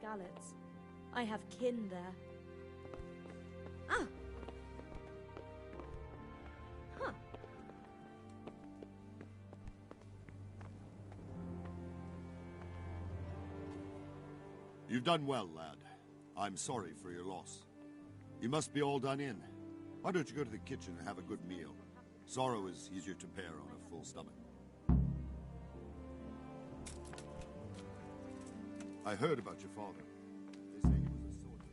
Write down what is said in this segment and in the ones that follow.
Skalitz. I have kin there. Ah! Huh. You've done well, lad. I'm sorry for your loss. You must be all done in. Why don't you go to the kitchen and have a good meal? Sorrow is easier to bear on a full stomach. I heard about your father. They say he was a soldier.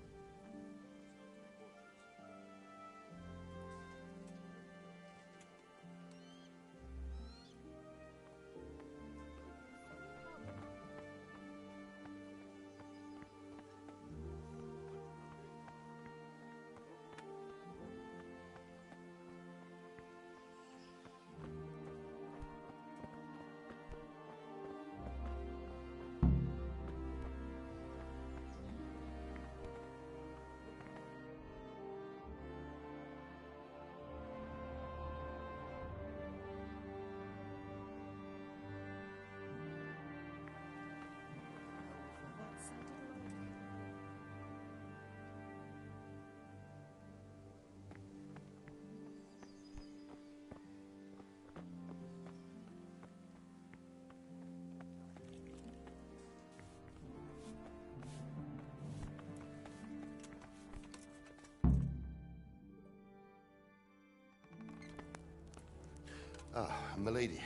Ah, milady.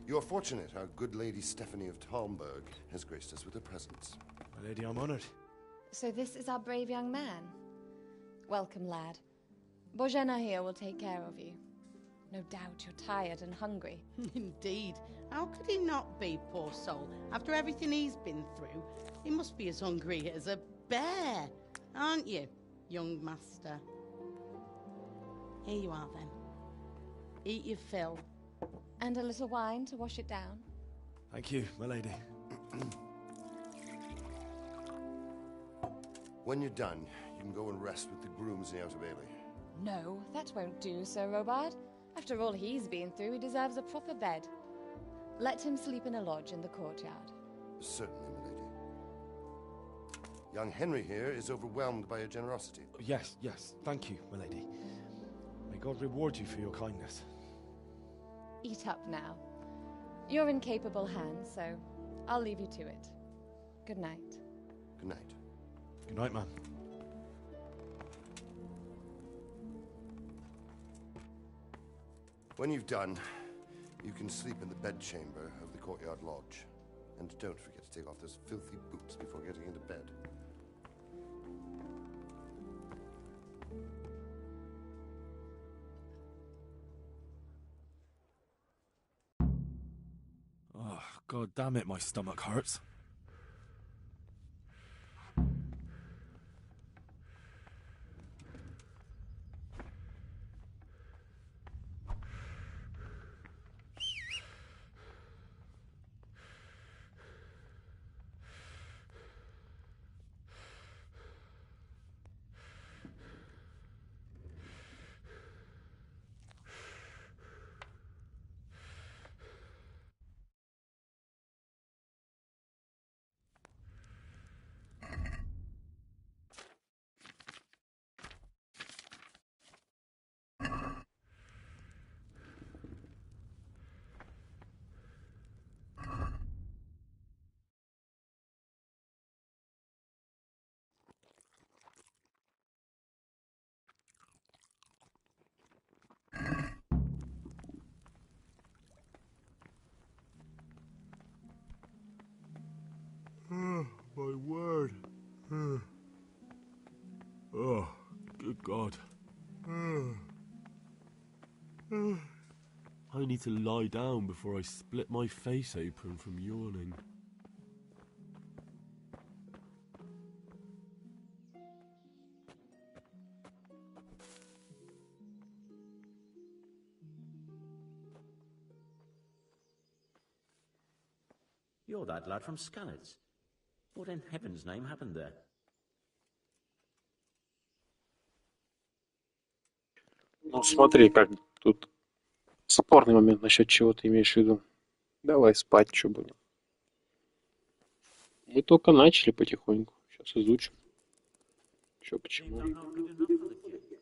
You are fortunate our good lady Stephanie of Talmberg has graced us with her presence. My lady, I'm honored. So this is our brave young man. Welcome, lad. Bozhena here will take care of you. No doubt you're tired and hungry. Indeed. How could he not be, poor soul? After everything he's been through, he must be as hungry as a bear, aren't you, young master? Here you are, then. Eat your fill. And a little wine to wash it down. Thank you, my lady. When you're done, you can go and rest with the grooms in the Outer Bailey. No, that won't do, Sir Robard. After all he's been through, he deserves a proper bed. Let him sleep in a lodge in the courtyard. Certainly, milady. Young Henry here is overwhelmed by your generosity. Yes, yes, thank you, my lady. May God reward you for your kindness. Eat up now. You're in capable hands, so I'll leave you to it. Good night. Good night. Good night, man. When you've done, you can sleep in the bedchamber of the courtyard lodge. And don't forget to take off those filthy boots before getting into bed. Oh, God damn it, my stomach hurts. My word. Oh, good God. I need to lie down before I split my face open from yawning. You're that lad from Skalitz. What in heaven's name happened there? Ну, смотри, как тут спорный момент насчет чего ты имеешь в виду. Давай спать, что будем. Мы только начали потихоньку. Сейчас изучим. Что, почему. Seems I'm not good enough for the kid.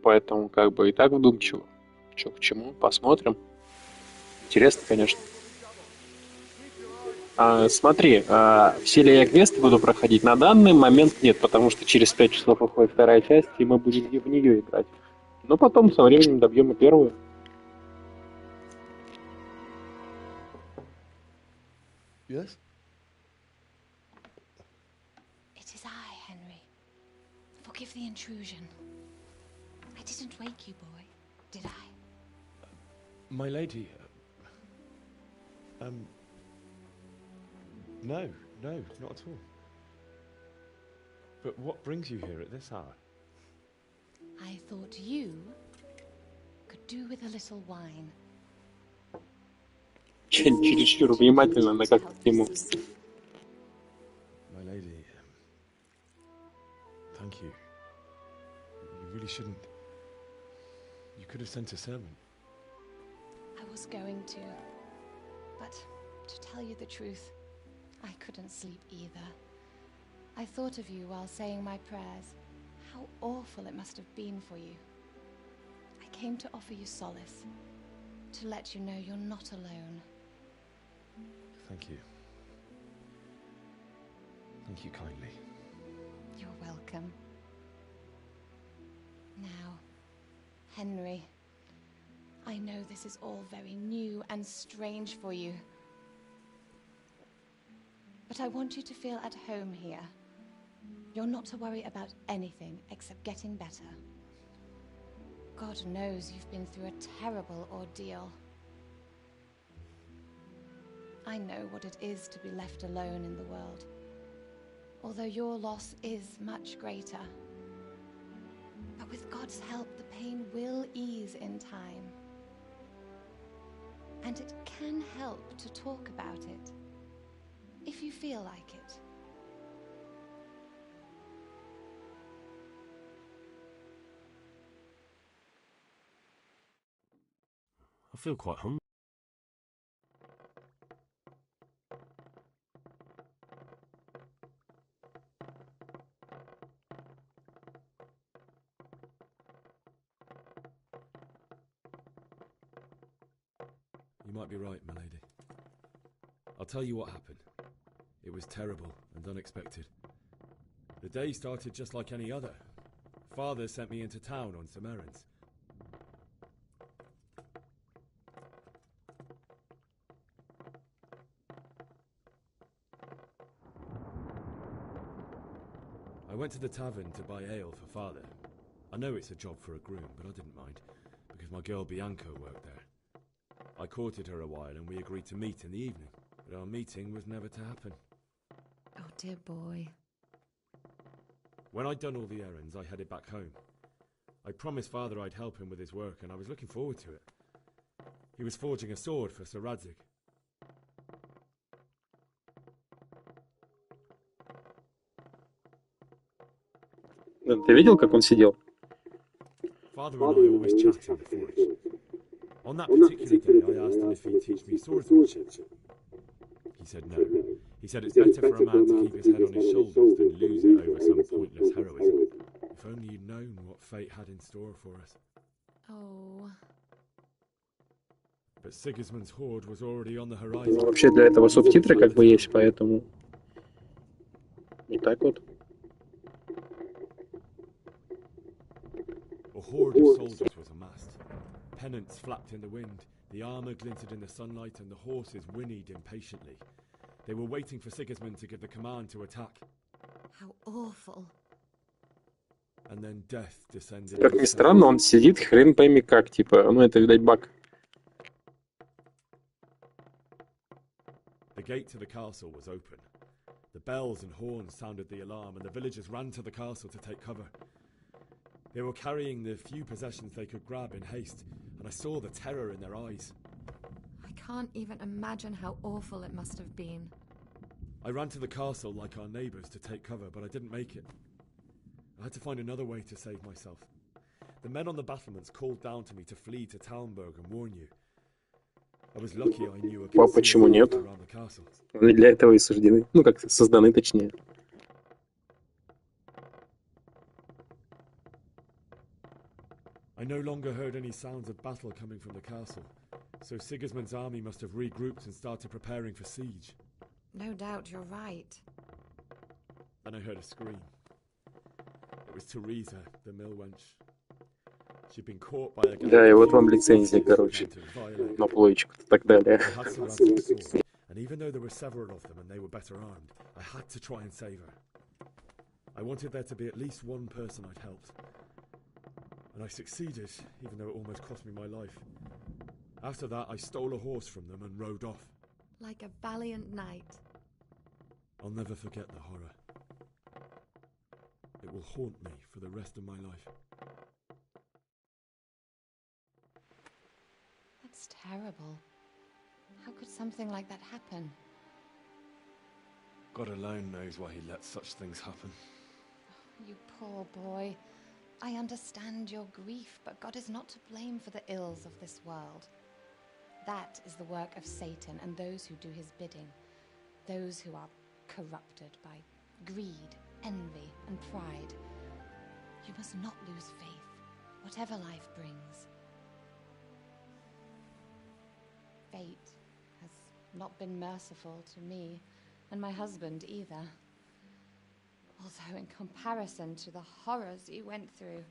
Поэтому как бы и так вдумчиво. Что к чему, посмотрим. Интересно, конечно. Смотри, все ли я квесты буду проходить? На данный момент нет, потому что через 5 часов выходит вторая часть, и мы будем в нее играть. Но потом со временем добьем и первую. Yes? It is I, Henry. Forgive the intrusion. I didn't wake you, boy, did I? My lady. No, not at all. But what brings you here at this hour? I thought you could do with a little wine. Чересчур внимательно на как тему. My lady, thank you. You really shouldn't. You could have sent a servant. I was going to, but to tell you the truth, I couldn't sleep either. I thought of you while saying my prayers. How awful it must have been for you. I came to offer you solace, to let you know you're not alone. Thank you. Thank you kindly. You're welcome. Now, Henry, I know this is all very new and strange for you. But I want you to feel at home here. You're not to worry about anything except getting better. God knows you've been through a terrible ordeal. I know what it is to be left alone in the world, although your loss is much greater. But with God's help, the pain will ease in time. And it can help to talk about it, if you feel like it. I feel quite hungry. You might be right, my lady. I'll tell you what happened. It was terrible and unexpected. The day started just like any other. Father sent me into town on some errands. I went to the tavern to buy ale for Father. I know it's a job for a groom, but I didn't mind, because my girl Bianca worked there. I courted her a while and we agreed to meet in the evening, but our meeting was never to happen. Oh, dear boy. When I'd done all the errands, I headed back home. I promised Father I'd help him with his work, and I was looking forward to it. He was forging a sword for Sir Radzig. Ты видел, как он сидел? Father and I always chat in the forge. On that particular day, I asked him if he'd teach me swordsmanship. He said no. He said it's better for a man to keep his head on his shoulders than lose it over some pointless heroism. If only you'd known what fate had in store for us. Oh. But Sigismund's horde was already on the Ну, horizon. вообще для этого субтитры как бы есть, поэтому... Вот так вот. A horde of soldiers was amassed. Pennants flapped in the wind, the armour glinted in the sunlight, and the horses whinnied impatiently. They were waiting for Sigismund to give the command to attack. How awful. And then death descended. Как ни странно, он сидит хрен пойми как, типа, ну это, видать, баг. The gate to the castle was open. The bells and horns sounded the alarm, and the villagers ran to the castle to take cover. They were carrying the few possessions they could grab in haste, and I saw the terror in their eyes. I can't even imagine how awful it must have been. I ran to the castle like our neighbours to take cover, but I didn't make it. I had to find another way to save myself. The men on the battlements called down to me to flee to Talmberg and warn you. I was lucky I knew a Почему concealed нет? path around the castle. Они для этого и суждены. Ну, как созданы, точнее. I no longer heard any sounds of battle coming from the castle, so Sigismund's army must have regrouped and started preparing for siege. No doubt you're right. Then I heard a scream. It was Teresa, the mill wench. She'd been caught by a gang Да, и вот of вам thieves лицензия, who короче, began to violate на her. плоечку и так далее. I had some Razak's sword, and even though there were several of them and they were better armed, I had to try and save her. I wanted there to be at least one person I'd helped. And I succeeded, even though it almost cost me my life. After that, I stole a horse from them and rode off. Like a valiant knight. I'll never forget the horror. It will haunt me for the rest of my life. That's terrible. How could something like that happen? God alone knows why he lets such things happen. You poor boy. I understand your grief, but God is not to blame for the ills of this world. That is the work of Satan and those who do his bidding. Those who are corrupted by greed, envy, and pride. You must not lose faith, whatever life brings. Fate has not been merciful to me, and my husband either. Although in comparison to the horrors you went through.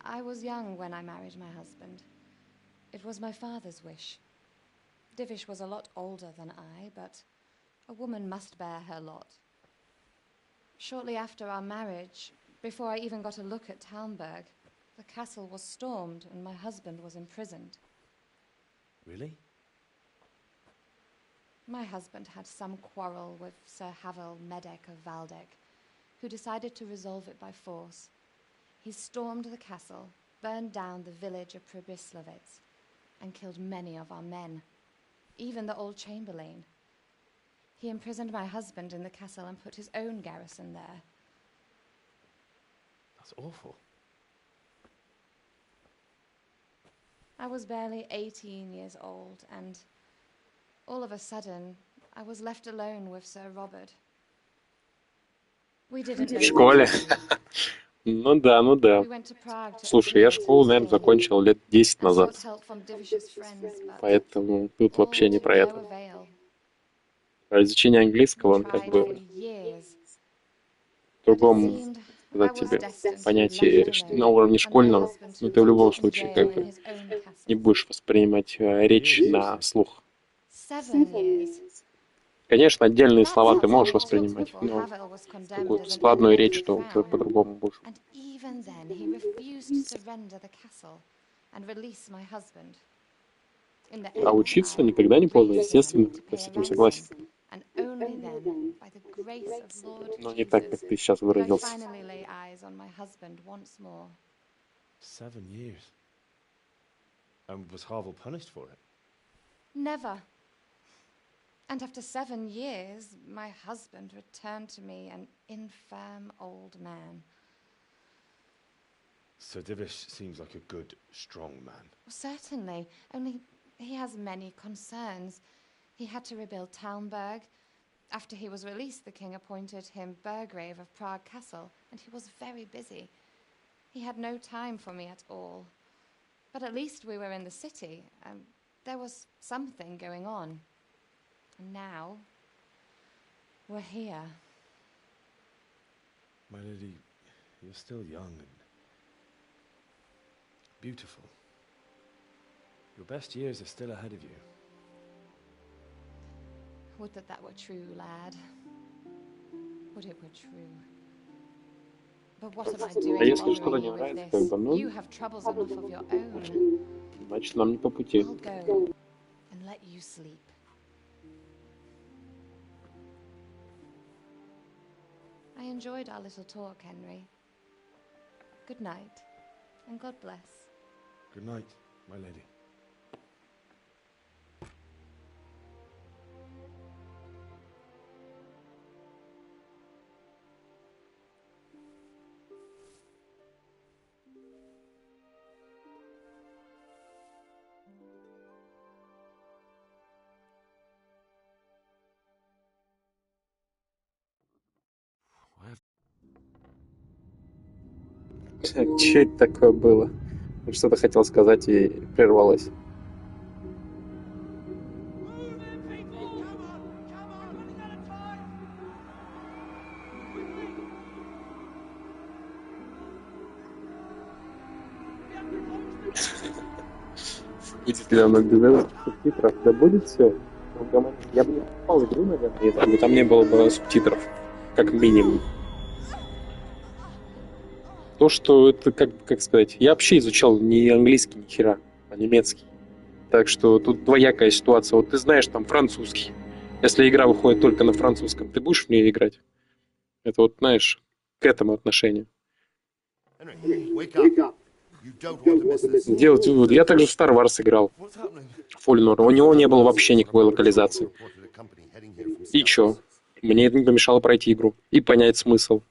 I was young when I married my husband. It was my father's wish. Divish was a lot older than I, but a woman must bear her lot. Shortly after our marriage, before I even got a look at Talmberg, the castle was stormed and my husband was imprisoned. Really? My husband had some quarrel with Sir Havel Medek of Valdek, who decided to resolve it by force. He stormed the castle, burned down the village of Pribyslavitz, and killed many of our men, even the old chamberlain. He imprisoned my husband in the castle and put his own garrison there. That's awful. I was barely 18 years old, and all of a sudden, I was left alone with Sir Robert. We didn't know В школе? Ну да, ну да. We went to Prague to Слушай, я appeal to школу, the наверное, king закончил лет 10 and sought назад. help from Divish's friends, but Поэтому тут all вообще не to про no это. avail. Про изучение We английского, он как tried бы for years, в but it другом, seemed I сказать was тебе, destined to be понятии, left на alone, уровне and my школьном, husband но to ты в любом rot in случае jail как in бы his own не castle. будешь воспринимать речь на слух. 7 years. Конечно, отдельные That слова ты sounds можешь long воспринимать, before но Havel was condemned какую-то as an складную enemy речь, to the то уже crown. по-другому будешь. And even then, he refused to surrender the castle and release my husband. In the А end, учиться I никогда не поздно, agreed естественно, to я pay с a этим ransom, согласен. and only then, by the grace of Lord Но не так, как Jesus, ты сейчас did I выразился. finally lay eyes on my husband once more. 7 years. And was Harvel punished for it? Never. And after 7 years, my husband returned to me an infirm old man. So Divish seems like a good, strong man. Certainly, only he has many concerns. He had to rebuild Talmberg. After he was released, the king appointed him Burgrave of Prague Castle, and he was very busy. He had no time for me at all. But at least we were in the city, and there was something going on. And now, we're here. My lady, you're still young and beautiful. Your best years are still ahead of you. Would that that were true, lad. Would it were true. But what am I А doing если что-то bothering не you with нравится, this? как бы, ну, You have troubles enough of your own. значит, нам не по пути. I'll go and let you sleep. I enjoyed our little talk, Henry. Good night, and God bless. Good night, my lady. Че это такое было? Что-то хотел сказать и прервалось. Будет ли оно без субтитров? Да будет все. Я бы не покупал игру, наверное, если бы там не было бы субтитров, как минимум. То, что это, как сказать, я вообще изучал не английский ни хера, а немецкий. Так что тут двоякая ситуация. Вот ты знаешь там французский. Если игра выходит только на французском, ты будешь в нее играть? Это вот, знаешь, к этому отношение. Делать вывод. Я также в Star Wars играл. Fallen Order. У него не было вообще никакой локализации. И чё? Мне это не помешало пройти игру и понять смысл.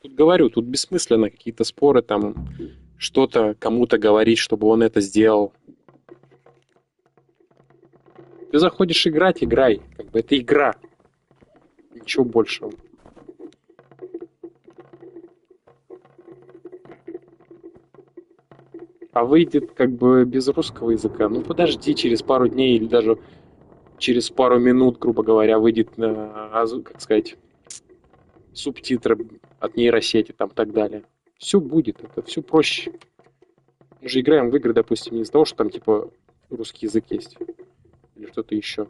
Тут говорю, тут бессмысленно какие-то споры, там что-то кому-то говорить, чтобы он это сделал. Ты заходишь играть, играй. Как бы это игра. Ничего большего. А выйдет как бы без русского языка. Ну подожди, через пару дней или даже через пару минут, грубо говоря, выйдет, как сказать, субтитры от нейросети там и так далее. Все будет, это все проще. Мы же играем в игры, допустим, не из-за того, что там типа русский язык есть. Или что-то еще.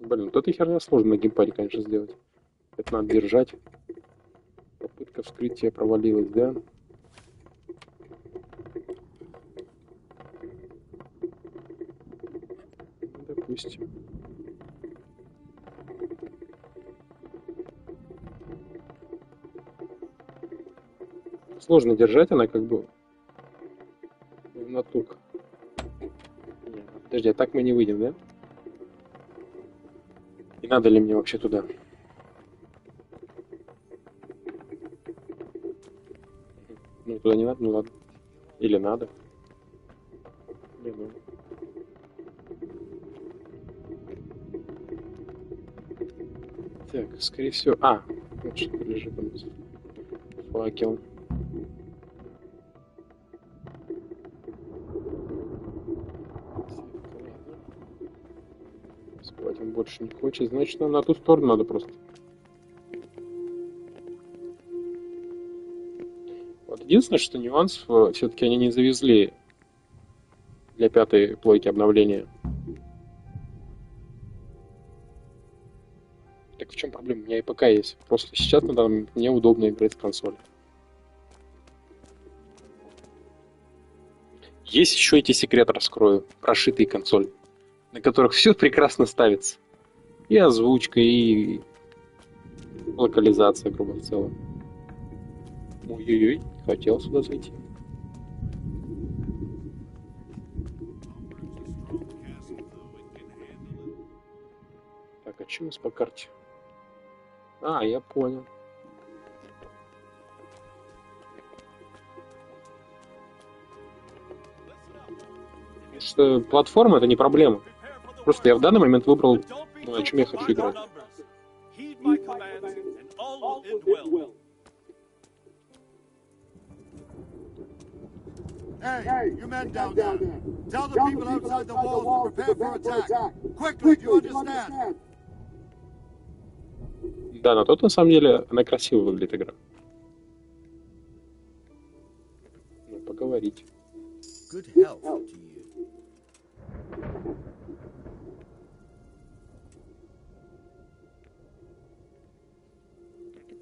Блин, вот эта херня сложно на геймпаде, конечно, сделать. Это надо держать. Попытка вскрытия провалилась, да? Допустим. Сложно держать, она как бы на тук. Нет, подожди, а так мы не выйдем, да? И надо ли мне вообще туда? Ну, туда не надо, ну ладно. Или надо? Не надо. Так, скорее всего... вот что лежит у нас. Факел. Спать он больше не хочет, значит, нам на ту сторону надо просто. Вот единственное, что нюанс, все-таки они не завезли для 5-й плойки обновления. Так в чем проблема? У меня и ПК есть. Просто сейчас на данный момент мне удобно играть с консоли. Есть еще эти секреты раскрою. Прошитые консоли, на которых все прекрасно ставится. И озвучка, и локализация, грубо в целом. Ой-ой-ой, хотел сюда зайти. Так, а что у нас по карте? Я понял. Потому что платформа — это не проблема. Просто я в данный момент выбрал, на чем я хочу играть. Hey, you men down there. Tell the people outside the walls to prepare for attack. Quickly, do you understand? Да, но тут на самом деле она красиво выглядит, игра. Ну, поговорить. Good health to you.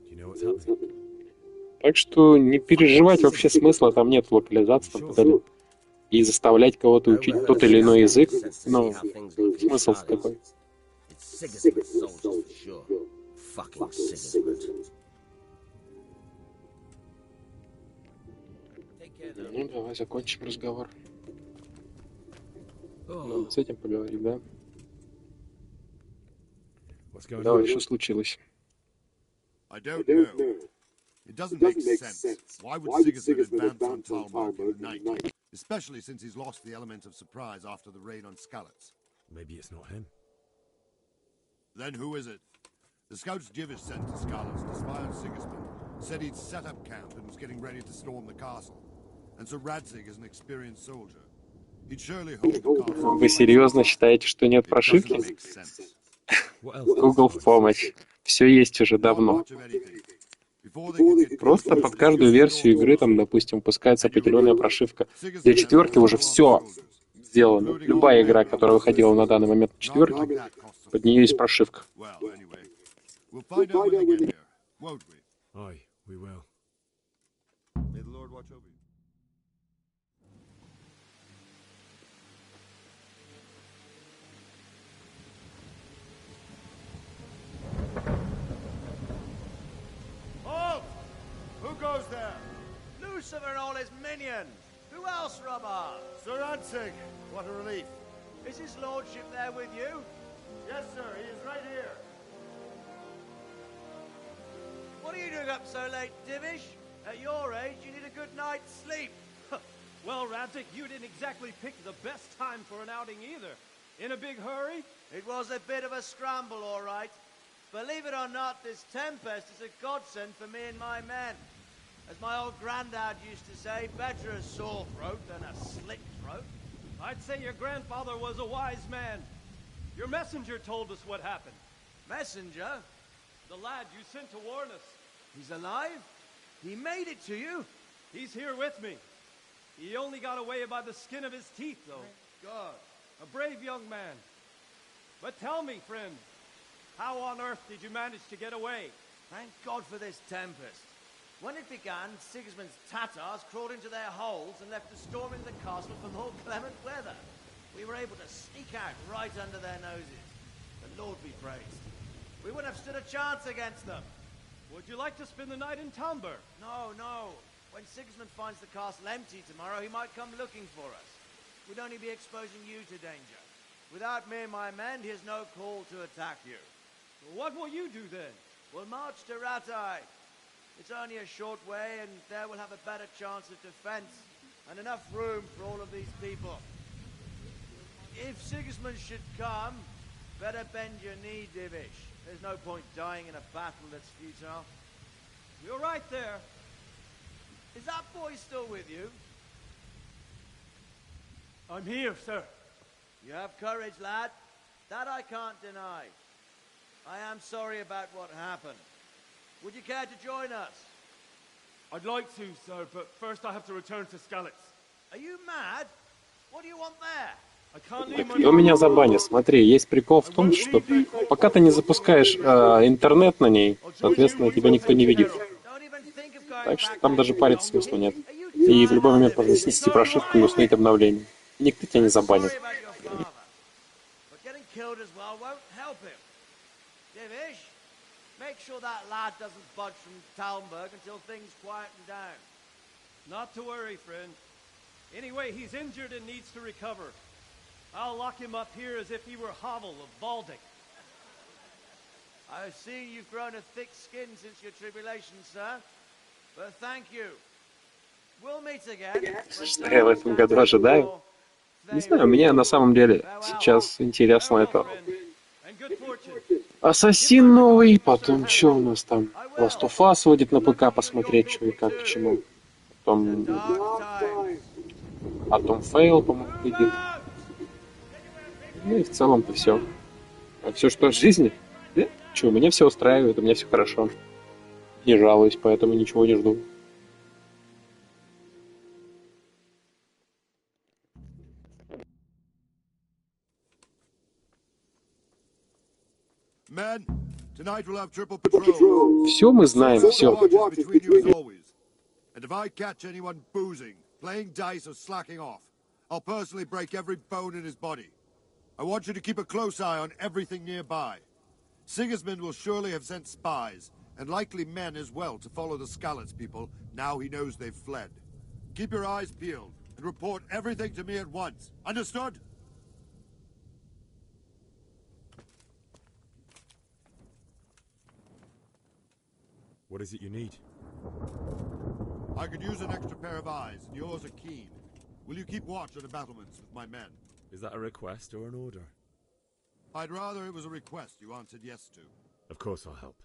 Do you know what's happening? Так что не переживать вообще смысла, там нет локализации там, далее. И заставлять кого-то учить тот или иной язык, ну, смысл какой? Ну, давай закончим разговор. Надо с этим поговорить, да? Давай, что случилось? I don't know. It doesn't make sense. Why would Sigismund advance on Talmud in the night? especially since he's lost the element of surprise after the raid on Skalitz. Maybe it's not him. Then who is it? The scouts Divish sent to Skalitz to spy on Sigismund said he'd set up camp and was getting ready to storm the castle. And so Radzig is an experienced soldier. He'd surely hold the castle. Вы серьезно считаете, что нет прошивки? Google в помощь. Все есть уже давно. Просто под каждую версию игры, там, допустим, выпускается определенная прошивка. Для 4 уже все сделано. Любая игра, которая выходила на данный момент на 4, под нее есть прошивка. Aye, we will. May the Lord watch over you. Halt! Who goes there? Lucifer and all his minions. Who else, Robert? Sir Radzig, what a relief. Is his lordship there with you? Yes, sir, he is right here. What are you doing up so late, Divish? At your age, you need a good night's sleep. Well, Radzig, you didn't exactly pick the best time for an outing either. In a big hurry? It was a bit of a scramble, all right. Believe it or not, this tempest is a godsend for me and my men. As my old granddad used to say, better a sore throat than a slit throat. I'd say your grandfather was a wise man. Your messenger told us what happened. Messenger? The lad you sent to warn us. He's alive? He made it to you? He's here with me. He only got away by the skin of his teeth, though. Thank God. A brave young man. But tell me, friend, how on earth did you manage to get away? Thank God for this tempest. When it began, Sigismund's Tatars crawled into their holes and left us storming the castle for more clement weather. We were able to sneak out right under their noses. The Lord be praised. We wouldn't have stood a chance against them. Would you like to spend the night in Talmberg? No, no. When Sigismund finds the castle empty tomorrow, he might come looking for us. We'd only be exposing you to danger. Without me and my men, he has no call to attack you. Well, what will you do then? We'll march to Ratai. It's only a short way, and there we'll have a better chance of defense and enough room for all of these people. If Sigismund should come, better bend your knee, Divish. There's no point dying in a battle that's futile. You're right there. Is that boy still with you? I'm here, sir. You have courage, lad. That I can't deny. I am sorry about what happened. Would you care to join us? I'd like to, sir, but first I have to return to Skalitz. Are you mad? What do you want there? Кто меня забанит? Смотри, есть прикол в том, что пока ты не запускаешь интернет на ней, соответственно, тебя никто не видит. Так что там даже париться смысла нет. И в любой момент можно снести прошивку и установить обновление. Никто тебя не забанит. Make sure that lad doesn't budge from Talmberg until things quieten down. Not to worry, friend. Anyway, he's injured and needs to recover. I'll lock him up here as if he were Havel of Baldic. I see you've grown a thick skin since your tribulation, sir. But thank you. We'll meet again. Что я в этом году ожидаю? Не знаю, мне на самом деле сейчас интересно это. Ассасин новый, потом что у нас там? Last of Us сводит на ПК посмотреть, что и как, к чему. Потом Фейл, по-моему, выйдет. Ну и в целом-то все. А все, что в жизни? Да? Что, меня все устраивает, у меня все хорошо. Не жалуюсь, поэтому ничего не жду. Men, tonight we'll have triple patrol. Все мы знаем, все. And if I catch anyone boozing, playing dice or slacking off, I'll personally break every bone in his body. I want you to keep a close eye on everything nearby. Sigismund will surely have sent spies, and likely men as well, to follow the Skalitz people now he knows they've fled. Keep your eyes peeled, and report everything to me at once. Understood? What is it you need? I could use an extra pair of eyes, and yours are keen. Will you keep watch on the battlements with my men? Is that a request or an order? I'd rather it was a request you answered yes to. Of course I'll help.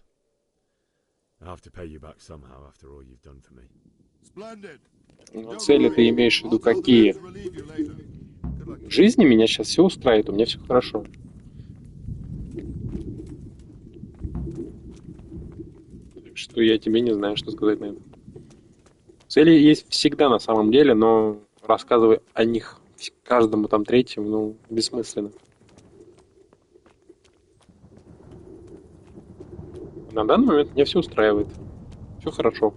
I have to pay you back somehow after all you've done for me. Splendid. Ну, цели ты имеешь в виду какие? В жизни меня сейчас все устраивает, у меня все хорошо. Так что я тебе не знаю, что сказать на это. Цели есть всегда на самом деле, но рассказывать о них каждому там третьему, ну, бессмысленно. На данный момент меня все устраивает. Все хорошо.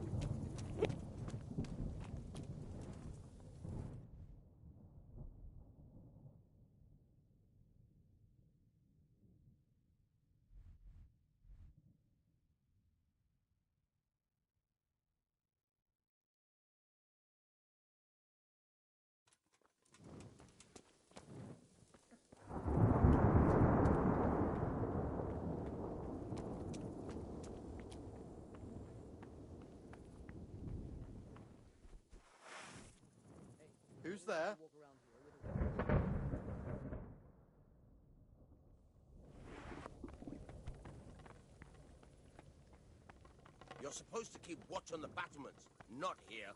Who's there? You're supposed to keep watch on the battlements, not here.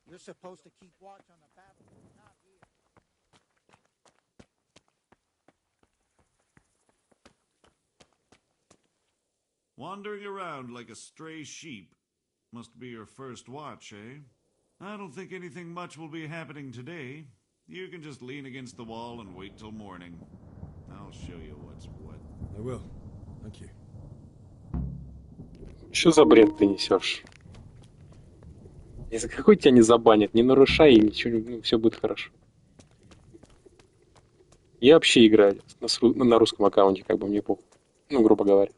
You're supposed to keep watch on the battlements, not here. Wandering around like a stray sheep. Must be your first watch, eh? I don't think anything much will be happening today. You can just lean against the wall and wait till morning. I'll show you what's what. I will. Thank you. Что за бред ты несешь? Из-за какой тебя не забанят, не нарушай, и ничего, ну, все будет хорошо. Я вообще играю на русском аккаунте, как бы мне похуй. Ну, грубо говоря.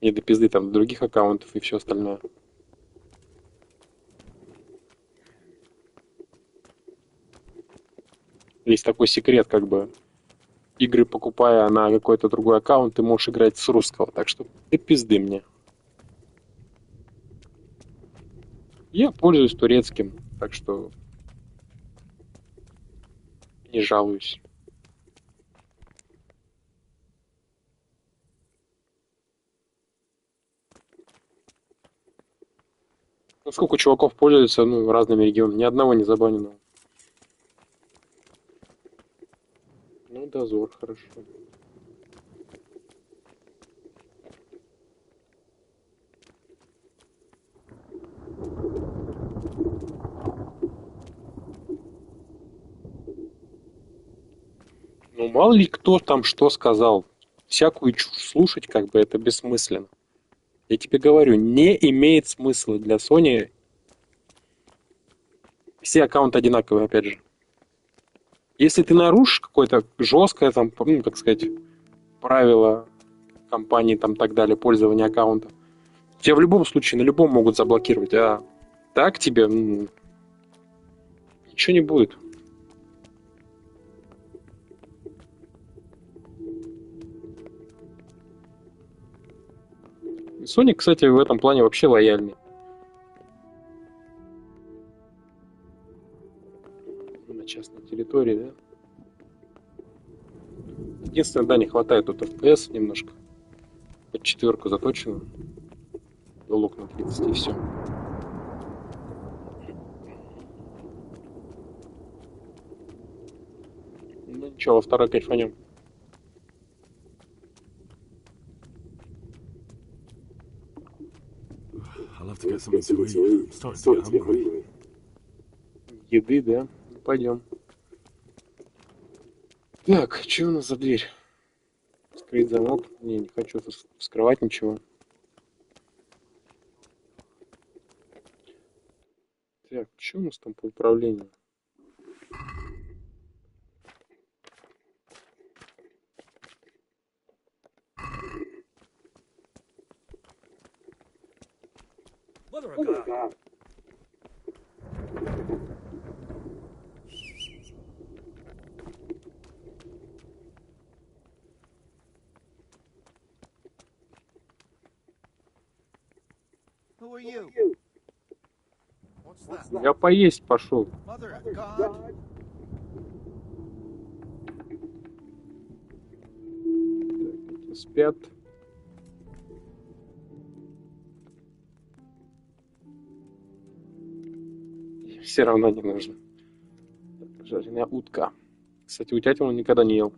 Мне до пизды там других аккаунтов и все остальное. Есть такой секрет, как бы, игры покупая на какой-то другой аккаунт, ты можешь играть с русского, так что ты пизды мне. Я пользуюсь турецким, так что не жалуюсь. Ну, сколько чуваков пользуются, ну, разными регионами, ни одного не забаненного. Ну, дозор, хорошо. Ну, мало ли кто там что сказал. Всякую чушь слушать, как бы, это бессмысленно. Я тебе говорю, не имеет смысла для Sony. Все аккаунты одинаковые, опять же. Если ты нарушишь какое-то жесткое, там, ну, как сказать, правило компании, там, так далее, пользования аккаунта, тебя в любом случае, на любом могут заблокировать, а так тебе ничего не будет. Sony, кстати, в этом плане вообще лояльный. На частной территории, да? Единственное, да, не хватает тут FPS немножко. Под 4 заточено. Лук на 30 и все. Ну ничего, во второй кайфанем. I'll have to get something to eat. I'm starting to get hungry. Еды, да? Ну, пойдем. Так, что у нас за дверь? Скрыть замок? Не хочу вскрывать ничего. Так, что у нас там по управлению? Mother of God. Who are you? Я поесть пошел. Mother of God. Эти спят. Все равно не нужно. Жареная утка. Кстати, утятину никогда не ел.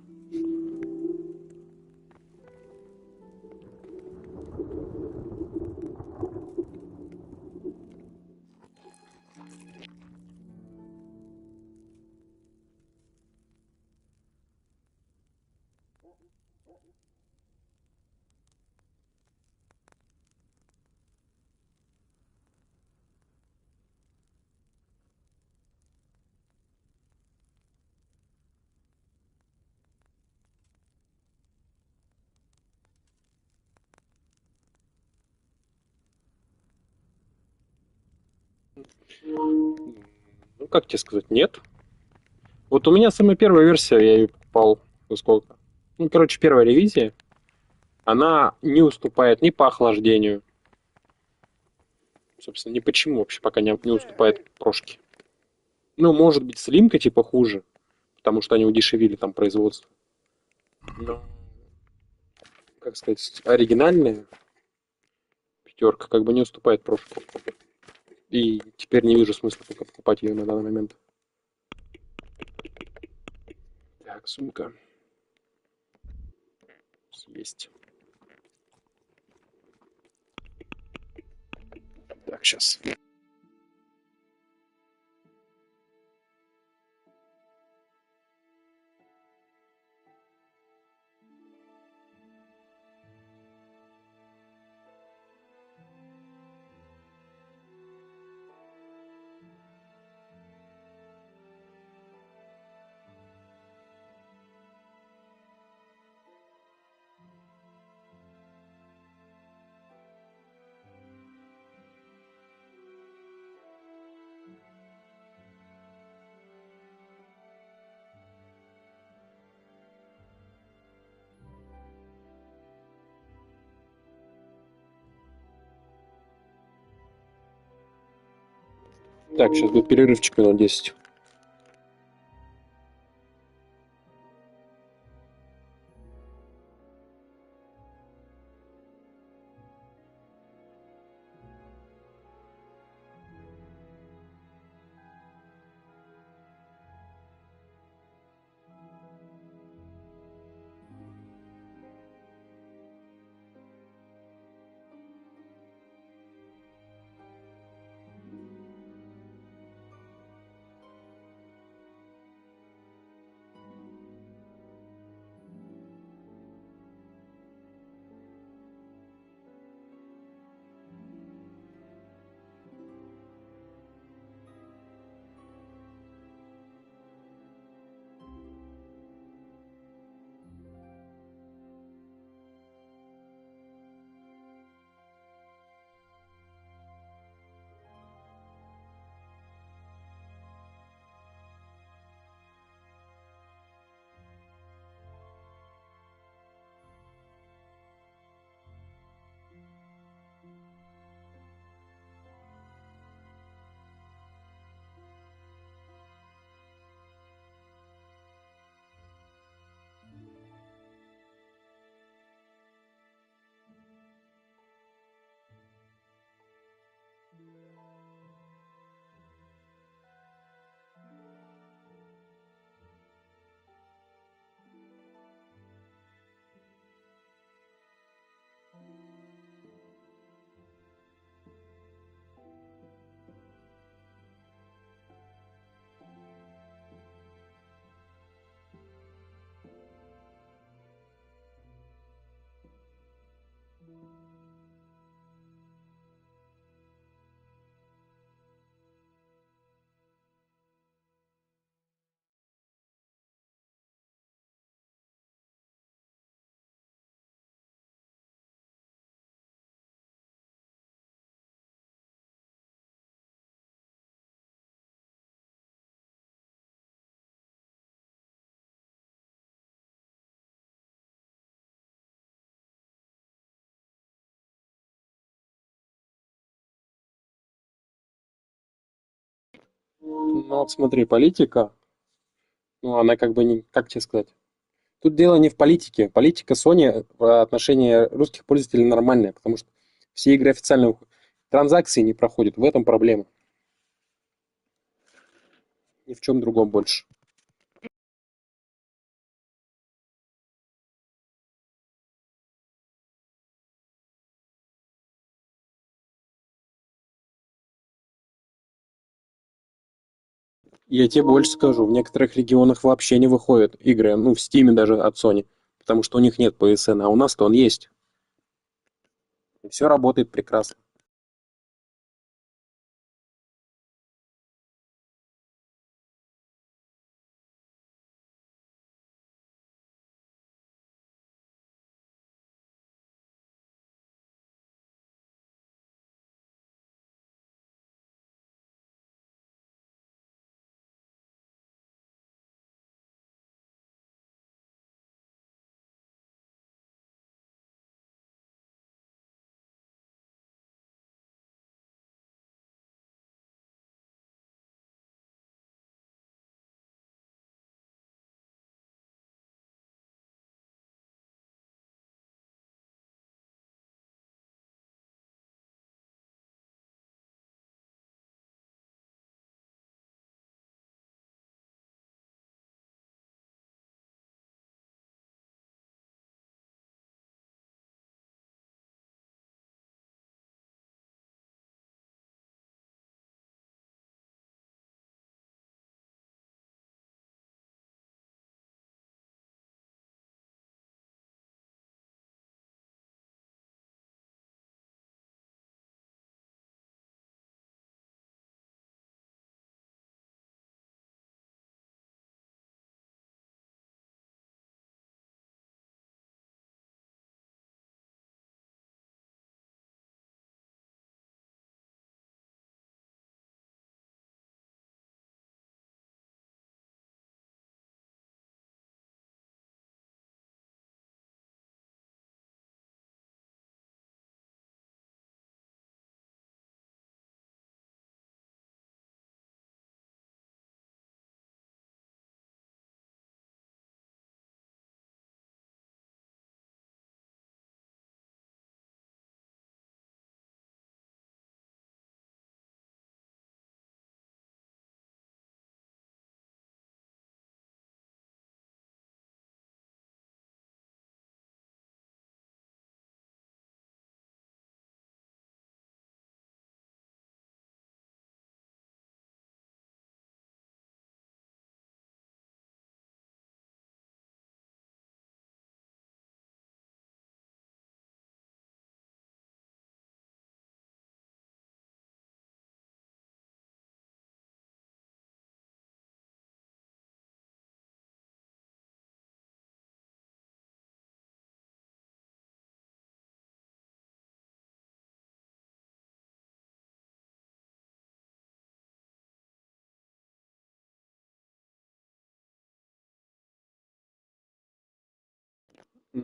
Ну, как тебе сказать, нет. Вот у меня самая первая версия, я ее покупал, во сколько? Ну, короче, первая ревизия, она не уступает ни по охлаждению, собственно, ни почему вообще пока не уступает прошке. Ну, может быть, слимка типа хуже, потому что они удешевили там производство. Но, как сказать, оригинальная пятерка как бы не уступает прошке. И теперь не вижу смысла пока покупать ее на данный момент. Так, сумка. Есть. Так, сейчас. Так, сейчас будет перерывчик минут 10. Ну вот смотри, политика, ну она как бы не, как тебе сказать? Тут дело не в политике. Политика Sony в отношении русских пользователей нормальная, потому что все игры официально транзакции не проходят. В этом проблема. Ни в чем другом больше. Я тебе больше скажу, в некоторых регионах вообще не выходят игры, ну, в Steam даже от Sony, потому что у них нет PSN, а у нас-то он есть. И все работает прекрасно.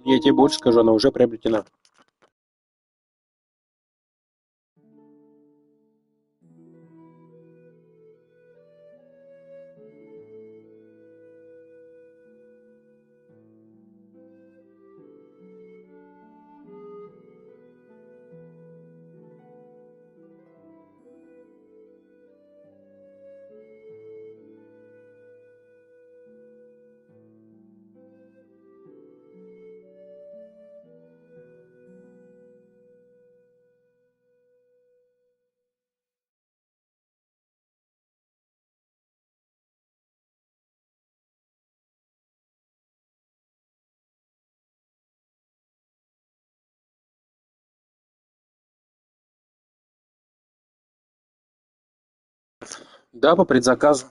Я тебе больше скажу, она уже приобретена. Да, по предзаказу.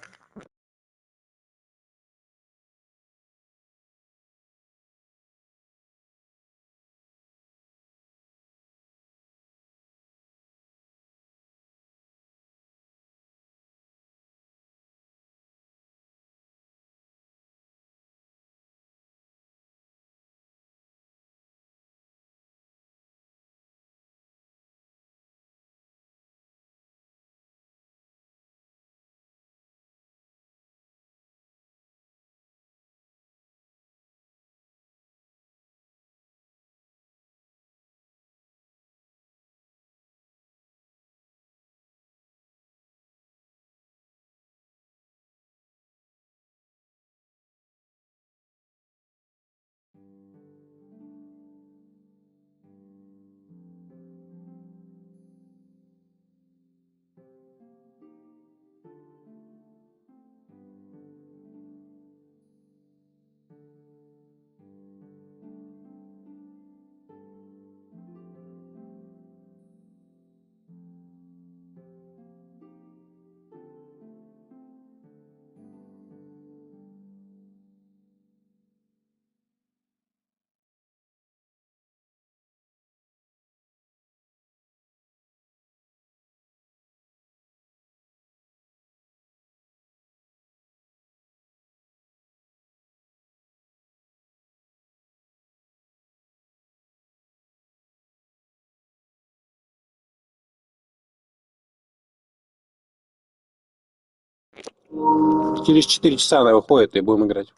Через 4 часа она выходит, и будем играть.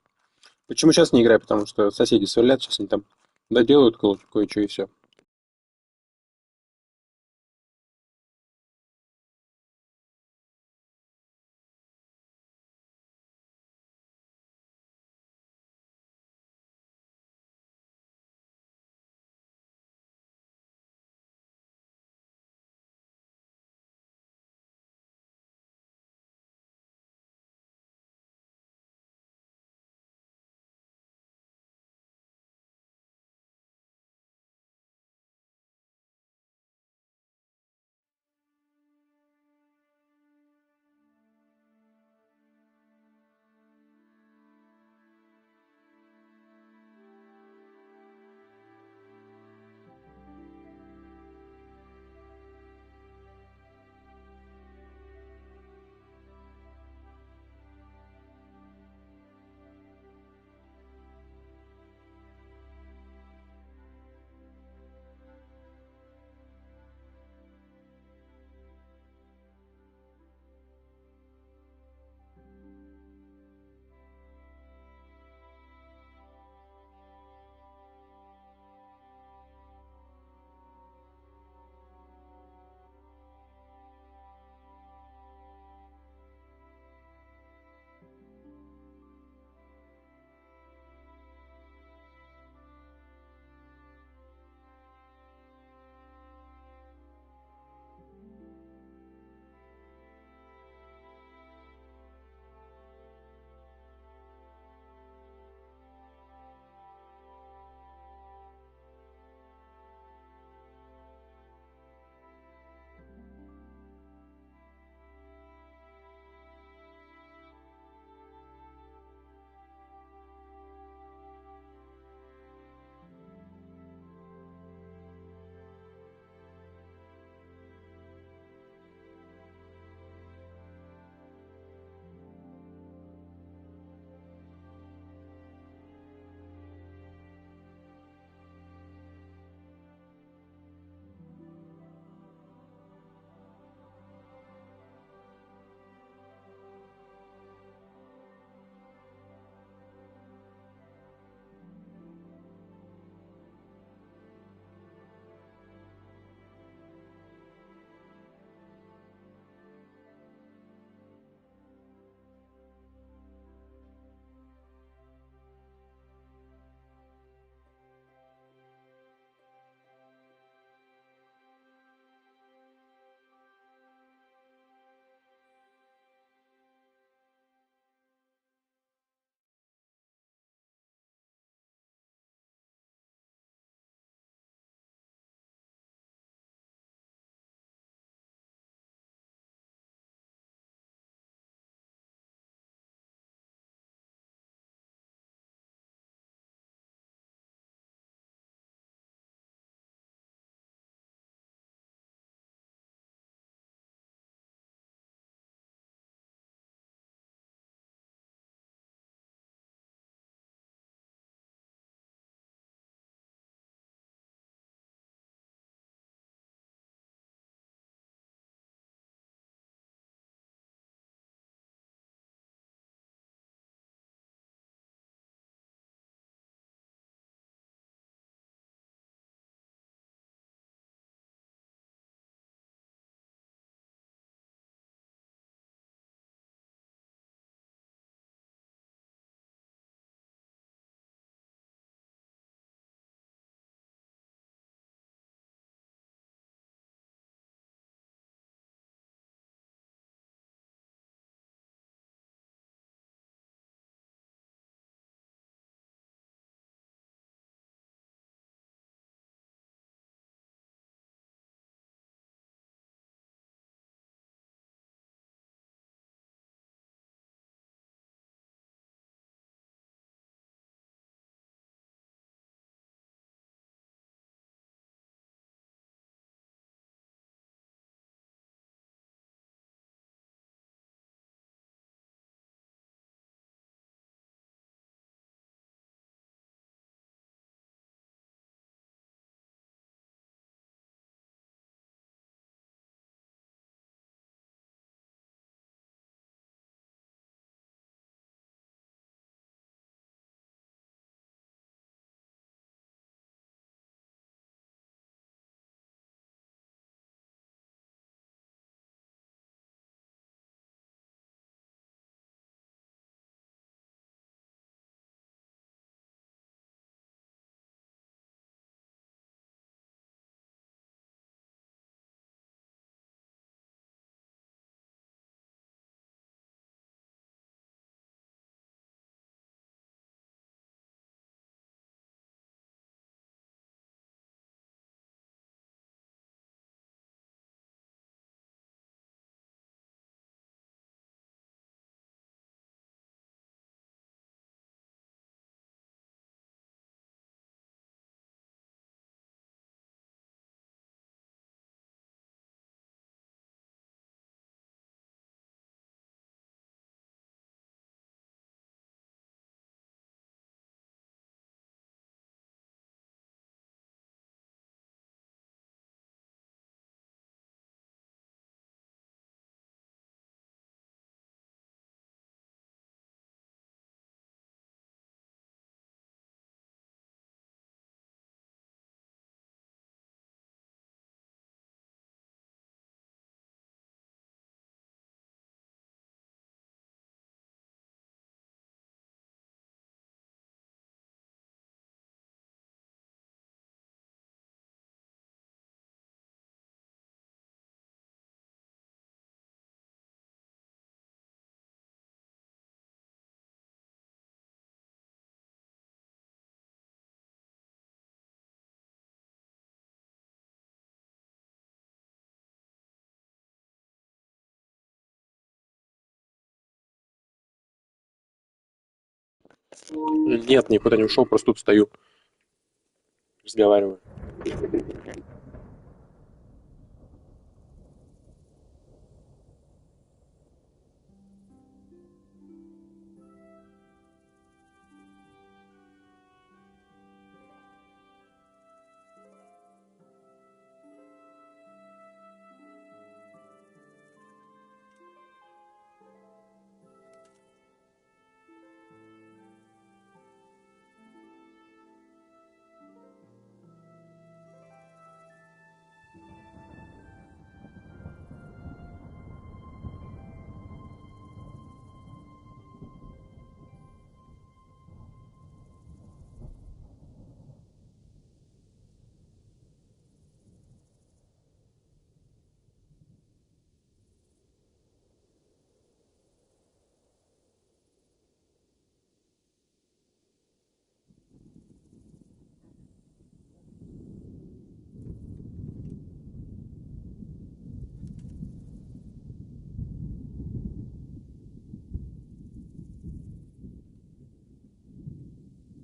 Почему сейчас не играю? Потому что соседи свалят, сейчас они там доделают кое-что и все. Нет, никуда не ушел, просто тут стою. Разговариваю.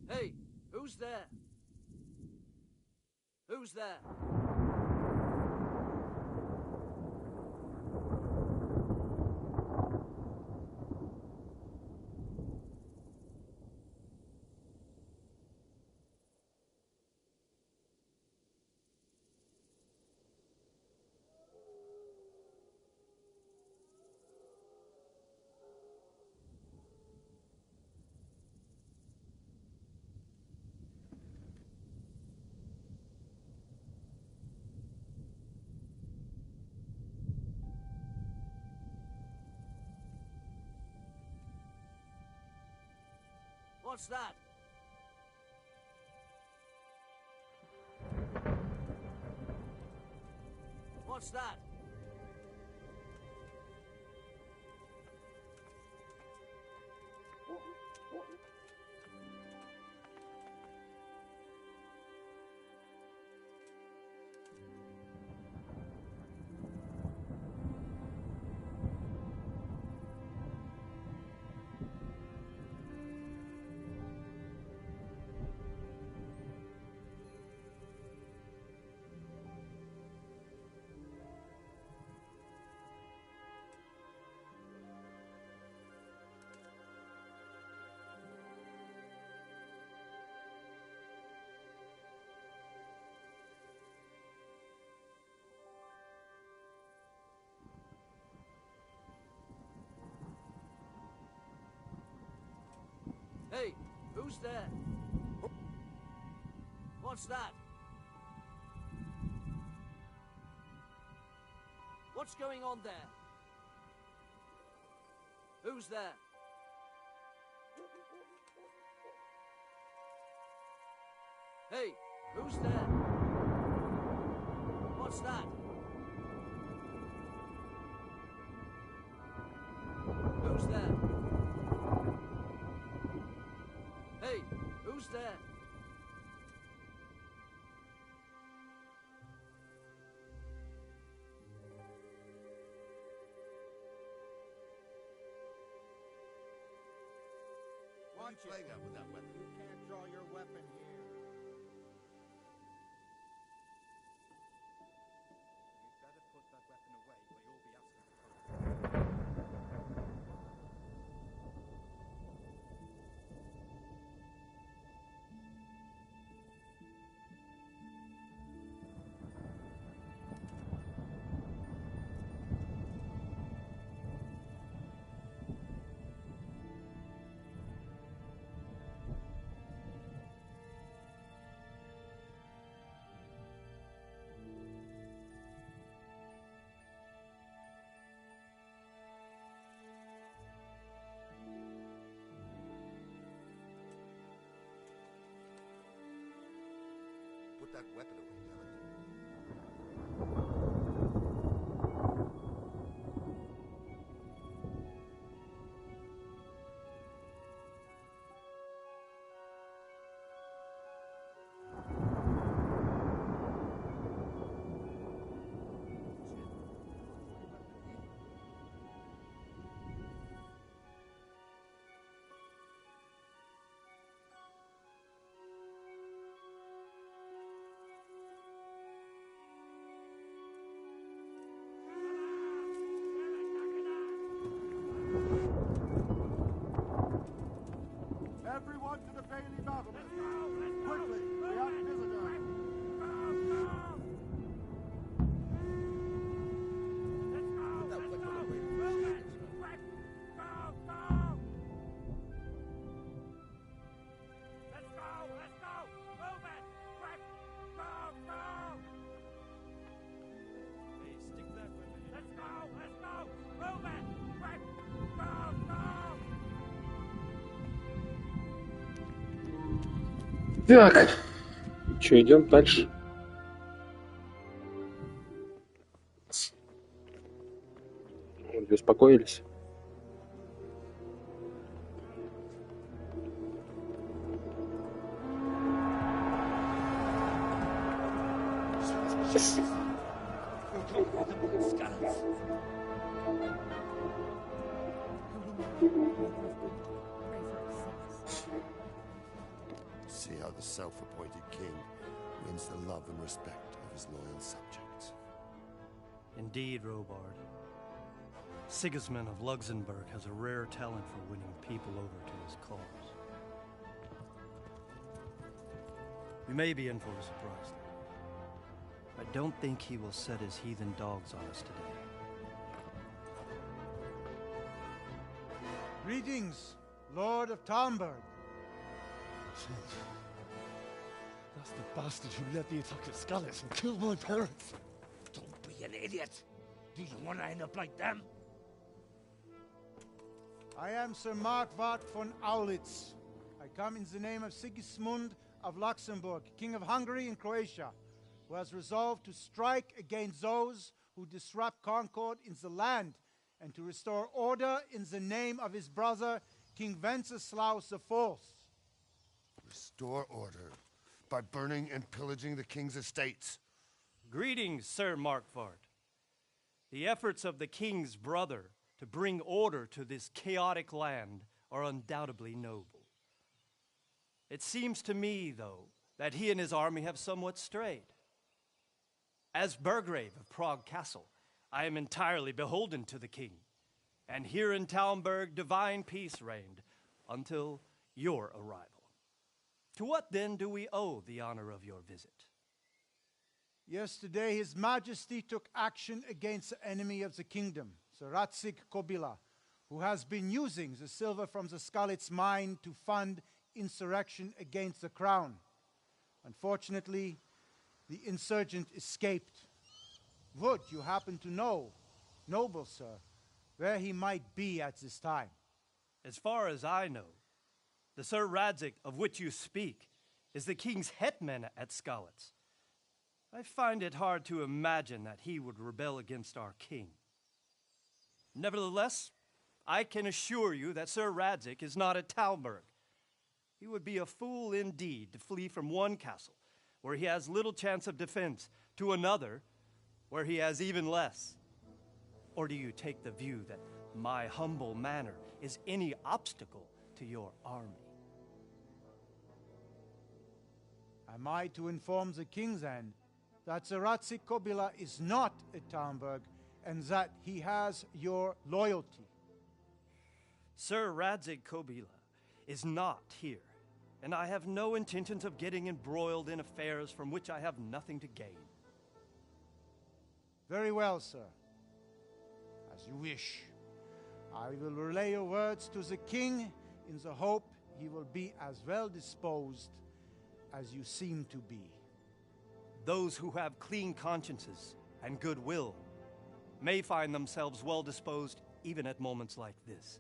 Hey, who's there? Who's there? What's that? What's that? Hey, who's there? What's that? What's going on there? Who's there? Hey, who's there? What's that? Who's there? Hey, who's there? Why are you playing out with that weapon? You can't draw your weapon here. You'd better put that weapon away or you'll be asking for trouble. Put that weapon away, damn it. on to the Bailey battlements. Quickly, we have visitors. Так, что, идем дальше? Вроде успокоились. See how the self-appointed king wins the love and respect of his loyal subjects. Indeed, Robard. Sigismund of Luxembourg has a rare talent for winning people over to his cause. We may be in for a surprise, though. I don't think he will set his heathen dogs on us today. Greetings, Lord of Talmberg. That's the bastard who led the attack at Scarlet and killed my parents. Don't be an idiot. Do you want to end up like them? I am Sir Markwart von Aulitz. I come in the name of Sigismund of Luxembourg, King of Hungary and Croatia, who has resolved to strike against those who disrupt concord in the land and to restore order in the name of his brother, King Wenceslaus IV. Restore order by burning and pillaging the king's estates. Greetings, Sir Markwart. The efforts of the king's brother to bring order to this chaotic land are undoubtedly noble. It seems to me, though, that he and his army have somewhat strayed. As Burgrave of Prague Castle, I am entirely beholden to the king, and here in Talmberg divine peace reigned until your arrival. To what then do we owe the honor of your visit? Yesterday, His Majesty took action against the enemy of the kingdom, Sir Ratzik Kobila, who has been using the silver from the Skalitz mine to fund insurrection against the crown. Unfortunately, the insurgent escaped. Would you happen to know, noble sir, where he might be at this time? As far as I know, the Sir Radzik of which you speak is the king's hetman at Skalitz. I find it hard to imagine that he would rebel against our king. Nevertheless, I can assure you that Sir Radzik is not at Talmberg. He would be a fool indeed to flee from one castle where he has little chance of defense to another where he has even less. Or do you take the view that my humble manner is any obstacle to your army? Am I to inform the king then that Sir Ratzik Kobila is not at Talmberg and that he has your loyalty? Sir Radzik Kobila is not here, and I have no intentions of getting embroiled in affairs from which I have nothing to gain. Very well, sir. As you wish. I will relay your words to the king in the hope he will be as well disposed as you seem to be. Those who have clean consciences and goodwill may find themselves well disposed even at moments like this,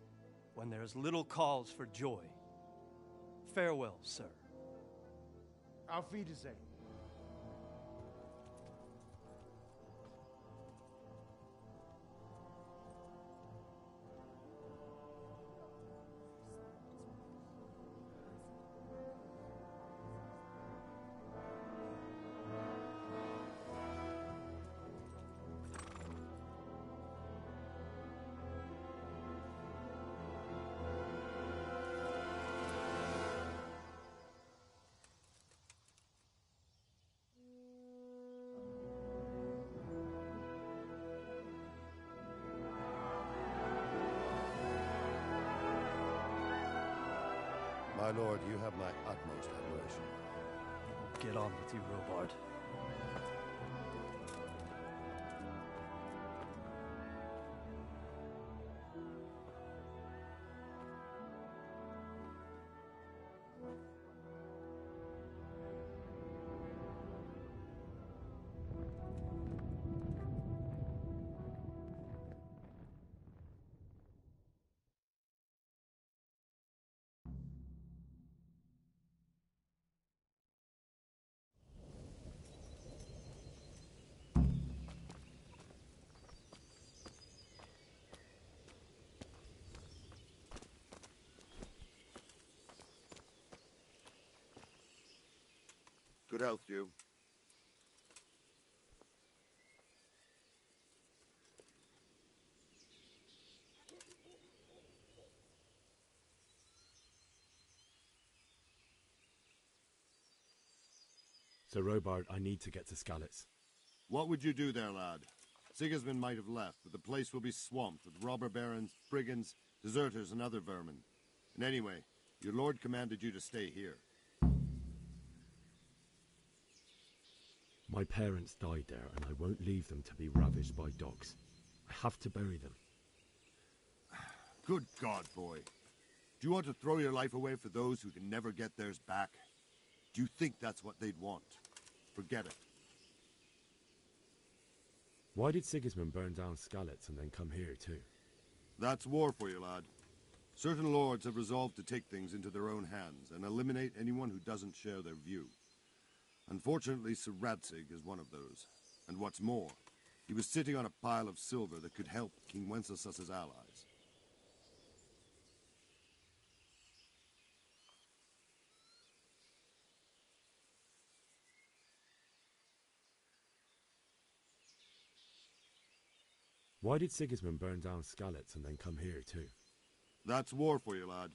when there is little cause for joy. Farewell, sir. Auf Wiedersehen. lord, you have my utmost admiration. Get on with you, Robard. Good health to you. So, Robard, I need to get to Skalitz. What would you do there, lad? Sigismund might have left, but the place will be swamped with robber barons, brigands, deserters, and other vermin. And anyway, your lord commanded you to stay here. My parents died there, and I won't leave them to be ravaged by dogs. I have to bury them. Good God, boy. Do you want to throw your life away for those who can never get theirs back? Do you think that's what they'd want? Forget it. Why did Sigismund burn down Skalitz and then come here too? That's war for you, lad. Certain lords have resolved to take things into their own hands and eliminate anyone who doesn't share their view. Unfortunately, Sir Radzig is one of those. And what's more, he was sitting on a pile of silver that could help King Wenceslas's allies. Why did Sigismund burn down Skalitz and then come here too? That's war for you, lad.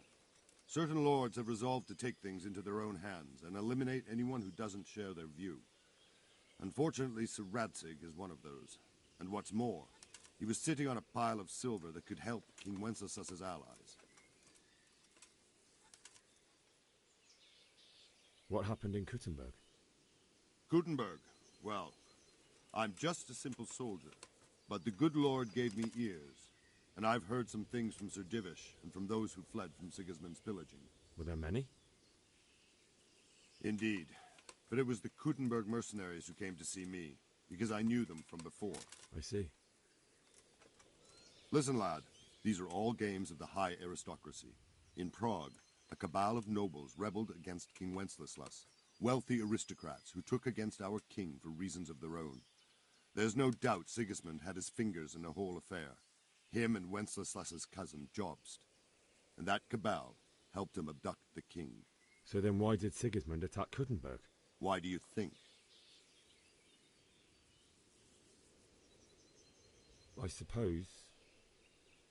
Certain lords have resolved to take things into their own hands and eliminate anyone who doesn't share their view. Unfortunately, Sir Radzig is one of those. And what's more, he was sitting on a pile of silver that could help King Wenceslas's allies. What happened in Kuttenberg? Kuttenberg? Well, I'm just a simple soldier, but the good Lord gave me ears. And I've heard some things from Sir Divish and from those who fled from Sigismund's pillaging. Were there many? Indeed. But it was the Kuttenberg mercenaries who came to see me, because I knew them from before. I see. Listen, lad. These are all games of the high aristocracy. In Prague, a cabal of nobles rebelled against King Wenceslas, wealthy aristocrats who took against our king for reasons of their own. There's no doubt Sigismund had his fingers in the whole affair. Him and Wenceslas's cousin, Jobst. And that cabal helped him abduct the king. So then why did Sigismund attack Kuttenberg? Why do you think? I suppose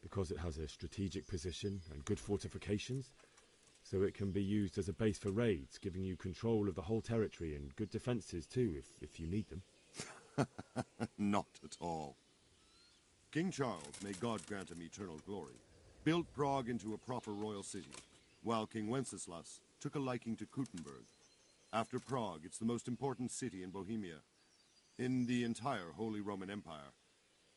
because it has a strategic position and good fortifications, so it can be used as a base for raids, giving you control of the whole territory and good defences too, if you need them. Not at all. King Charles, may God grant him eternal glory, built Prague into a proper royal city, while King Wenceslas took a liking to Kuttenberg. After Prague, it's the most important city in Bohemia, in the entire Holy Roman Empire.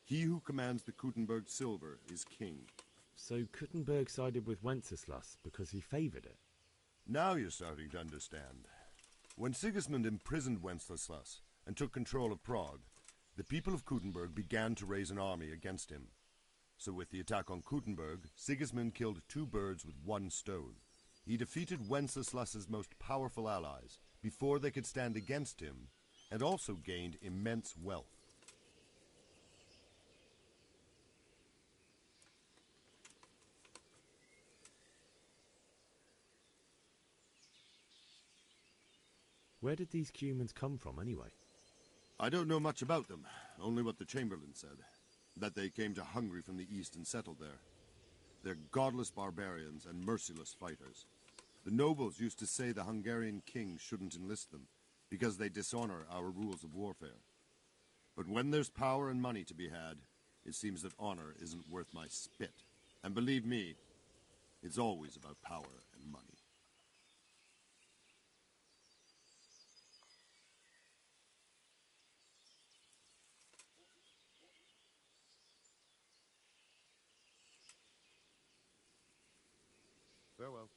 He who commands the Kuttenberg silver is king. So Kuttenberg sided with Wenceslas because he favoured it? Now you're starting to understand. When Sigismund imprisoned Wenceslas and took control of Prague, the people of Kuttenberg began to raise an army against him. So with the attack on Kuttenberg, Sigismund killed two birds with one stone. He defeated Wenceslas's most powerful allies before they could stand against him, and also gained immense wealth. Where did these Cumans come from anyway? I don't know much about them, only what the Chamberlain said. That they came to Hungary from the east and settled there. They're godless barbarians and merciless fighters. The nobles used to say the Hungarian king shouldn't enlist them, because they dishonor our rules of warfare. But when there's power and money to be had, it seems that honor isn't worth my spit. And believe me, it's always about power and money. Farewell.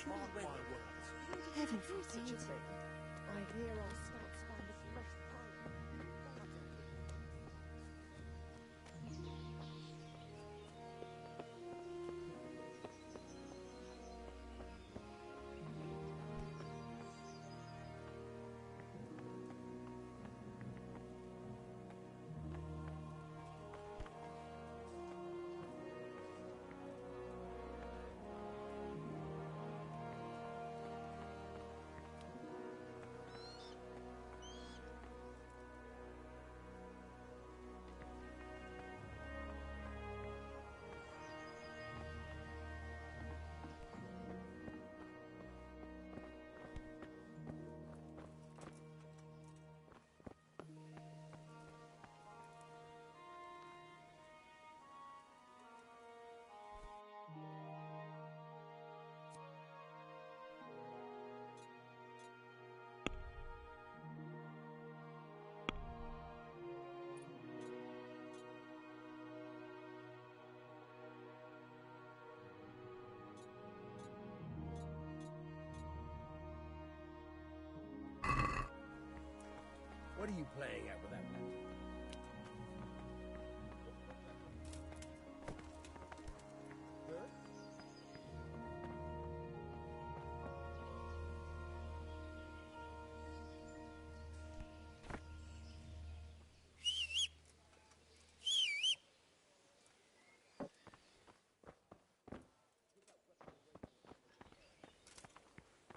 Mark my words. Heaven forbid. I hear our scouts found a fresh pilot. What are you playing at with that weapon?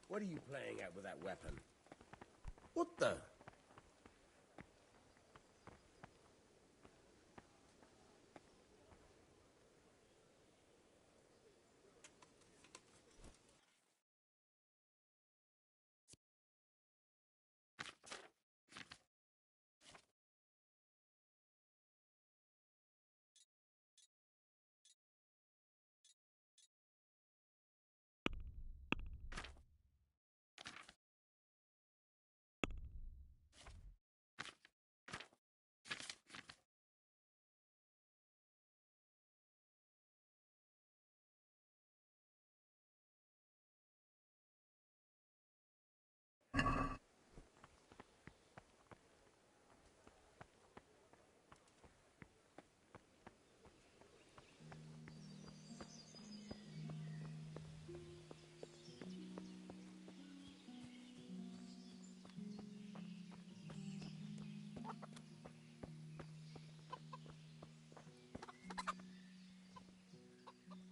What are you playing at with that weapon? What the?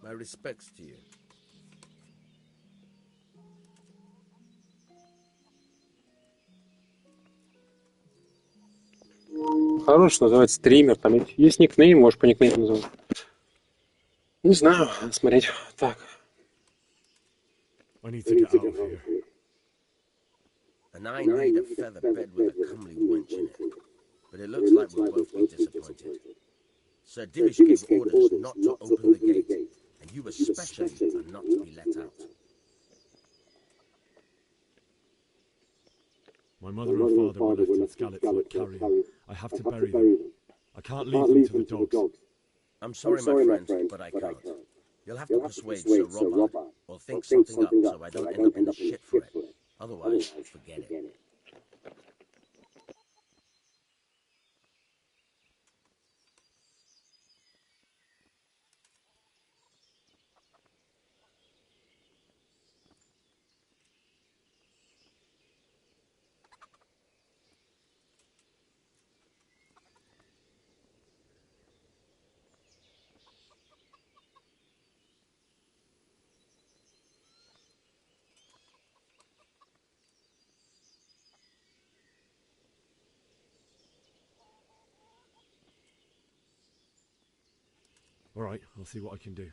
My respects to you. Хорош, называется стример. Там есть никнейм, можешь по никнейму называть. Не знаю, надо смотреть. Так. I need to get out of here. And I need a feather bed with a comely wench in it. But it looks like we'll both be disappointed. Sir Divish gave orders not to open the gate, and you especially are not to be let out. My mother and father were left in Skalitz like carrion. I have to bury them. I can't leave them to the dogs. I'm sorry, my friend, but I can't. You'll have to persuade Sir Robert, or think something up so I don't end up in the shit for it. Otherwise, forget it. All right, I'll see what I can do.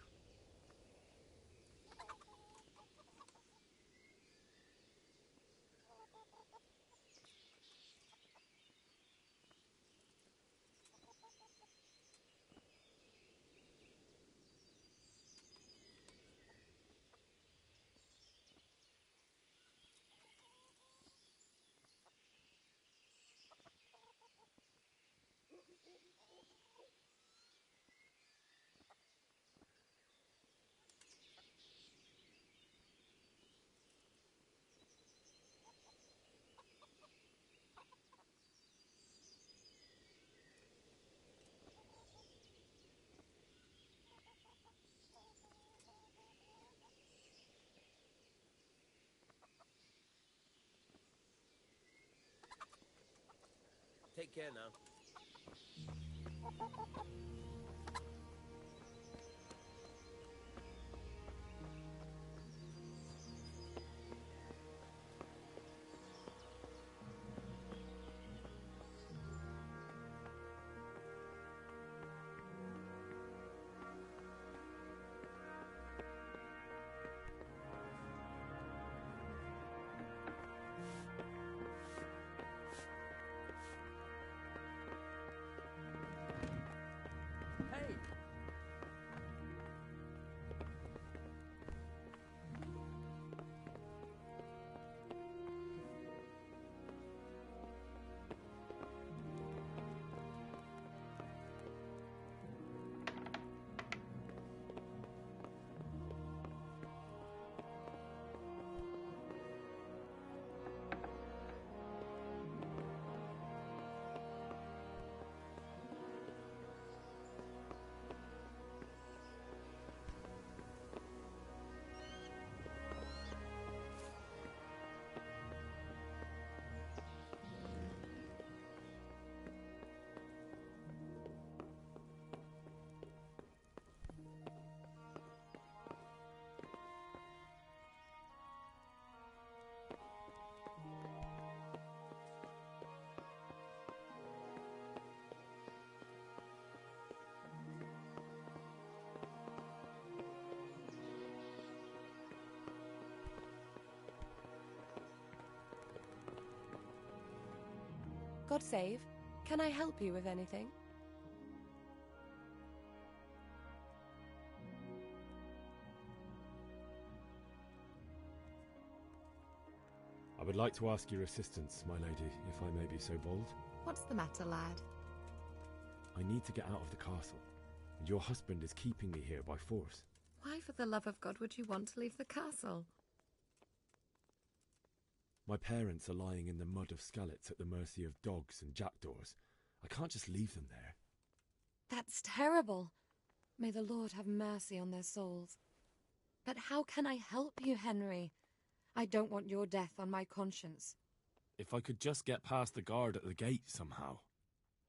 Take care now. Hey! God save. Can I help you with anything? I would like to ask your assistance, my lady, if I may be so bold. What's the matter, lad? I need to get out of the castle, and your husband is keeping me here by force. Why, for the love of God, would you want to leave the castle? My parents are lying in the mud of Skalitz at the mercy of dogs and jackdaws. I can't just leave them there. That's terrible. May the Lord have mercy on their souls. But how can I help you, Henry? I don't want your death on my conscience. If I could just get past the guard at the gate somehow.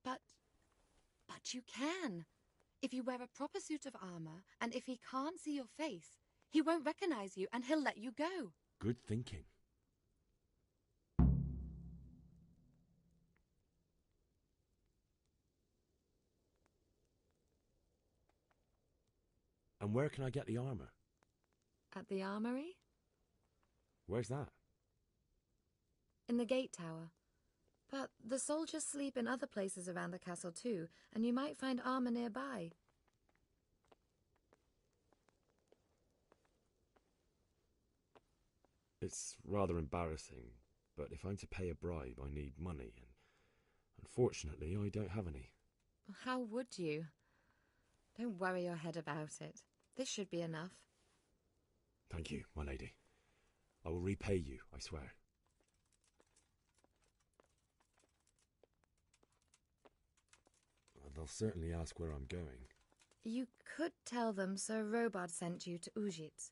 But you can. If you wear a proper suit of armor, and if he can't see your face, he won't recognize you and he'll let you go. Good thinking. And where can I get the armor? At the armory? Where's that? In the gate tower. But the soldiers sleep in other places around the castle too, and you might find armor nearby. It's rather embarrassing, but if I'm to pay a bribe, I need money, and unfortunately, I don't have any. How would you? Don't worry your head about it. This should be enough. Thank you, my lady. I will repay you, I swear. They'll certainly ask where I'm going. You could tell them Sir Robard sent you to Ujitz,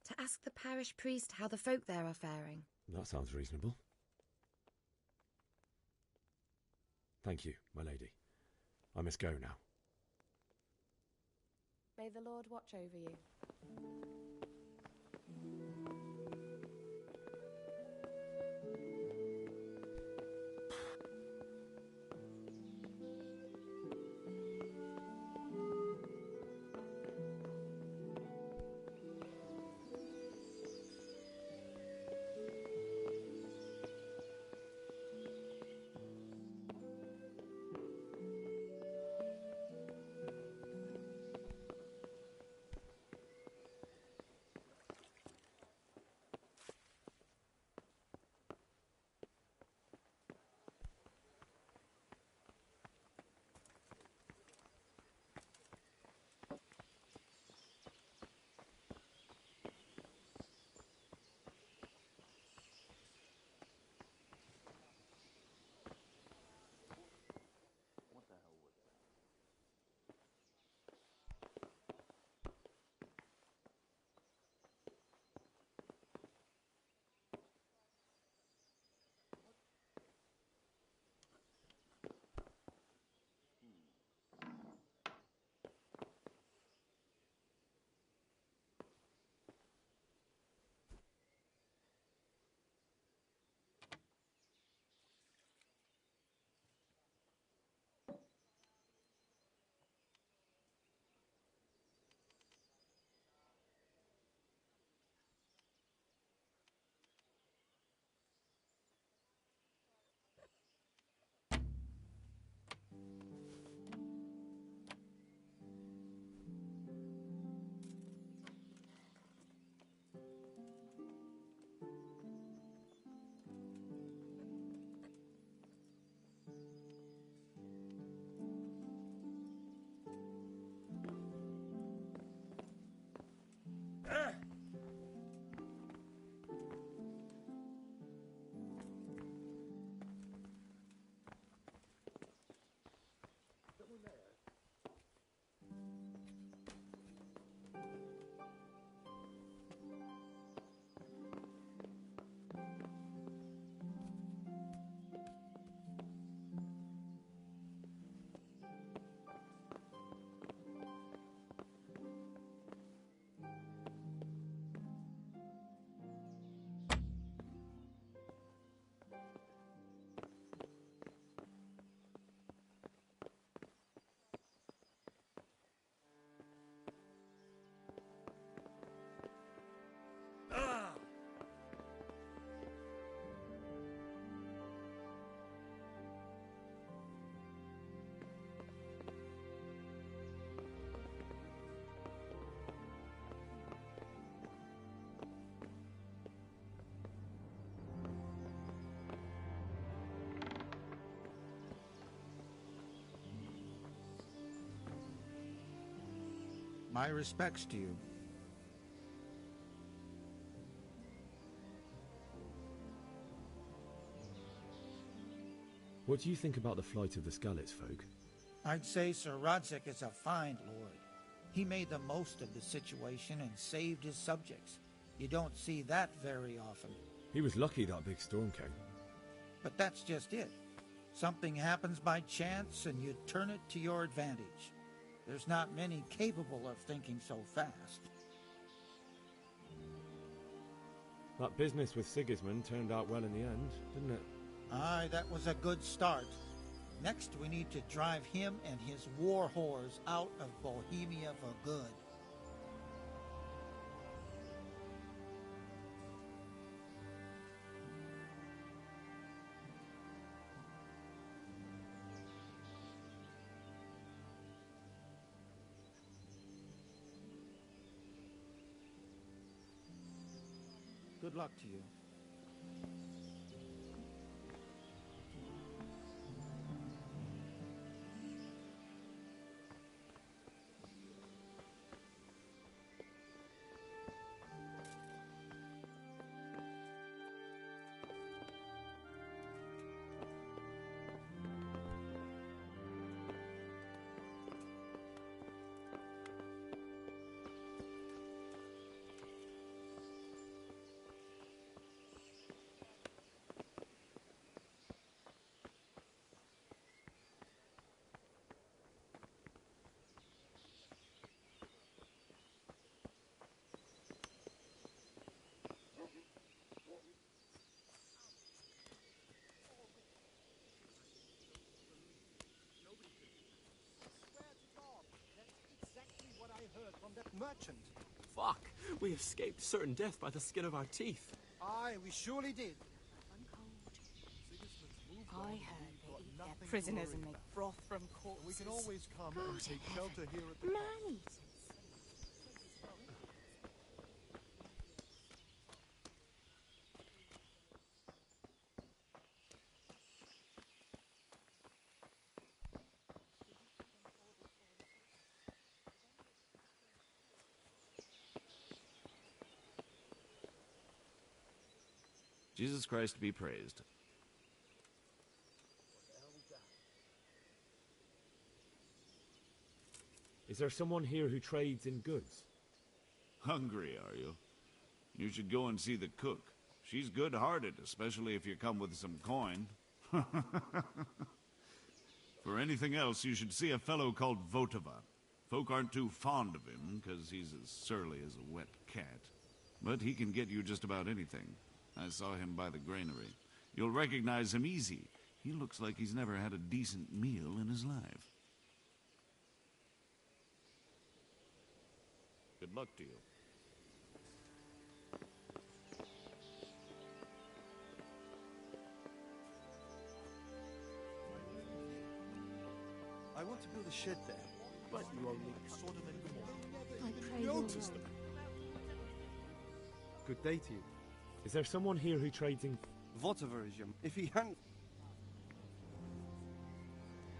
to ask the parish priest how the folk there are faring. That sounds reasonable. Thank you, my lady. I must go now. May the Lord watch over you. My respects to you. What do you think about the flight of the Skalitz folk? I'd say Sir Rodzik is a fine lord. He made the most of the situation and saved his subjects. You don't see that very often. He was lucky that big storm came. But that's just it. Something happens by chance and you turn it to your advantage. There's not many capable of thinking so fast. That business with Sigismund turned out well in the end, didn't it? Aye, that was a good start. Next we need to drive him and his war whores out of Bohemia for good. Good luck to you. Merchant. Fuck! We escaped certain death by the skin of our teeth. Aye, we surely did. I heard they eat their prisoners and make broth from corpses. We can always come and take shelter here at the Man. Jesus Christ be praised. Is there someone here who trades in goods? Hungry, are you? You should go and see the cook. She's good-hearted, especially if you come with some coin. For anything else, you should see a fellow called Votava. Folk aren't too fond of him, because he's as surly as a wet cat. But he can get you just about anything. I saw him by the granary. You'll recognize him easy. He looks like he's never had a decent meal in his life. Good luck to you. I want to build a shed there, but you only sort of in the morning. I pray Notice them. Good day to you. Is there someone here who trades in... Whatever is your... If he hadn't...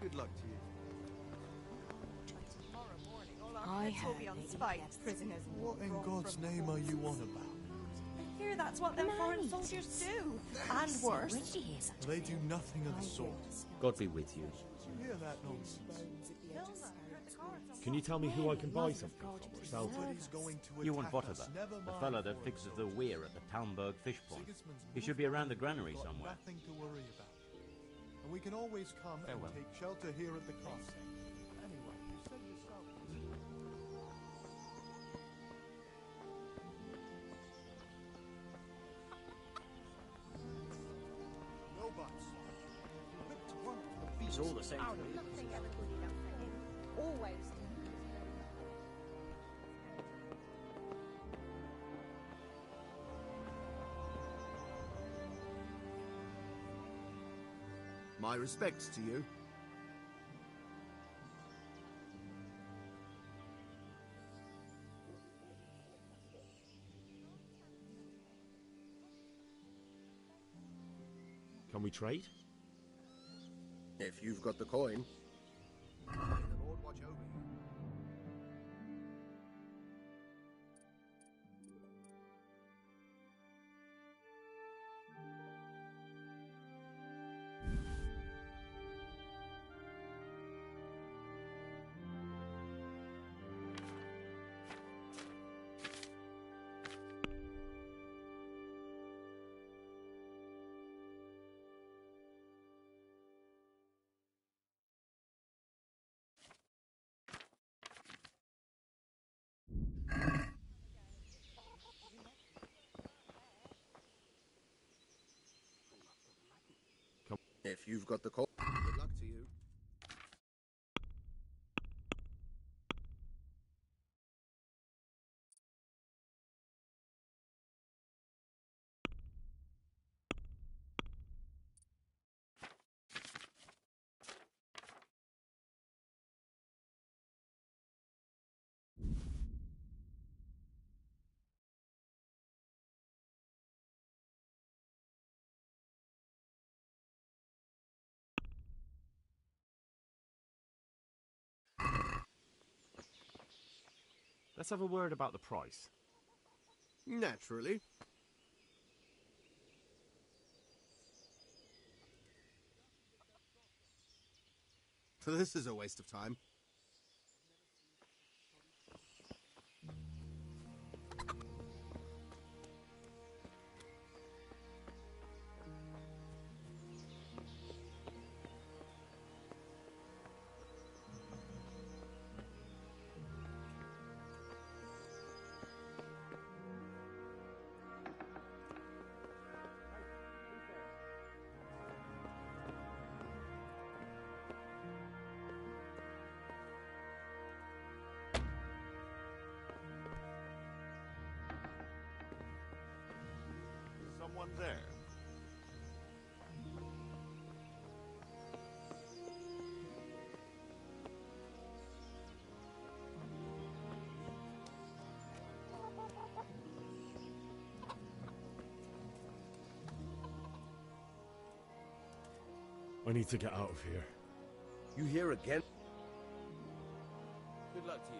Good luck to you. I heard they eat their prisoners and What in God's name are you on about? I hear that's what them foreign soldiers do. And worse. They do nothing of the sort. God be with you. You hear that nonsense? Can you tell me who I can buy something from or sell to? Somebody's going to You want attack whatever. us. Never The mind. fellow that fixes the weir at the Townburg fish pond. He should be around the granary Got somewhere. Nothing to worry about. And we can always come Farewell. and take shelter here at the cross. Anyway, you said yourself. No buts. You whipped one of the He's all the same to me. Nothing ever good enough for him. Always. My respects to you. Can we trade? If you've got the coin. May the Lord watch over you. If you've got the call, good luck to you. Let's have a word about the price. Naturally. This is a waste of time. Someone there. I need to get out of here. You here again? Good luck to you.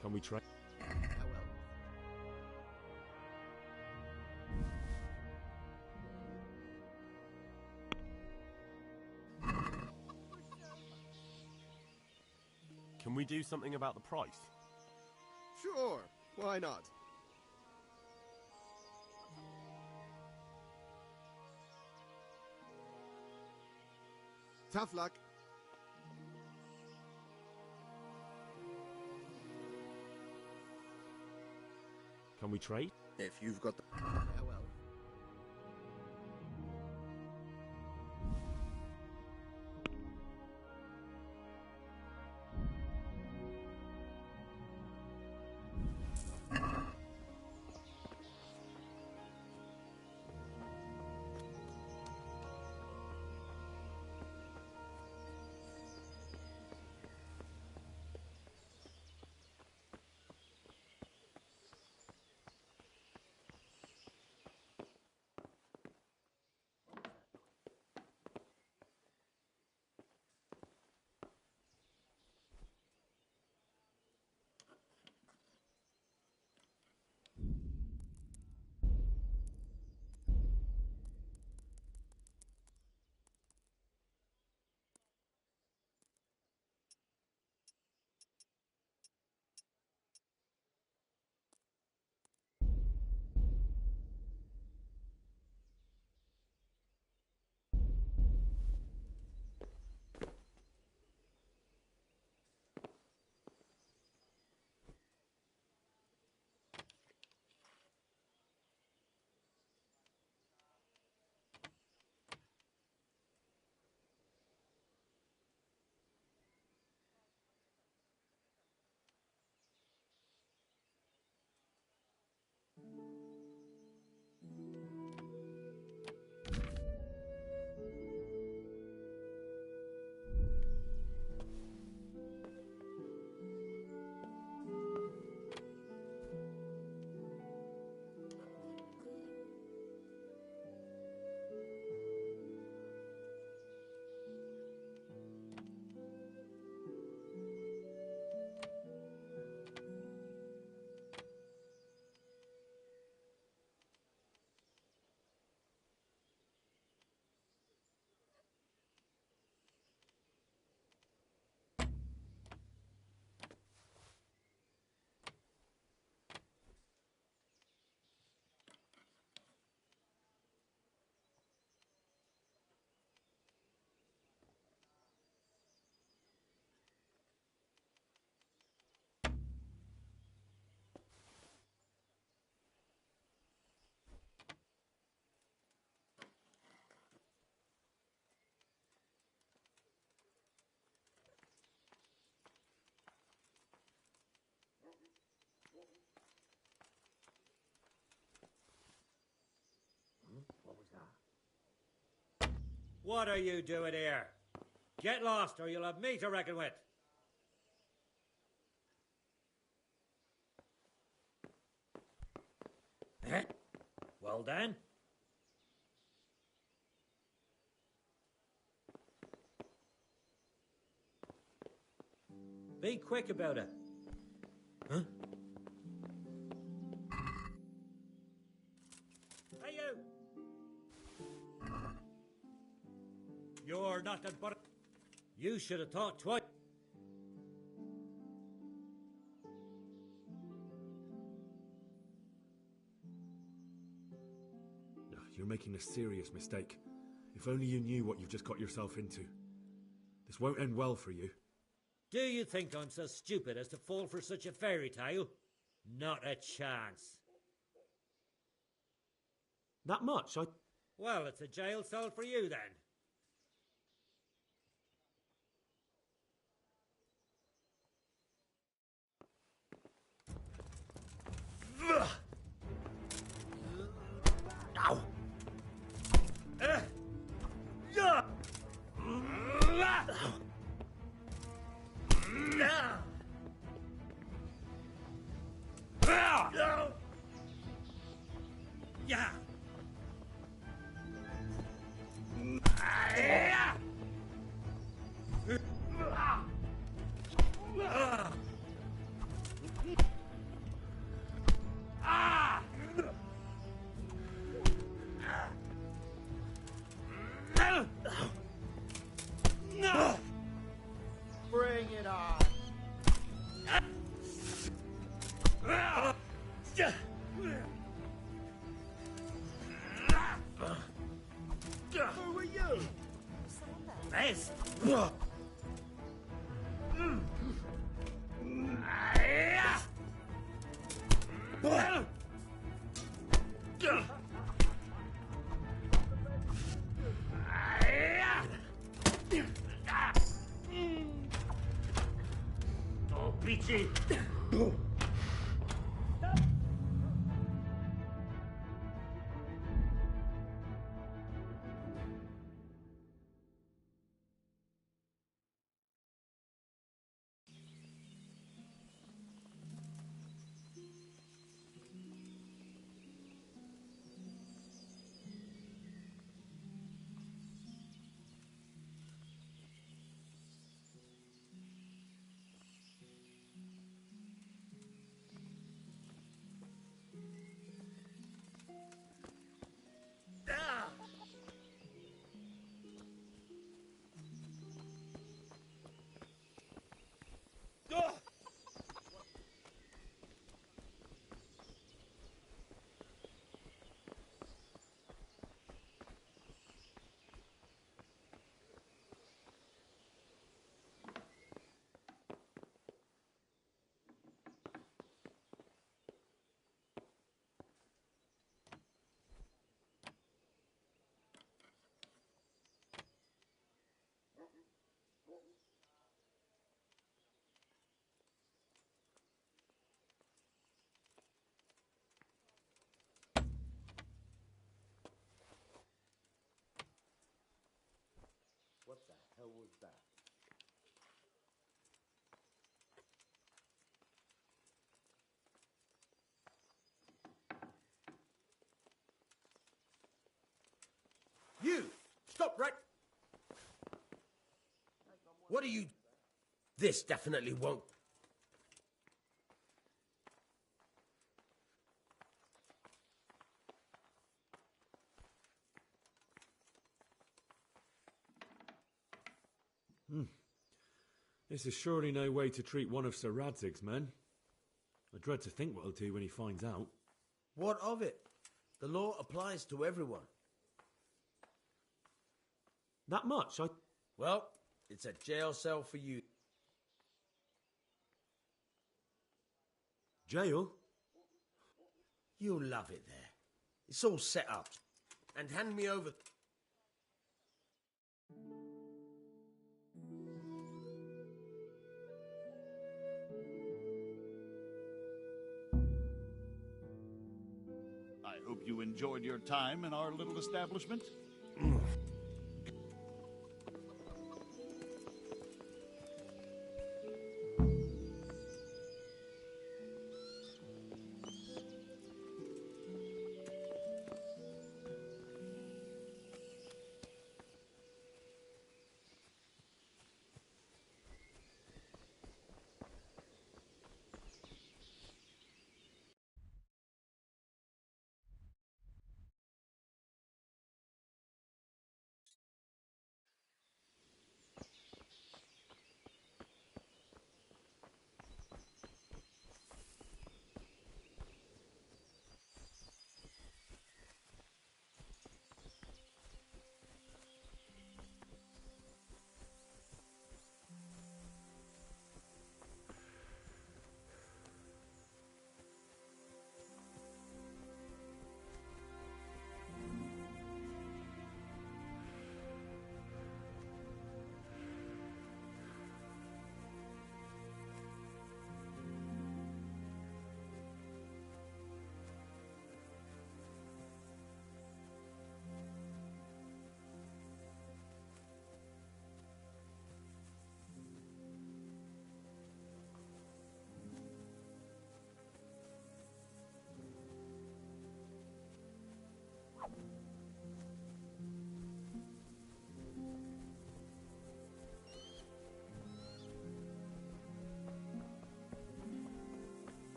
Can we try? Can we do something about the price? Sure, why not? Tough luck. Can we trade? If you've got the... Farewell. What are you doing here? Get lost, or you'll have me to reckon with. Well then. Be quick about it. Huh? Hey, you! You're nothing but... You should have thought twice. You're making a serious mistake. If only you knew what you've just got yourself into. This won't end well for you. Do you think I'm so stupid as to fall for such a fairy tale? Not a chance. That much? Well, it's a jail cell for you then. Ow! Bring it on. Who are you? This. Oh, bitchy. What the hell was that? You! Stop right... What are you... This definitely won't... This is surely no way to treat one of Sir Radzig's men. I dread to think what he'll do when he finds out. What of it? The law applies to everyone. That much? Well, it's a jail cell for you. Jail? You'll love it there. It's all set up. And hand me over... I hope you enjoyed your time in our little establishment.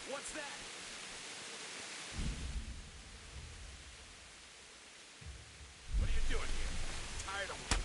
What's that? What are you doing here? Tired of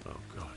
Oh, God.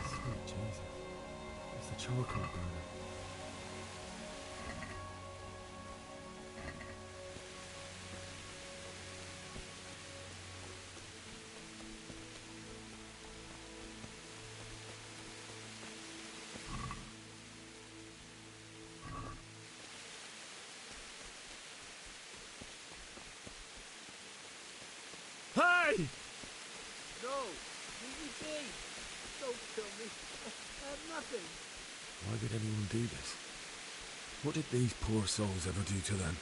Sweet Jesus. It's the charcoal burner. Hey! No! Leave me be! Don't kill me. I have nothing. Why did anyone do this? What did these poor souls ever do to them?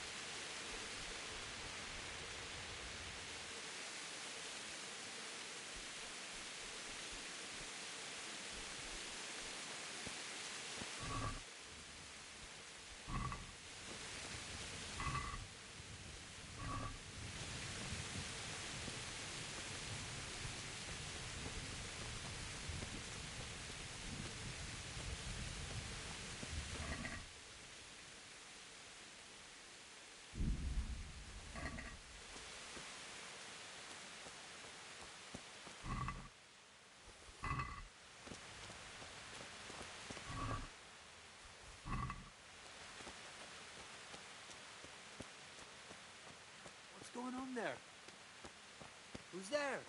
What's going on there? Who's there?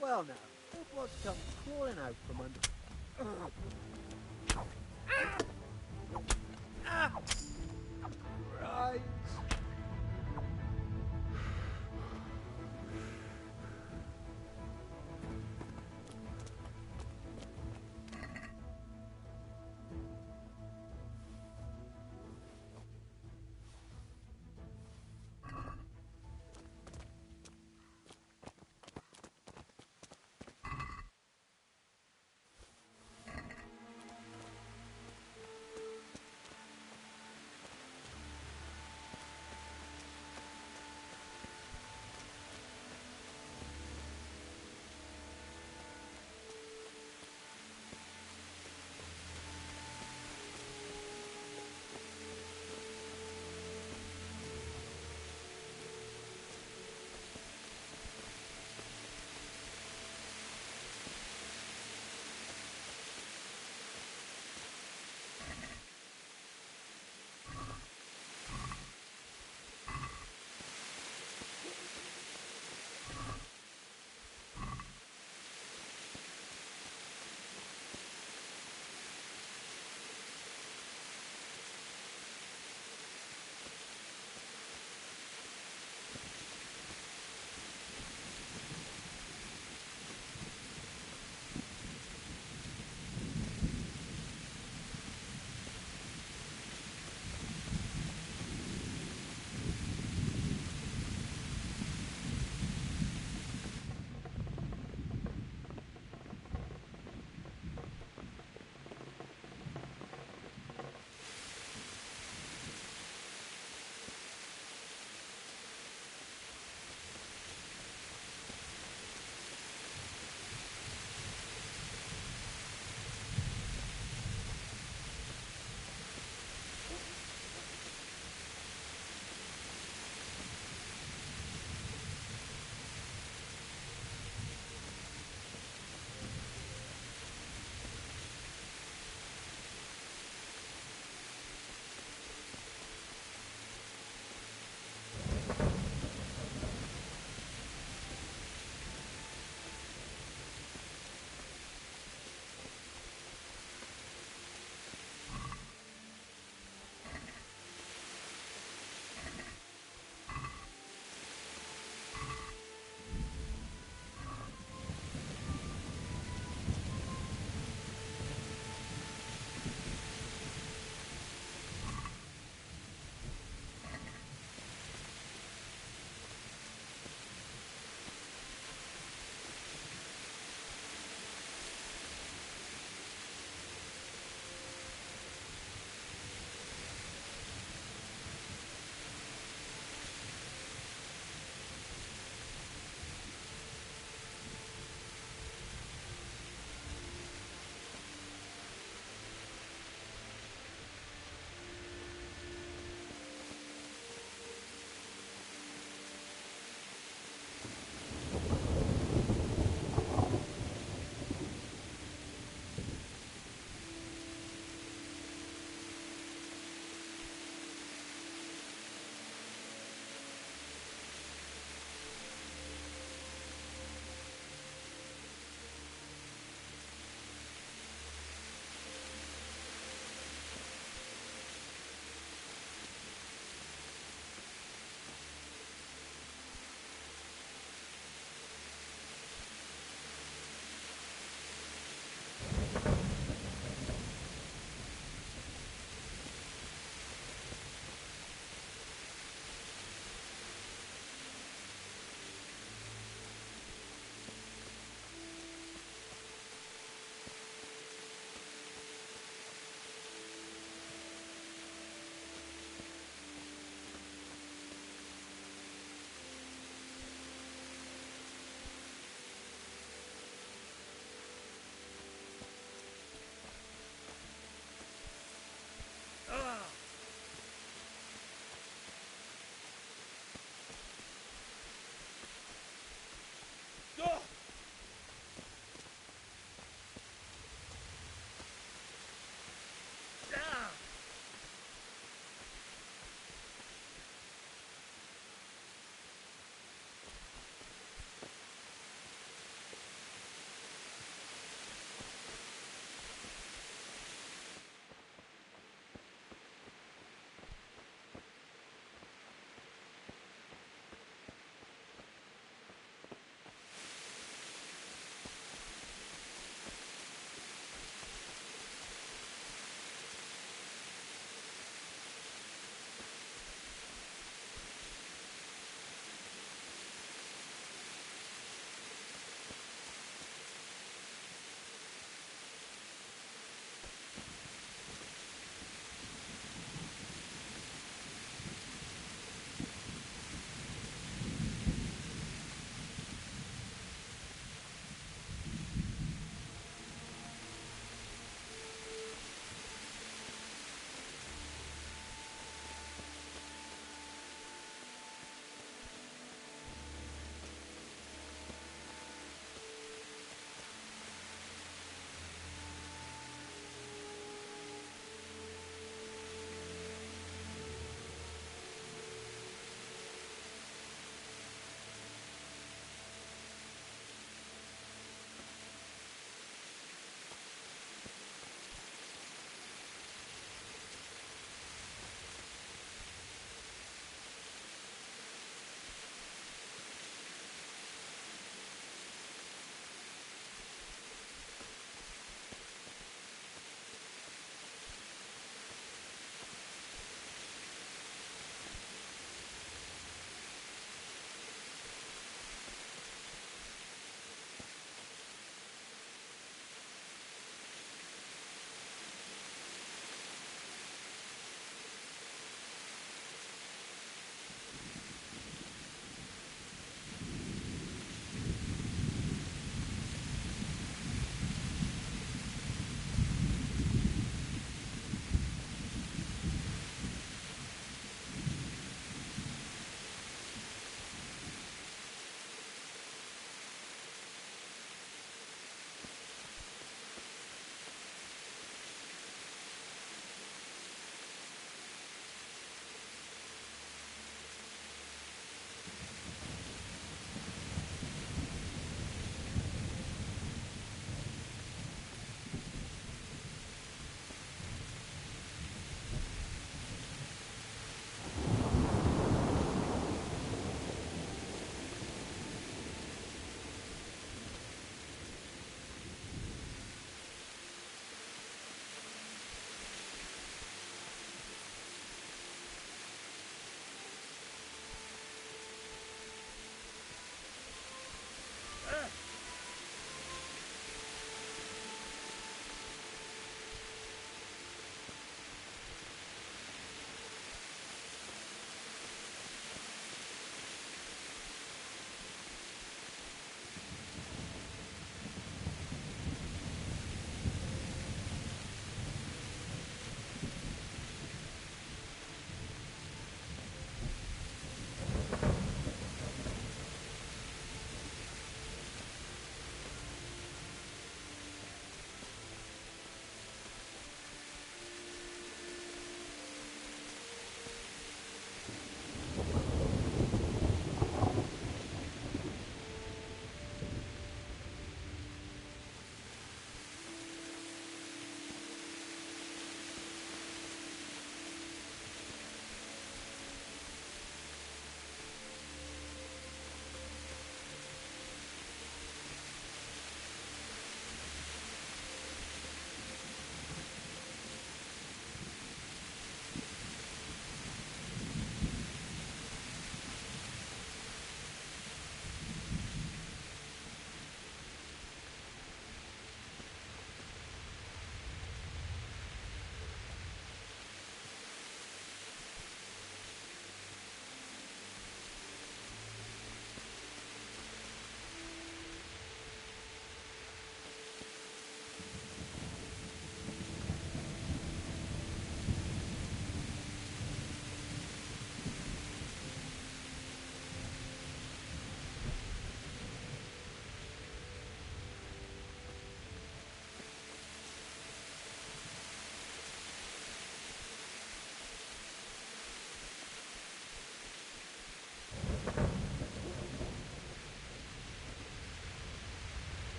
Well now, look what comes crawling out from under. Right.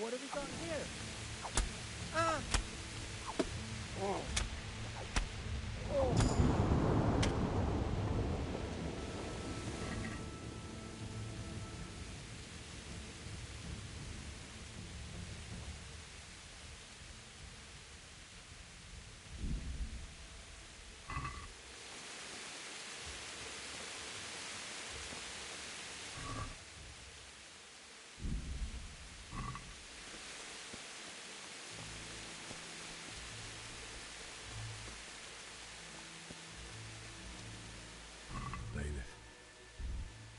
What have we got here? Ah! Oh. Oh.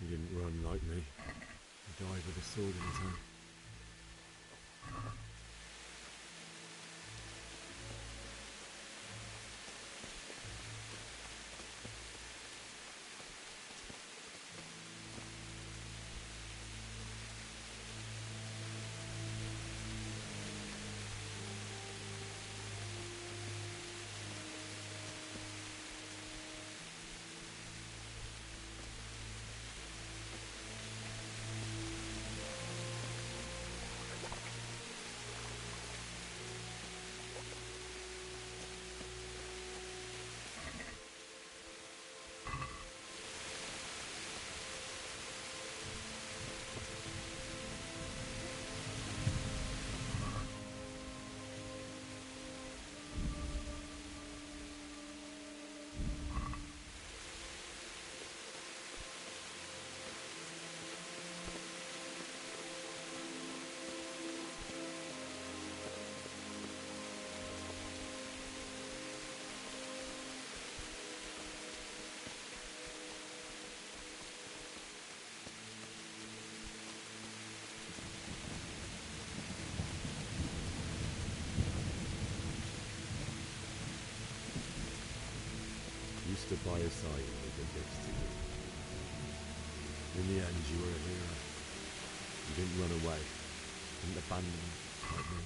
He didn't run like me. He died with a sword in his hand. You stood by his side and he did this to you. In the end, you were a hero. You didn't run away. You didn't abandon him like me.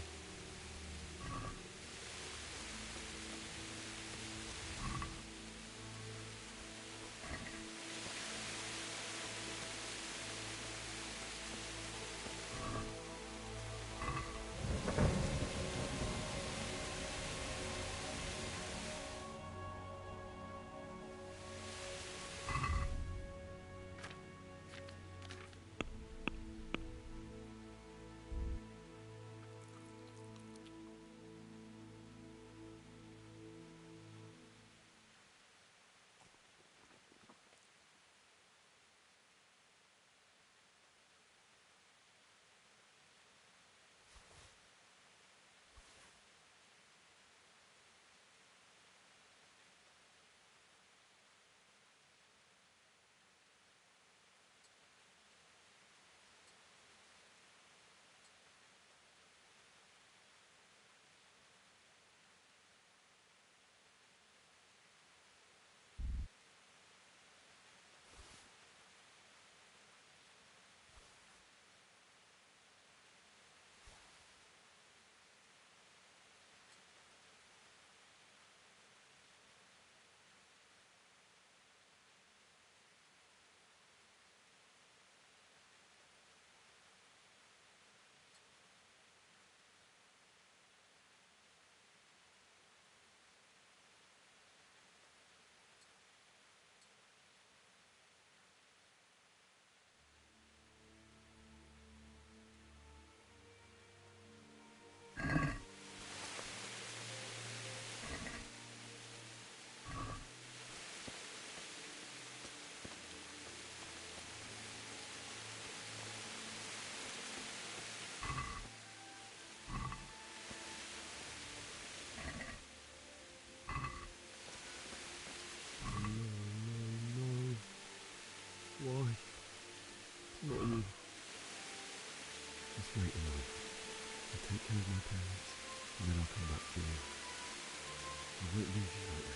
Not you. Just wait a moment. I'll take care of my parents, and then I'll come back for you. I won't leave you like this.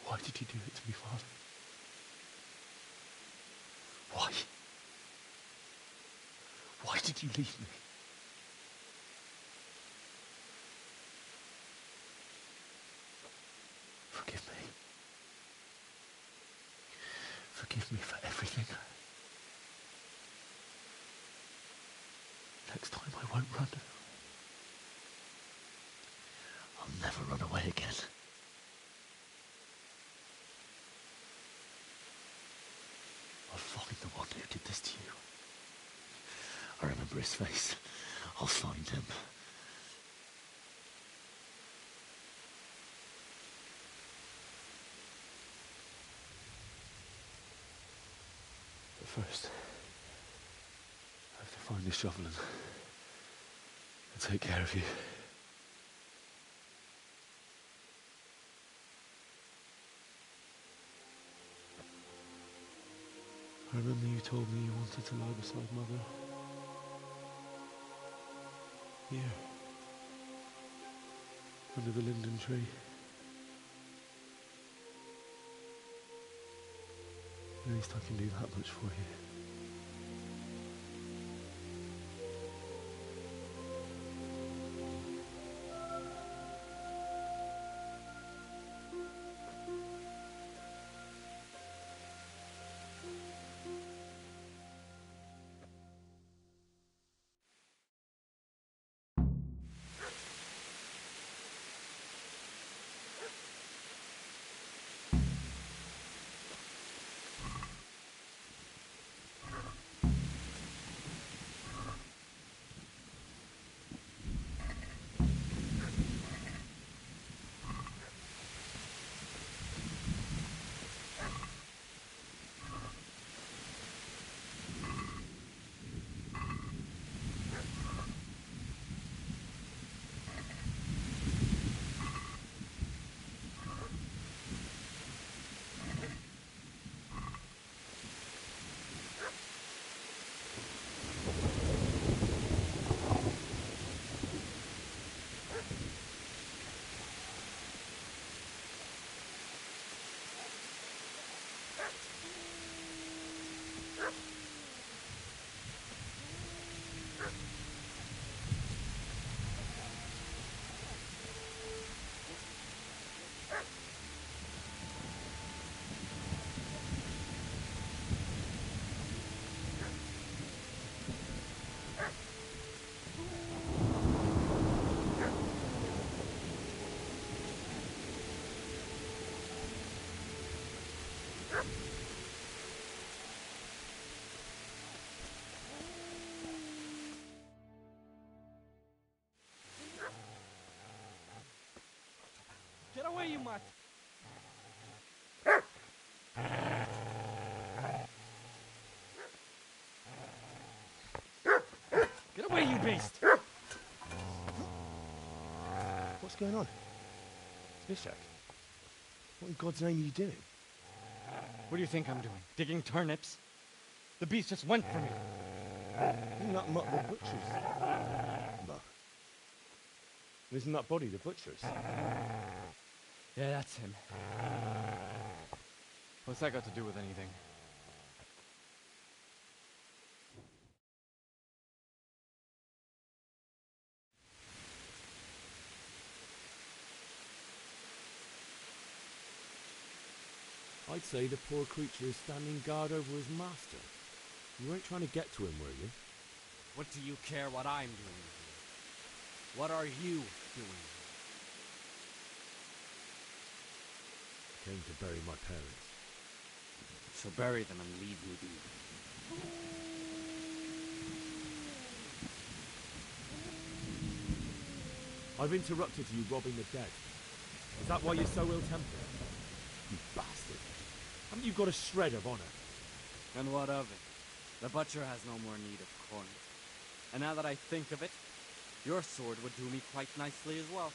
Why did you do it to me, Father? Why? Why did you leave me? Forgive me. Forgive me for everything. Next time I won't run. I'll never run away again. I'll find the one who did this to you. I remember his face. I'll find him. But first, I have to find this shovel and take care of you. I remember you told me you wanted to lie beside Mother. Here. Under the linden tree. At least I can do that much for you. mate. Get away, you beast! What's going on? Mishak, what in God's name are you doing? What do you think I'm doing? Digging turnips? The beast just went for me. Isn't that Mutt the butcher's? No. Isn't that body the butcher's? Yeah, that's him. What's that got to do with anything? I'd say the poor creature is standing guard over his master. You weren't trying to get to him, were you? What do you care what I'm doing here? What are you doing here? Came to bury my parents. So bury them and leave me be. I've interrupted you robbing the dead. Is that why you're so ill-tempered? You bastard. Haven't you got a shred of honor? And what of it? The butcher has no more need of corn. And now that I think of it, your sword would do me quite nicely as well.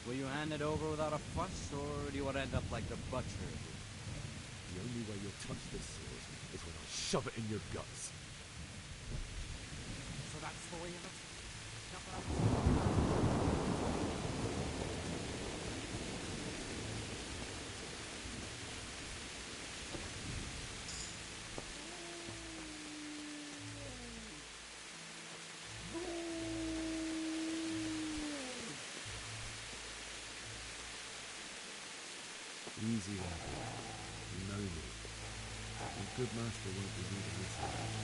Will you hand it over without a fuss, or do you want to end up like the butcher? The only way you'll touch this sword is when I shove it in your guts. So that's the way of it? Easy, lad. You know me. A good master won't be leaving this house.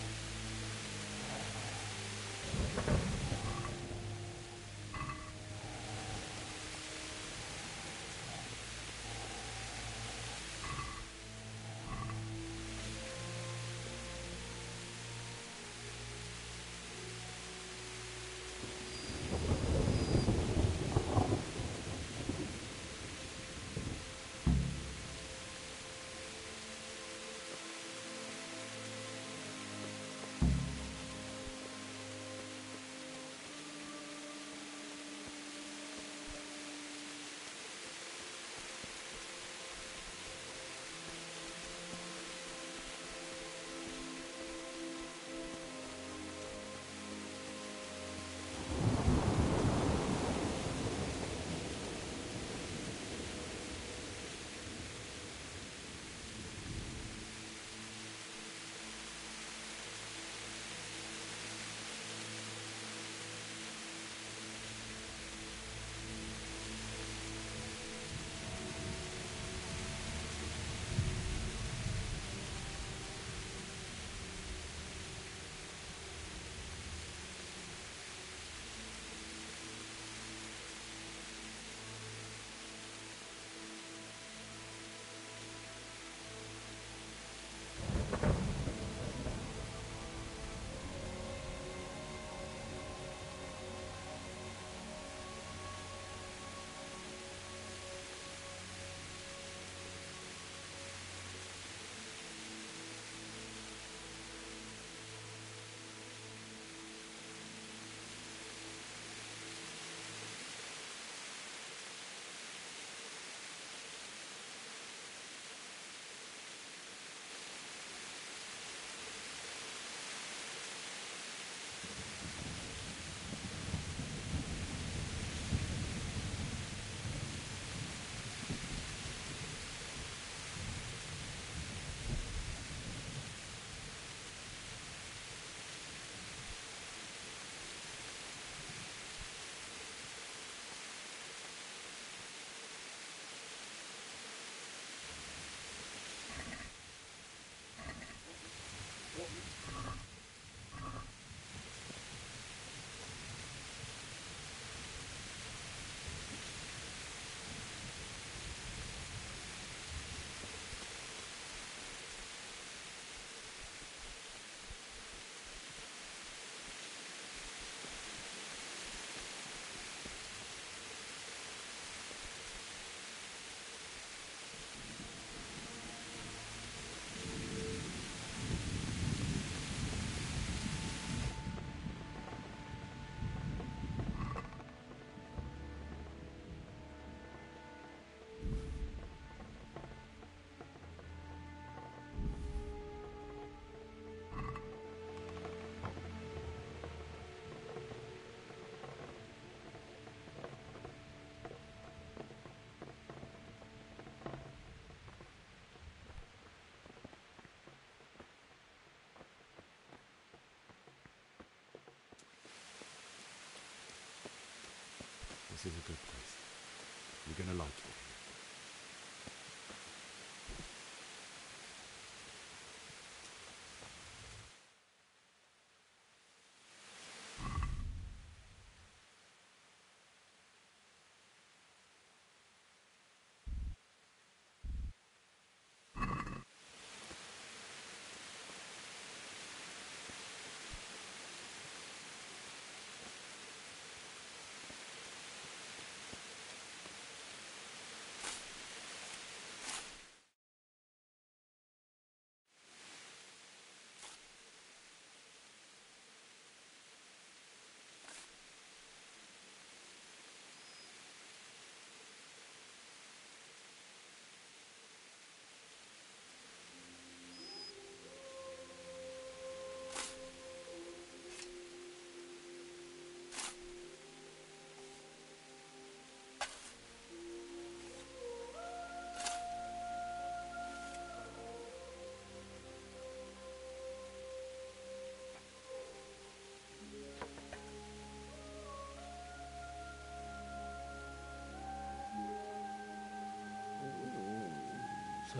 This is a good place. You're gonna like it. So,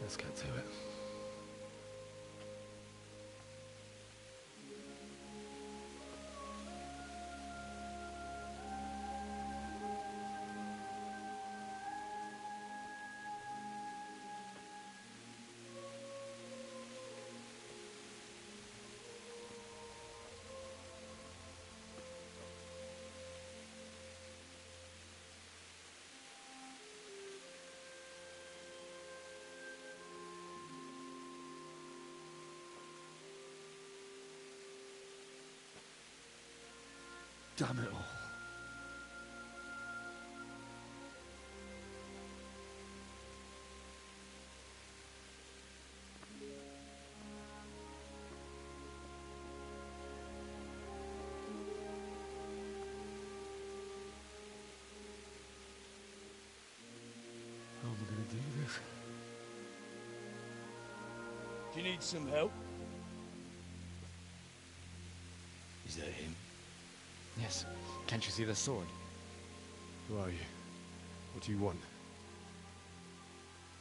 let's get to it. Damn it all. How am I going to do this? Do you need some help? Is that him? Yes. Can't you see the sword? Who are you? What do you want?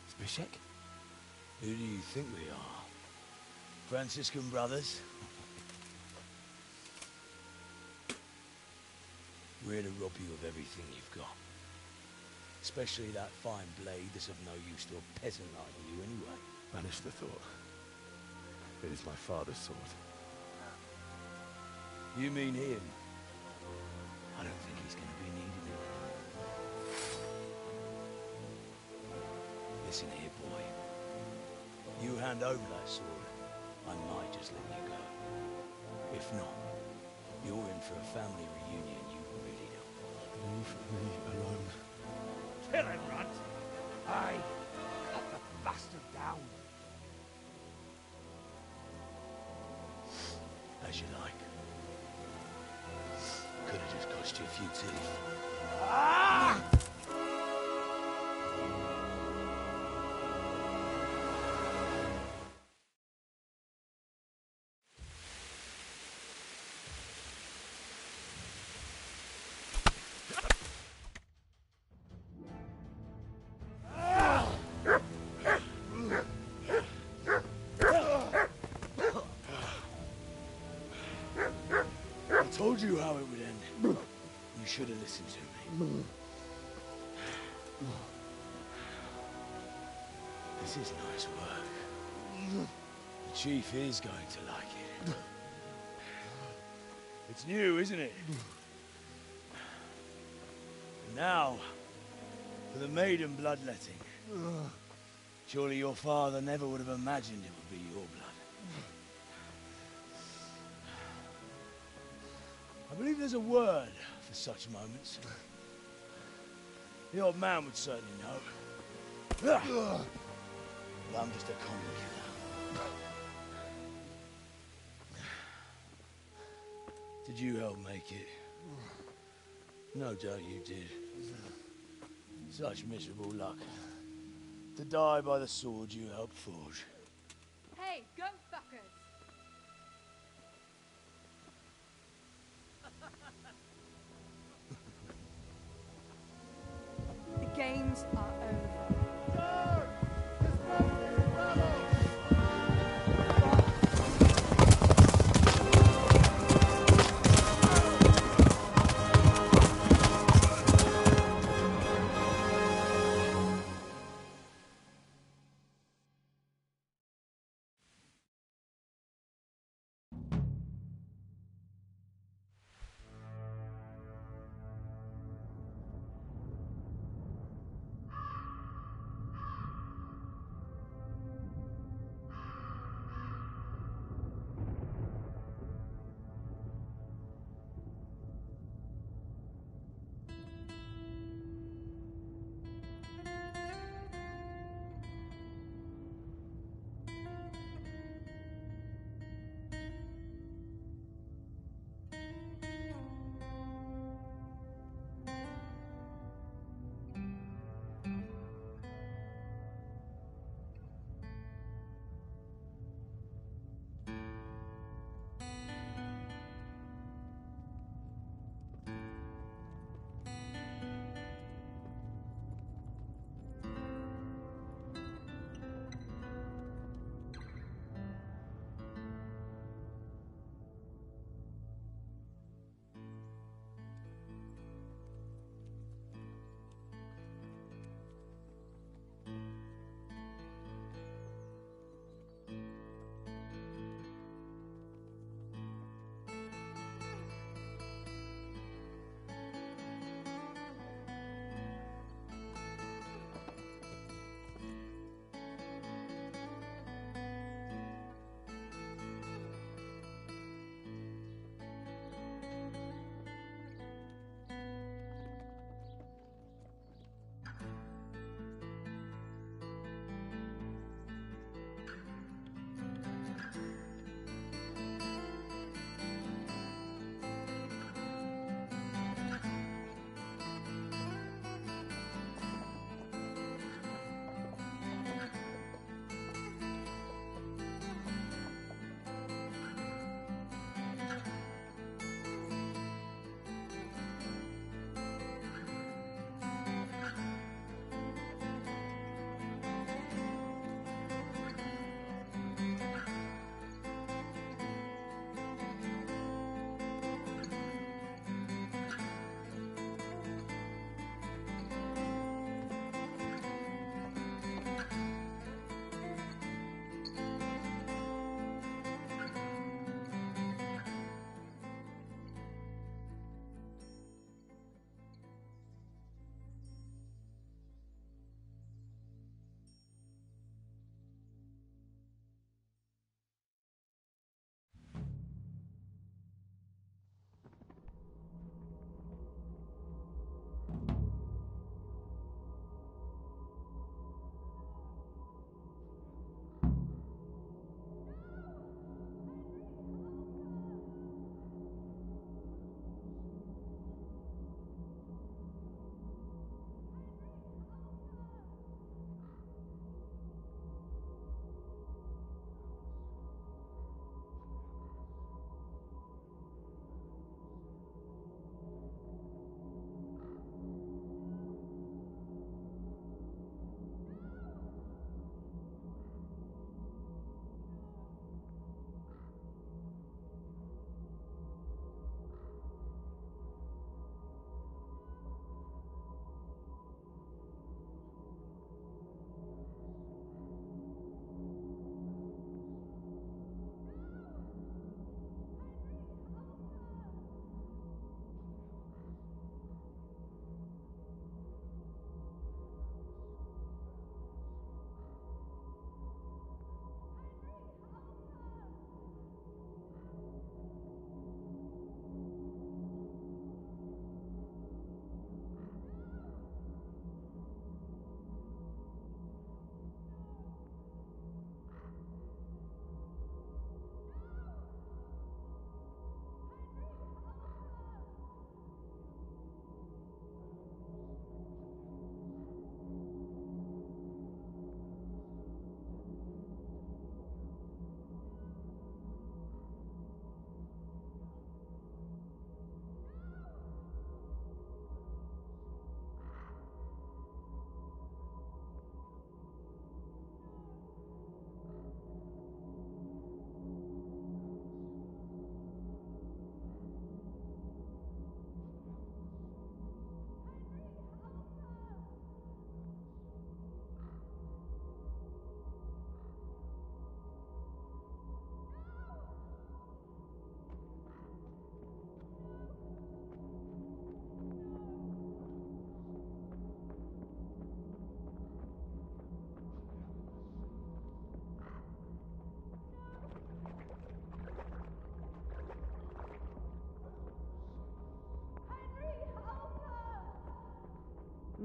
Spishek? Who do you think we are? Franciscan brothers? We're here to rob you of everything you've got. Especially that fine blade that's of no use to a peasant like you anyway. Banish the thought. It is my father's sword. You mean him? I don't think he's going to be needing it. Listen here, boy. You hand over that sword, I might just let you go. If not, you're in for a family reunion you really don't want. Leave me alone. Kill him, Runt! Aye. Cut the bastard down. As you like. Could have just cost you a few teeth. Ah! I told you how it would end. You should have listened to me. This is nice work. The chief is going to like it. It's new, isn't it? And now, for the maiden bloodletting. Surely your father never would have imagined it would be your blood. I believe there's a word for such moments. The old man would certainly know. But I'm just a common killer. Did you help make it? No doubt you did. Such miserable luck. To die by the sword you helped forge. Hey, go back! games are over.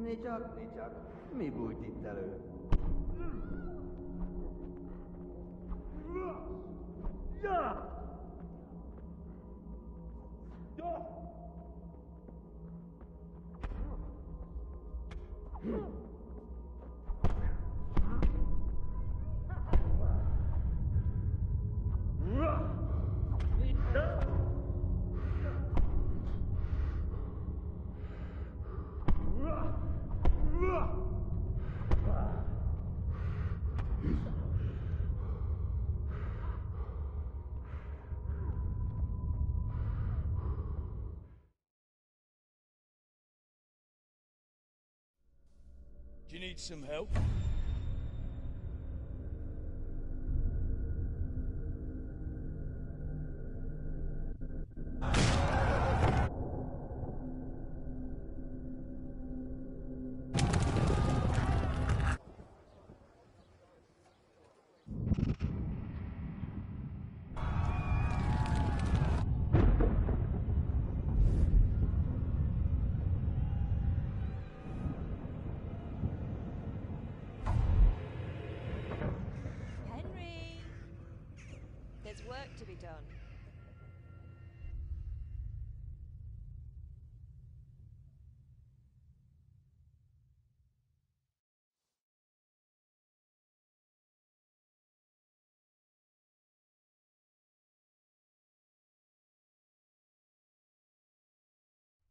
Nichak, mi bujtitalu. Do you need some help? Henry! There's work to be done.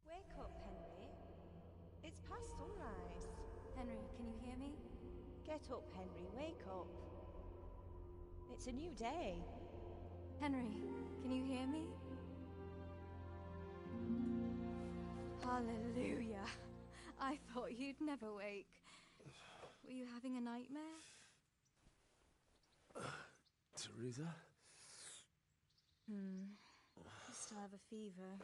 Wake up, Henry. It's past sunrise. Henry, can you hear me? Get up, Henry. Wake up. It's a new day. Henry, can you hear me? Hallelujah. I thought you'd never wake. Were you having a nightmare? Teresa? You still have a fever.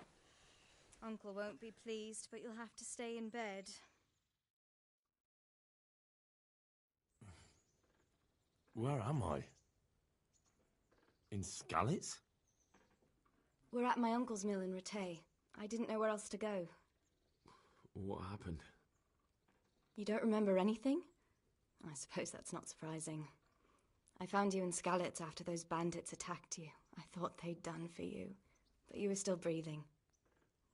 Uncle won't be pleased, but you'll have to stay in bed. Where am I? In Skalitz? We're at my uncle's mill in Rattay. I didn't know where else to go. What happened? You don't remember anything? I suppose that's not surprising. I found you in Skalitz after those bandits attacked you. I thought they'd done for you, but you were still breathing.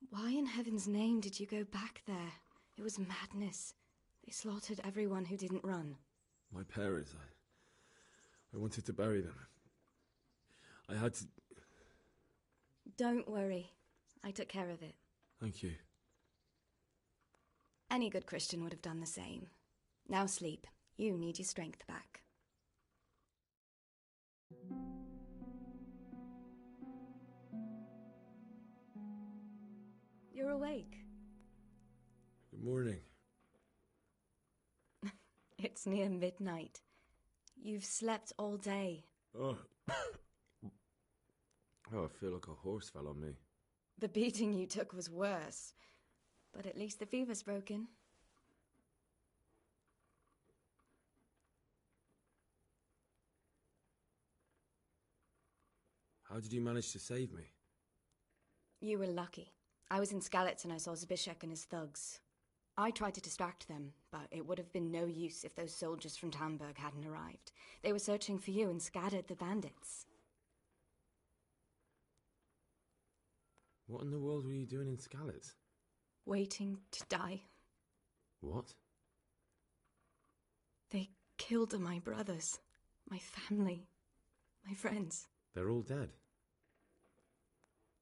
Why in heaven's name did you go back there? It was madness. They slaughtered everyone who didn't run. My parents, I wanted to bury them. I had to... Don't worry. I took care of it. Thank you. Any good Christian would have done the same. Now sleep. You need your strength back. You're awake. Good morning. It's near midnight. You've slept all day. Oh. Oh, I feel like a horse fell on me. The beating you took was worse. But at least the fever's broken. How did you manage to save me? You were lucky. I was in Skalitz and I saw Zbyszek and his thugs. I tried to distract them, but it would have been no use if those soldiers from Tamburg hadn't arrived. They were searching for you and scattered the bandits. What in the world were you doing in Skalitz? Waiting to die. What? They killed my brothers, my family, my friends. They're all dead.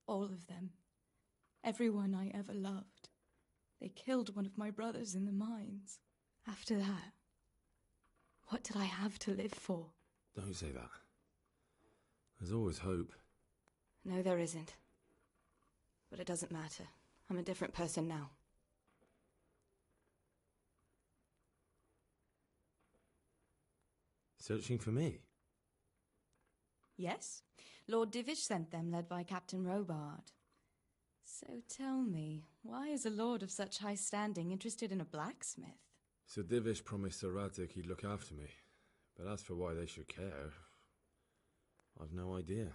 All of them. Everyone I ever loved. They killed one of my brothers in the mines. After that, what did I have to live for? Don't say that. There's always hope. No, there isn't. But it doesn't matter. I'm a different person now. Searching for me? Yes. Lord Divish sent them, led by Captain Robard. So tell me, why is a lord of such high standing interested in a blacksmith? Sir Divish promised Sir Radek he'd look after me. But as for why they should care, I've no idea.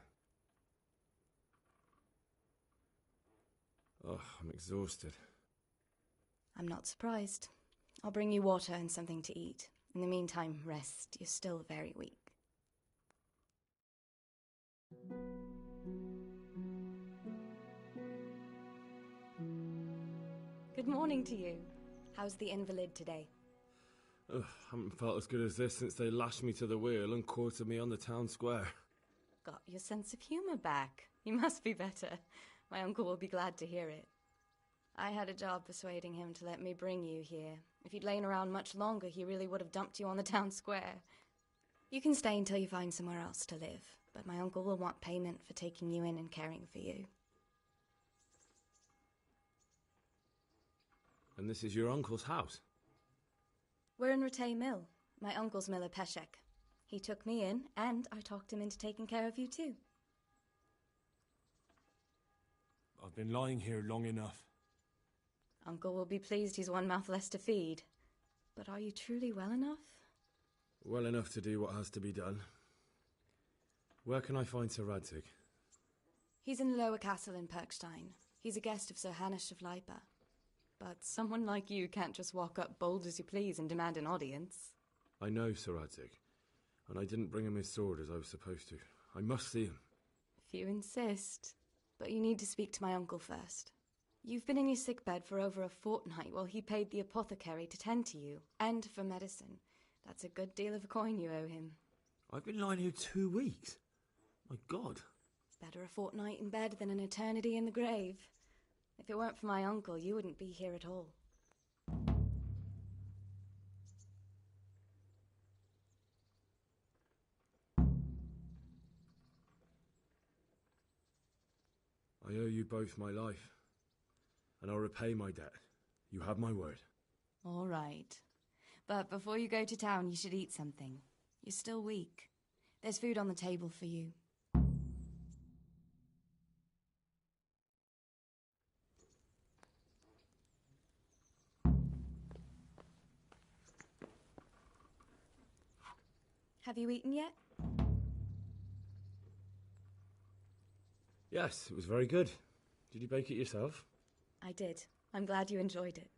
Oh, I'm exhausted. I'm not surprised. I'll bring you water and something to eat. In the meantime, rest. You're still very weak. Good morning to you. How's the invalid today? Ugh, haven't felt as good as this since they lashed me to the wheel and quartered me on the town square. Got your sense of humour back. You must be better. My uncle will be glad to hear it. I had a job persuading him to let me bring you here. If you'd lain around much longer, he really would have dumped you on the town square. You can stay until you find somewhere else to live, but my uncle will want payment for taking you in and caring for you. And this is your uncle's house? We're in Rattay Mill. My uncle's miller Peshek. He took me in, and I talked him into taking care of you too. I've been lying here long enough. Uncle will be pleased he's one mouth less to feed. But are you truly well enough? Well enough to do what has to be done. Where can I find Sir Radzig? He's in the lower castle in Perkstein. He's a guest of Sir Hanush of Leipa. But someone like you can't just walk up bold as you please and demand an audience. I know Sir Radzig, and I didn't bring him his sword as I was supposed to. I must see him. If you insist. But you need to speak to my uncle first. You've been in your sickbed for over a fortnight while he paid the apothecary to tend to you, and for medicine. That's a good deal of coin you owe him. I've been lying here 2 weeks. My God. It's better a fortnight in bed than an eternity in the grave. If it weren't for my uncle, you wouldn't be here at all. I owe you both my life, and I'll repay my debt. You have my word. All right. But before you go to town, you should eat something. You're still weak. There's food on the table for you. Have you eaten yet? Yes, it was very good. Did you bake it yourself? I did. I'm glad you enjoyed it.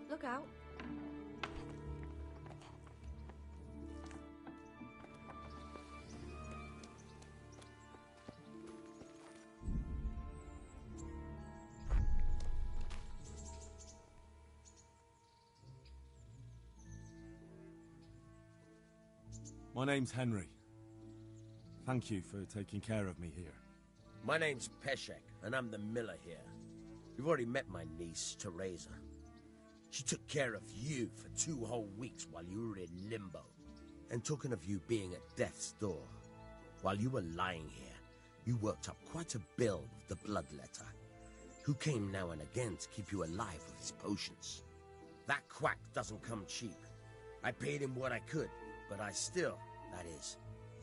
Look out. My name's Henry. Thank you for taking care of me here. My name's Peshek, and I'm the miller here. You've already met my niece, Teresa. She took care of you for 2 whole weeks while you were in limbo. And talking of you being at death's door, while you were lying here, you worked up quite a bill with the bloodletter, who came now and again to keep you alive with his potions. That quack doesn't come cheap. I paid him what I could, but I still, that is,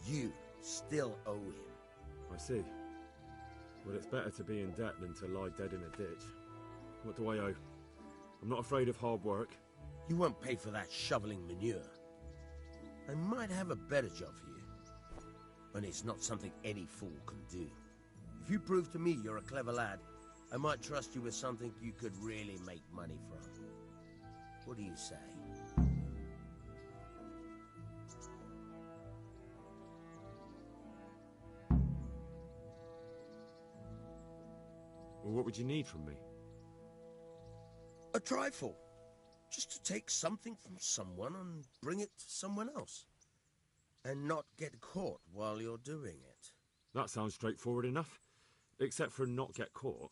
you still owe him. I see. Well, it's better to be in debt than to lie dead in a ditch. What do I owe? I'm not afraid of hard work. You won't pay for that shoveling manure. I might have a better job for you. And it's not something any fool can do. If you prove to me you're a clever lad, I might trust you with something you could really make money from. What do you say? Well, what would you need from me? A trifle. Just to take something from someone and bring it to someone else. And not get caught while you're doing it. That sounds straightforward enough. Except for not get caught.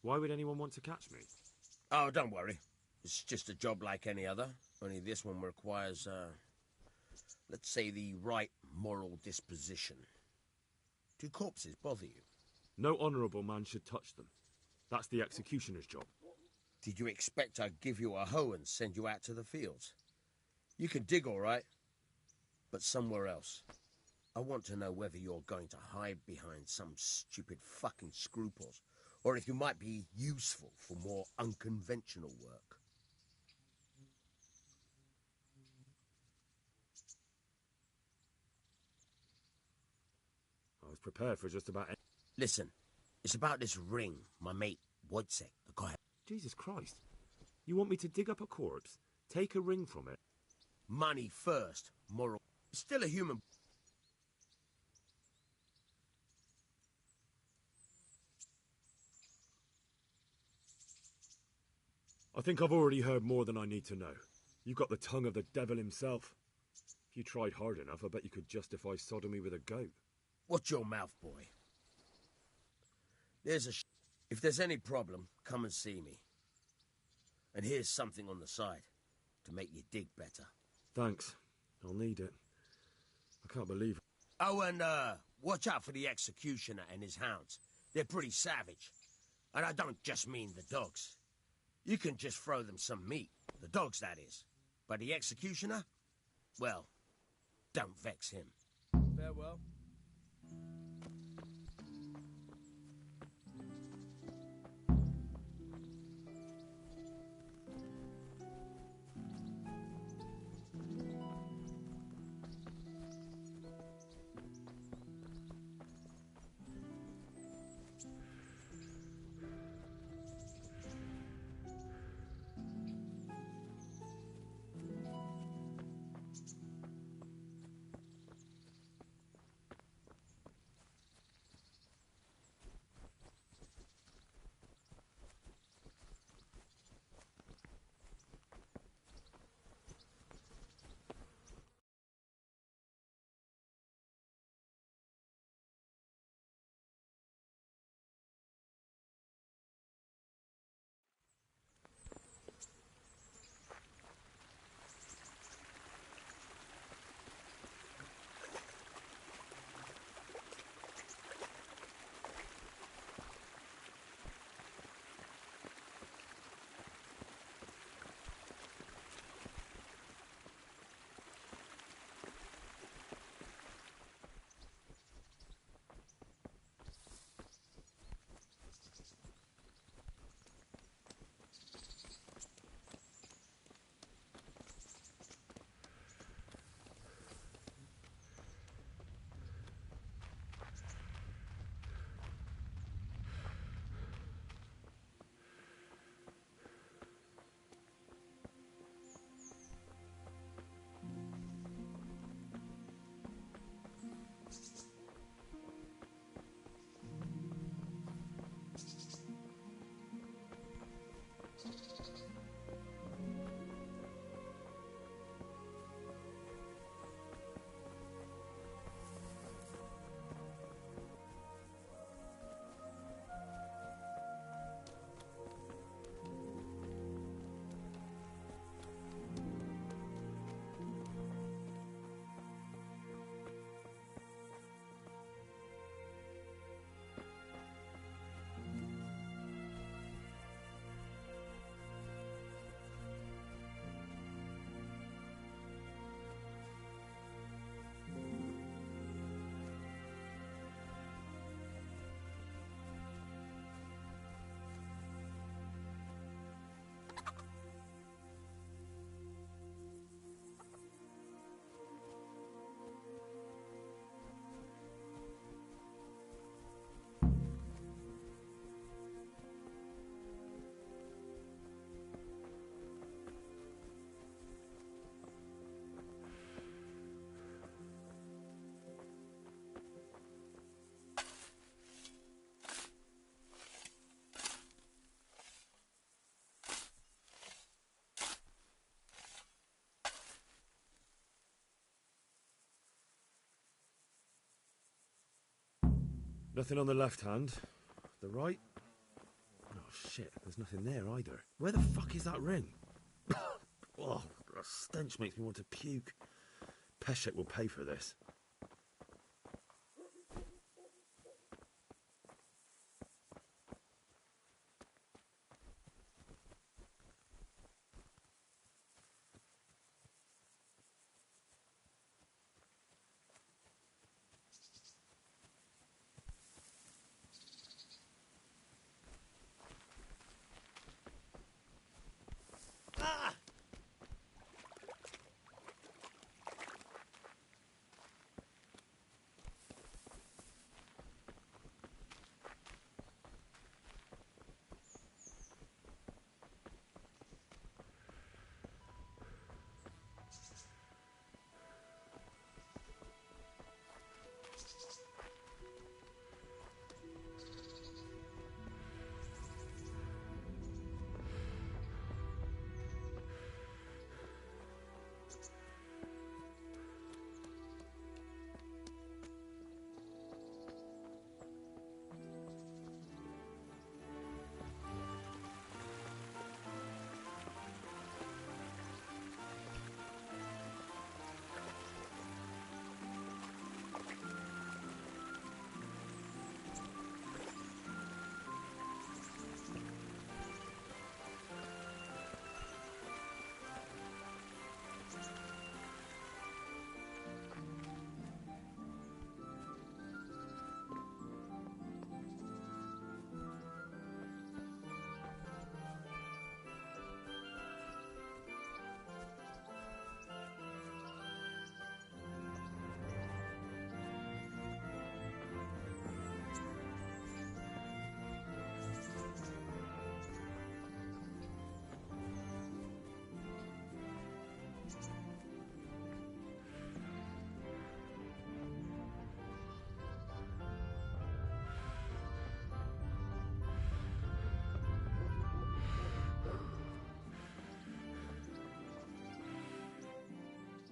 Why would anyone want to catch me? Oh, don't worry. It's just a job like any other. Only this one requires, let's say, the right moral disposition. Do corpses bother you? No honourable man should touch them. That's the executioner's job. Did you expect I'd give you a hoe and send you out to the fields? You can dig all right, but somewhere else. I want to know whether you're going to hide behind some stupid fucking scruples, or if you might be useful for more unconventional work. I was prepared for just about any... Listen, it's about this ring my mate Wojciech, the guy... Jesus Christ. You want me to dig up a corpse, take a ring from it? Money first, moral... Still a human... I think I've already heard more than I need to know. You've got the tongue of the devil himself. If you tried hard enough, I bet you could justify sodomy with a goat. Watch your mouth, boy. If there's any problem, come and see me. And here's something on the side to make you dig better. Thanks. I'll need it. I can't believe it. Oh, and watch out for the executioner and his hounds. They're pretty savage. And I don't just mean the dogs. You can just throw them some meat. The dogs, that is. But the executioner? Well, don't vex him. Farewell. Nothing on the left hand. The right? Oh, shit. There's nothing there either. Where the fuck is that ring? Oh, the stench makes me want to puke. Peshek will pay for this.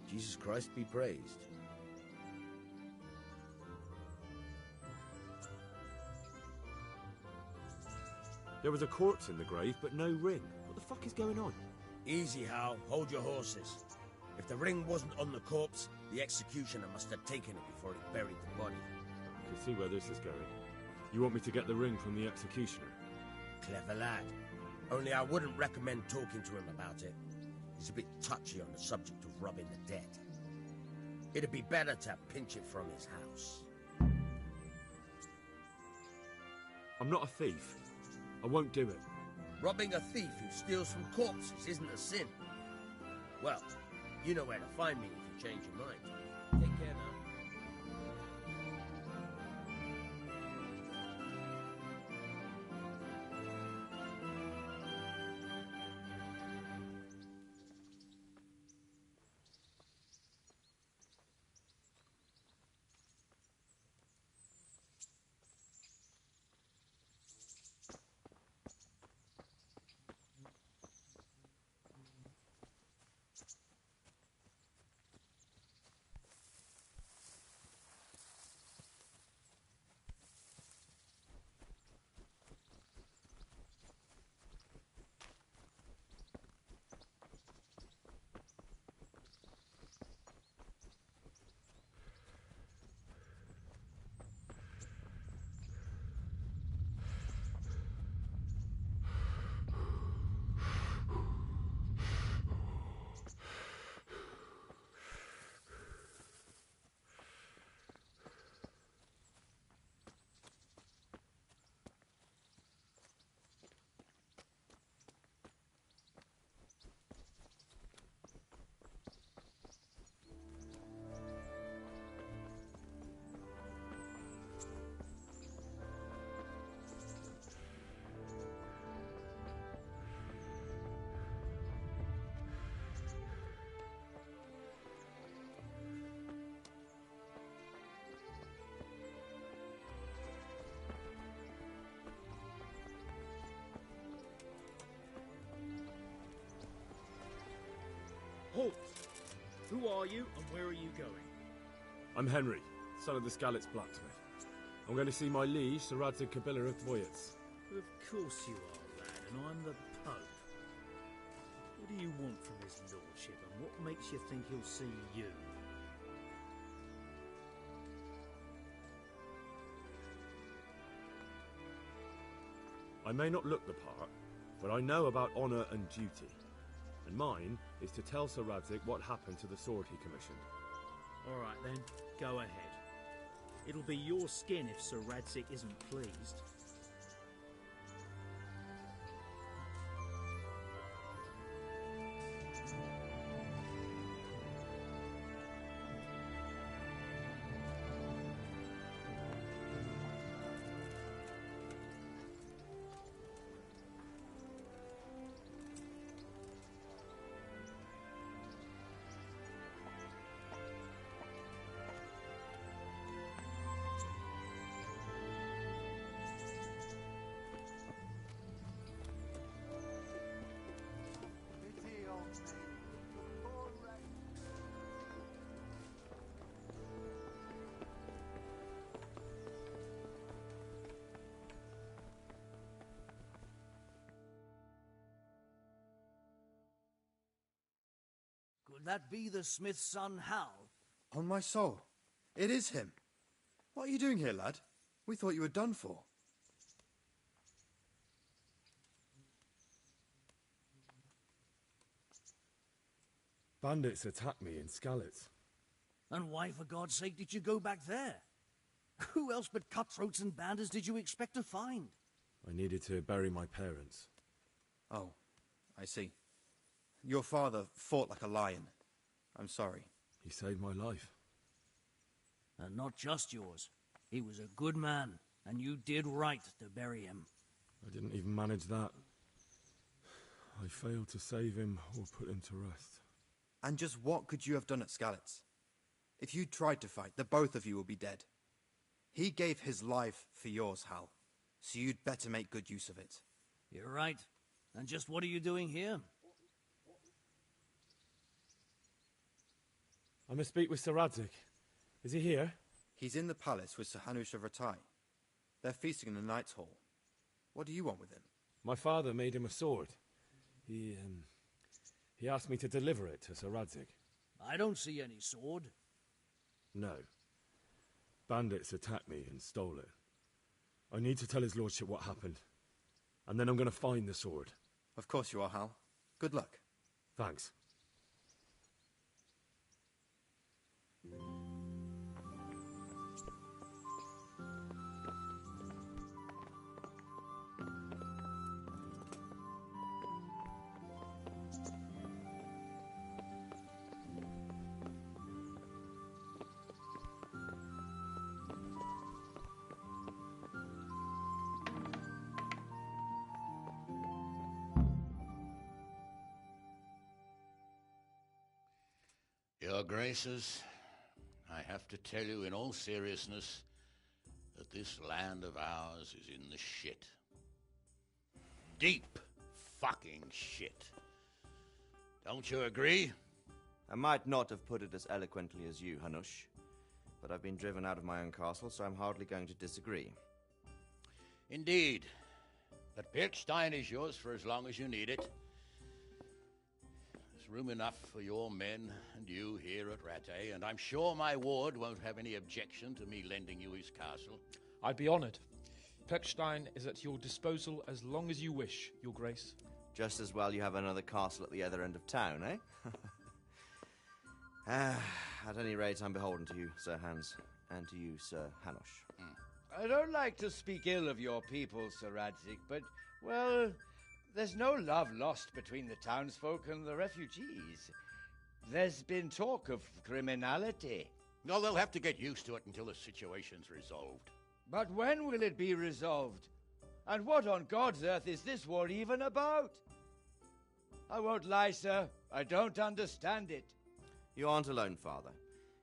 Jesus Christ be praised. There was a corpse in the grave, but no ring. What the fuck is going on? Easy, Hal. Hold your horses. If the ring wasn't on the corpse, the executioner must have taken it before he buried the body. I can see where this is going. You want me to get the ring from the executioner? Clever lad. Only I wouldn't recommend talking to him about it. He's a bit touchy on the subject of robbing the dead. It'd be better to pinch it from his house. I'm not a thief. I won't do it. Robbing a thief who steals from corpses isn't a sin. Well, you know where to find me if you change your mind. Take care now. Halt! Who are you and where are you going? I'm Henry, son of the Skalitz blacksmith. I'm going to see my liege, Sir Radzig Kabila of Voyets. Of course you are, lad, and I'm the Pope. What do you want from his lordship, and what makes you think he'll see you? I may not look the part, but I know about honour and duty. And mine is to tell Sir Radzig what happened to the sword he commissioned. All right then, go ahead. It'll be your skin if Sir Radzig isn't pleased. Could that be the smith's son, Hal? On my soul. It is him. What are you doing here, lad? We thought you were done for. Bandits attacked me in Skalitz. And why, for God's sake, did you go back there? Who else but cutthroats and bandits did you expect to find? I needed to bury my parents. Oh, I see. Your father fought like a lion. I'm sorry. He saved my life. And not just yours. He was a good man, and you did right to bury him. I didn't even manage that. I failed to save him or put him to rest. And just what could you have done at Skalitz? If you tried to fight, the both of you will be dead. He gave his life for yours, Hal. So you'd better make good use of it. You're right. And just what are you doing here? I must speak with Sir Radzig. Is he here? He's in the palace with Sir Hanush of Rattay. They're feasting in the Knight's Hall. What do you want with him? My father made him a sword. He asked me to deliver it to Sir Radzig. I don't see any sword. No. Bandits attacked me and stole it. I need to tell his lordship what happened. And then I'm going to find the sword. Of course you are, Hal. Good luck. Thanks. Your Graces, I have to tell you in all seriousness that this land of ours is in the shit. Deep fucking shit. Don't you agree? I might not have put it as eloquently as you, Hanush, but I've been driven out of my own castle, so I'm hardly going to disagree. Indeed. But Pirkstein is yours for as long as you need it. There's room enough for your men and you here at Rattay, and I'm sure my ward won't have any objection to me lending you his castle. I'd be honoured. Pirkstein is at your disposal as long as you wish, Your Grace. Just as well you have another castle at the other end of town, eh? At any rate, I'm beholden to you, Sir Hans, and to you, Sir Hanush. I don't like to speak ill of your people, Sir Radzig, but, well, there's no love lost between the townsfolk and the refugees. There's been talk of criminality. No, they'll have to get used to it until the situation's resolved. But when will it be resolved? And what on God's earth is this war even about? I won't lie, sir. I don't understand it. You aren't alone, Father.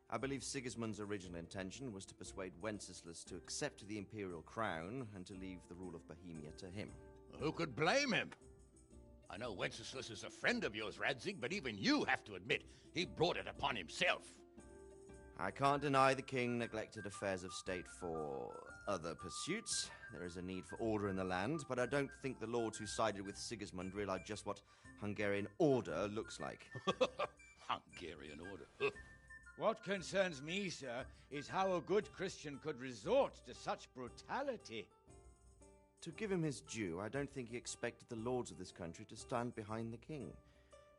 I believe Sigismund's original intention was to persuade Wenceslas to accept the imperial crown and to leave the rule of Bohemia to him. Who could blame him? I know Wenceslas is a friend of yours, Radzig, but even you have to admit he brought it upon himself. I can't deny the king neglected affairs of state for other pursuits. There is a need for order in the land, but I don't think the lords who sided with Sigismund realized just what Hungarian order looks like. Hungarian order. What concerns me, sir, is how a good Christian could resort to such brutality. To give him his due, I don't think he expected the lords of this country to stand behind the king.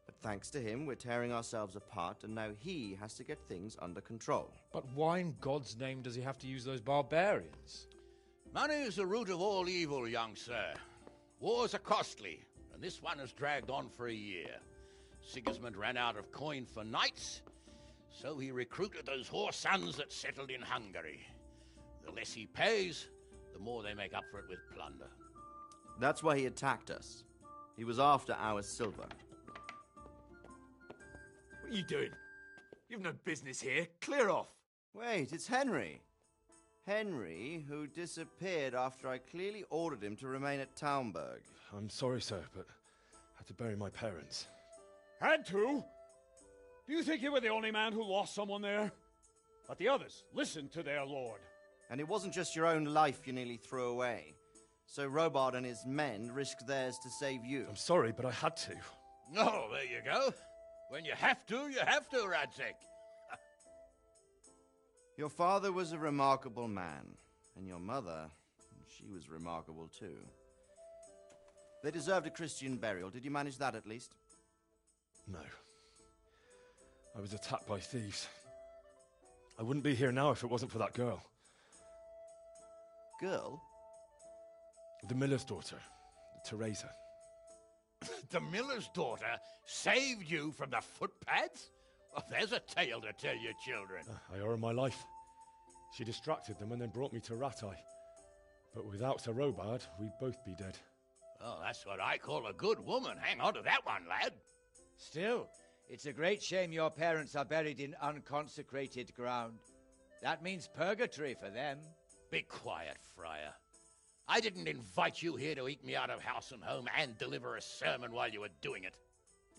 But thanks to him, we're tearing ourselves apart, and now he has to get things under control. But why in God's name does he have to use those barbarians? Money is the root of all evil, young sir. Wars are costly, and this one has dragged on for a year. Sigismund ran out of coin for knights, so he recruited those whore sons that settled in Hungary. The less he pays, the more they make up for it with plunder. That's why he attacked us. He was after our silver. What are you doing? You've no business here. Clear off. Wait, it's Henry. Henry, who disappeared after I clearly ordered him to remain at Taumberg. I'm sorry, sir, but I had to bury my parents. Had to? Do you think you were the only man who lost someone there? But the others listened to their lord. And it wasn't just your own life you nearly threw away. So Robard and his men risked theirs to save you. I'm sorry, but I had to. Oh, there you go. When you have to, Radzig. Your father was a remarkable man, and your mother, she was remarkable too. They deserved a Christian burial. Did you manage that at least? No. I was attacked by thieves. I wouldn't be here now if it wasn't for that girl. Girl? The miller's daughter, Teresa. The miller's daughter saved you from the footpads? Well, there's a tale to tell your children. I owe her my life. She distracted them and then brought me to Ratai. But without Sir Robard, we'd both be dead. Oh, that's what I call a good woman. Hang on to that one, lad. Still, it's a great shame your parents are buried in unconsecrated ground. That means purgatory for them. Be quiet, friar. I didn't invite you here to eat me out of house and home and deliver a sermon while you were doing it.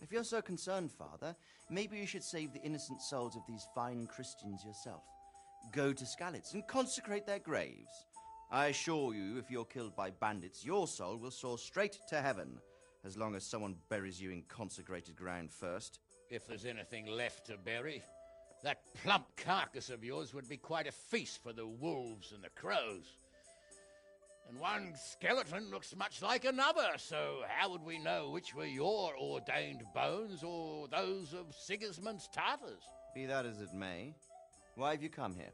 If you're so concerned, Father, maybe you should save the innocent souls of these fine Christians yourself. Go to Skalitz and consecrate their graves. I assure you, if you're killed by bandits, your soul will soar straight to heaven, as long as someone buries you in consecrated ground first. If there's anything left to bury, that plump carcass of yours would be quite a feast for the wolves and the crows. And one skeleton looks much like another, so how would we know which were your ordained bones or those of Sigismund's Tartars? Be that as it may, why have you come here?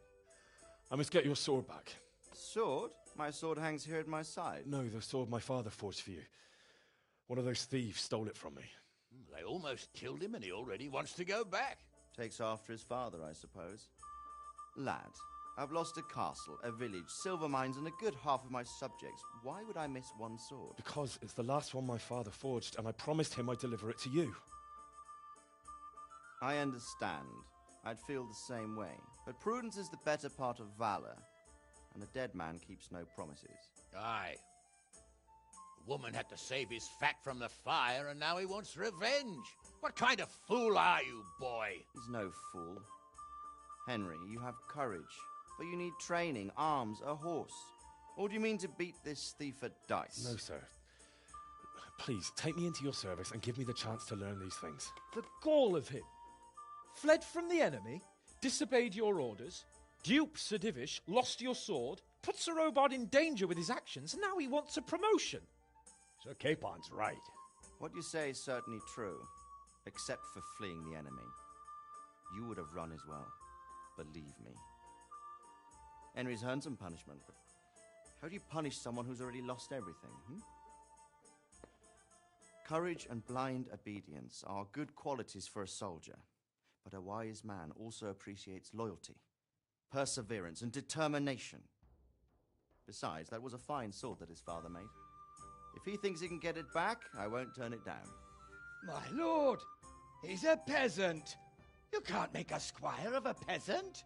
I must get your sword back. Sword? My sword hangs here at my side. No, the sword my father forged for you. One of those thieves stole it from me. They almost killed him and he already wants to go back. Takes after his father, I suppose. Lad, I've lost a castle, a village, silver mines, and a good half of my subjects. Why would I miss one sword? Because it's the last one my father forged, and I promised him I'd deliver it to you. I understand. I'd feel the same way. But prudence is the better part of valor, and a dead man keeps no promises. Aye. The woman had to save his fat from the fire, and now he wants revenge. What kind of fool are you, boy? He's no fool. Henry, you have courage, but you need training, arms, a horse. Or do you mean to beat this thief at dice? No, sir. Please, take me into your service and give me the chance to learn these things. The gall of him. Fled from the enemy, disobeyed your orders, duped Sir Divish, lost your sword, put Sir Robard in danger with his actions, and now he wants a promotion. Sir Capon's right. What you say is certainly true, except for fleeing the enemy. You would have run as well, believe me. Henry's earned some punishment, but how do you punish someone who's already lost everything, Courage and blind obedience are good qualities for a soldier, but a wise man also appreciates loyalty, perseverance, and determination. Besides, that was a fine sword that his father made. If he thinks he can get it back, I won't turn it down. My lord, he's a peasant. You can't make a squire of a peasant.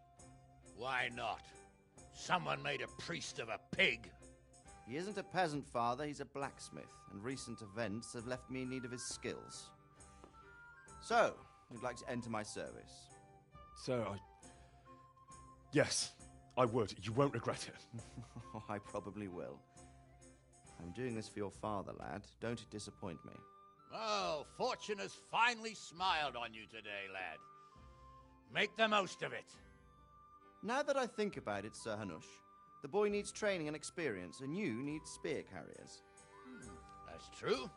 Why not? Someone made a priest of a pig. He isn't a peasant, Father. He's a blacksmith, and recent events have left me in need of his skills. So, you'd like to enter my service? Sir, Yes, I would. You won't regret it. Oh, I probably will. I'm doing this for your father, lad. Don't disappoint me. Oh, fortune has finally smiled on you today, lad. Make the most of it. Now that I think about it, Sir Hanush, the boy needs training and experience, and you need spear carriers. That's true.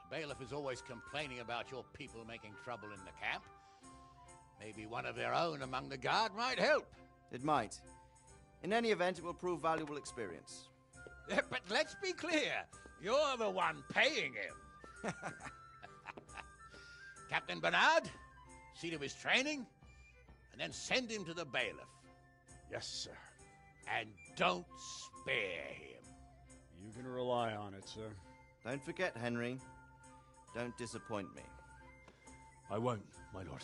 The bailiff is always complaining about your people making trouble in the camp. Maybe one of their own among the guard might help. It might. In any event, it will prove valuable experience. But let's be clear, you're the one paying him. Captain Bernard, see to his training, and then send him to the bailiff. Yes, sir. And don't spare him. You can rely on it, sir. Don't forget, Henry. Don't disappoint me. I won't, my lord.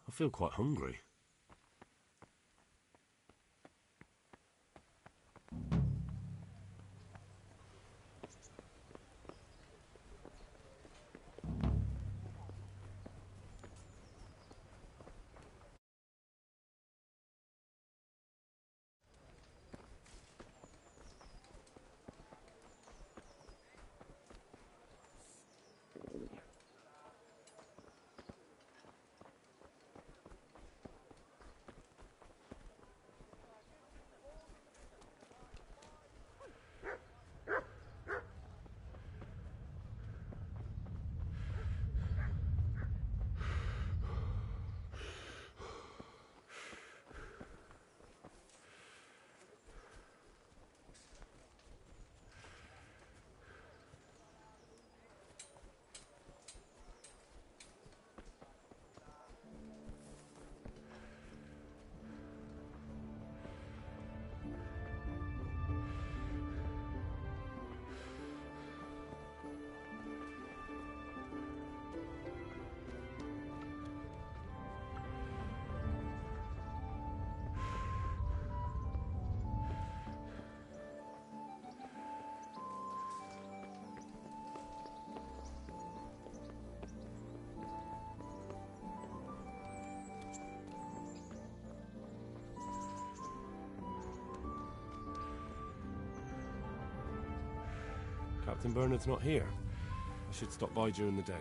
I feel quite hungry. Captain Bernard's not here. I should stop by during the day.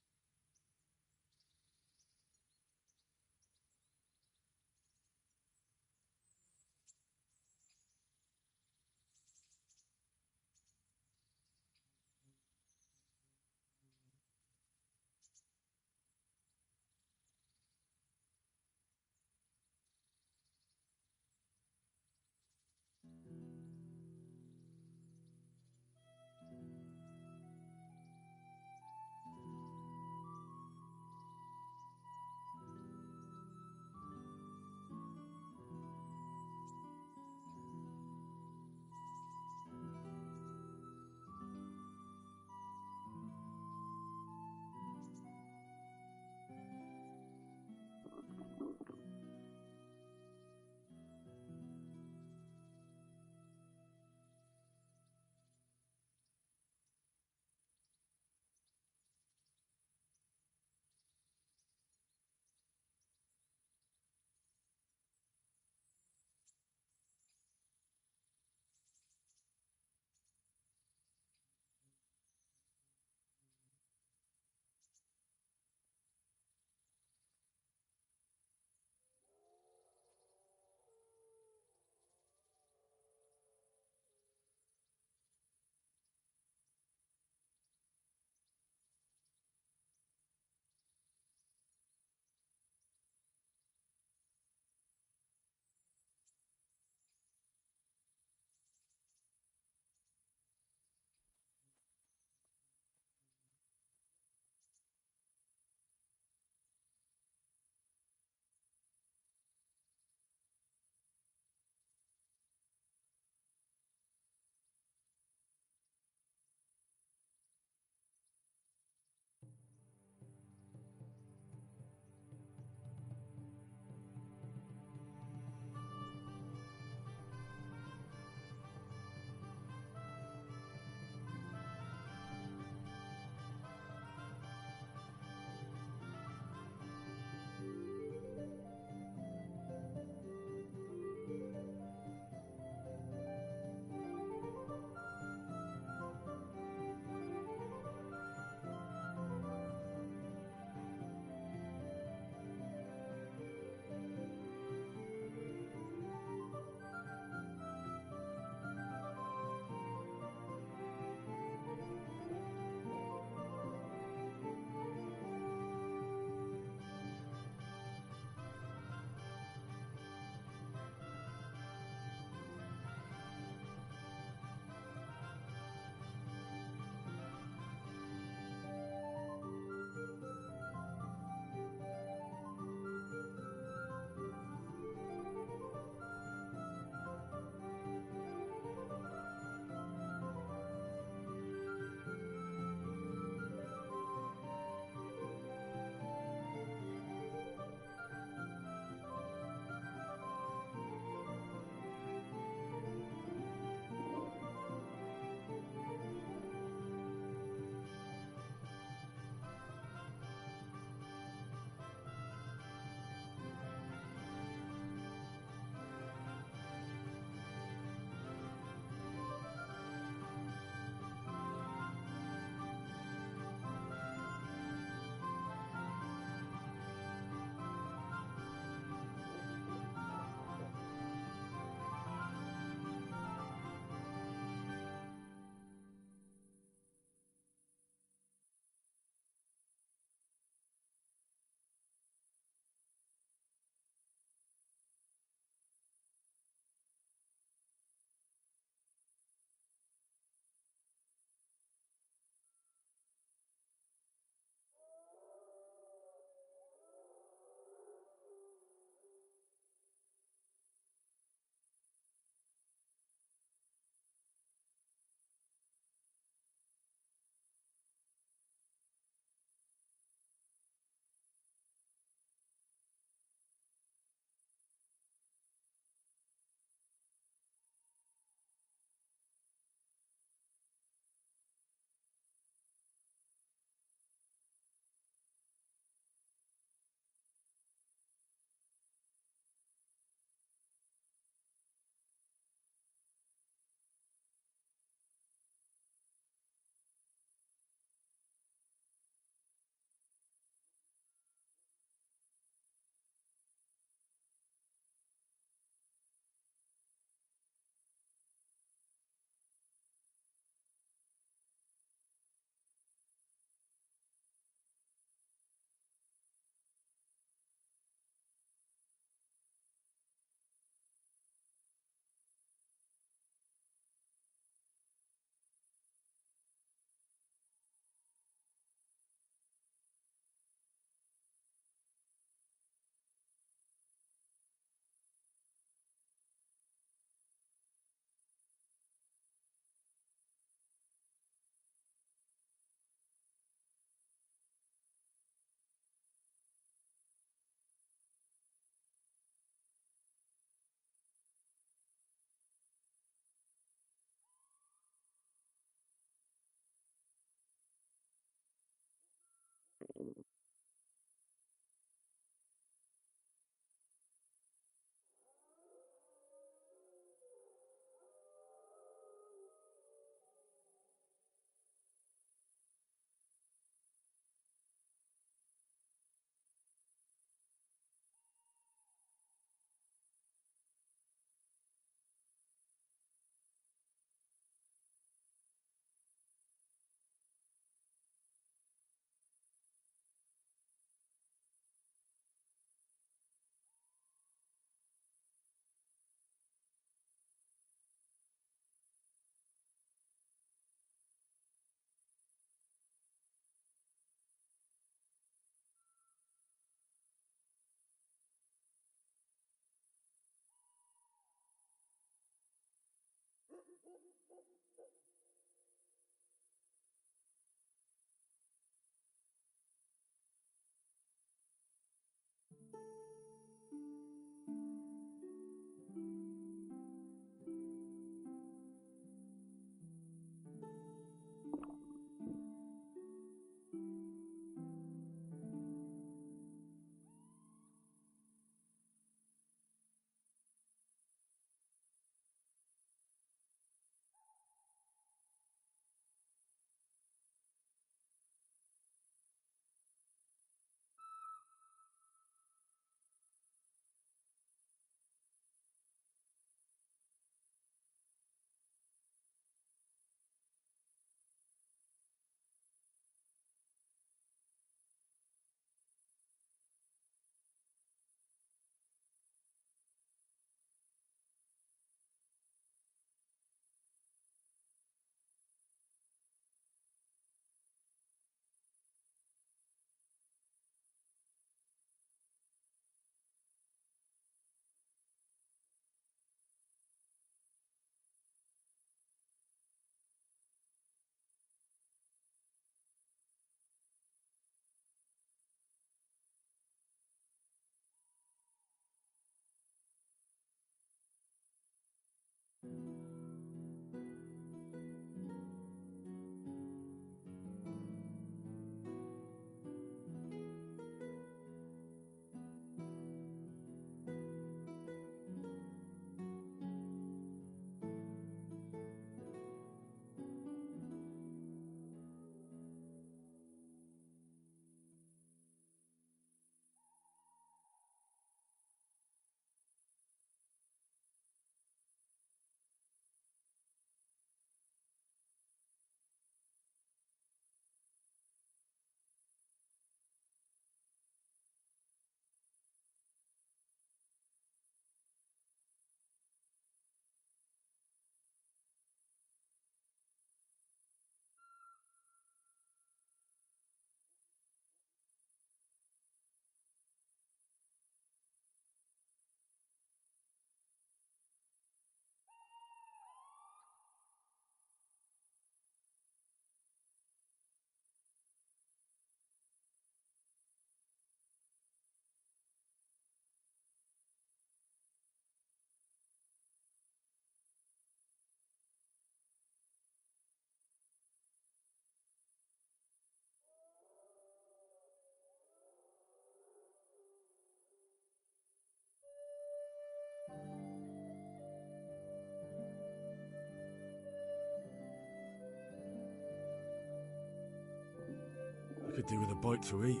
I could do with a bite to eat.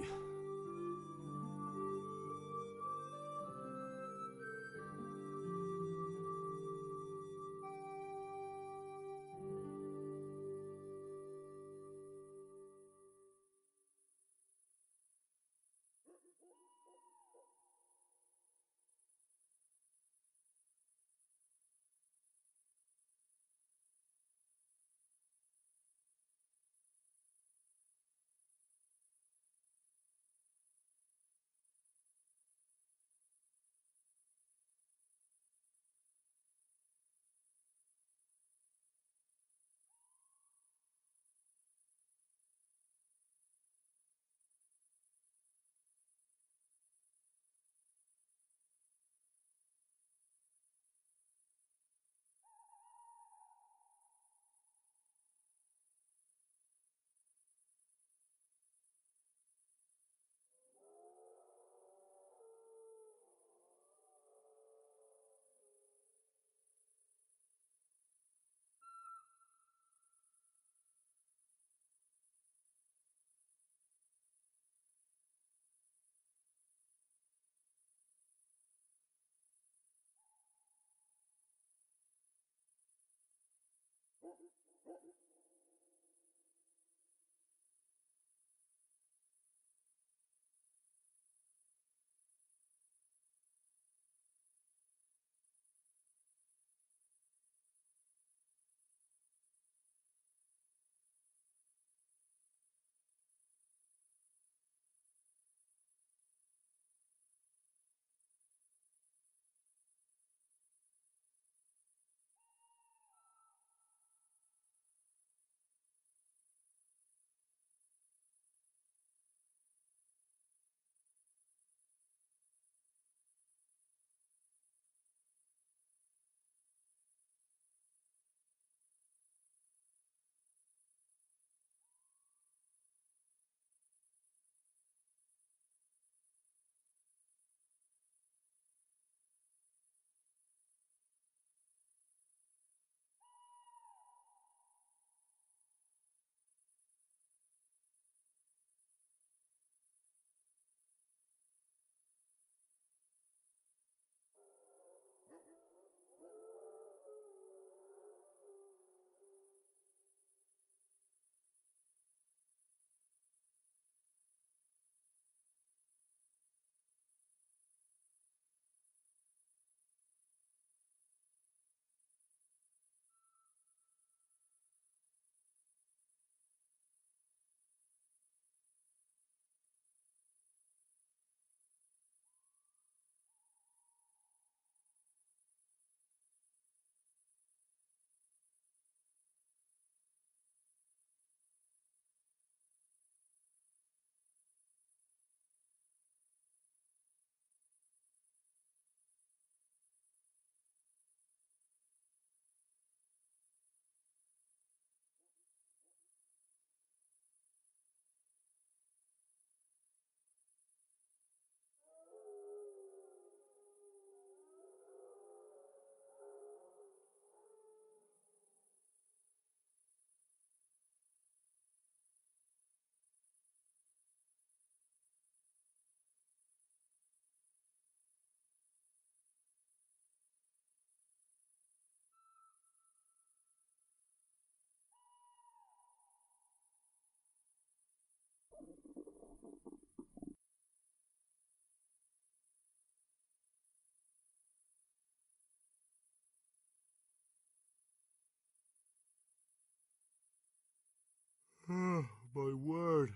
My word.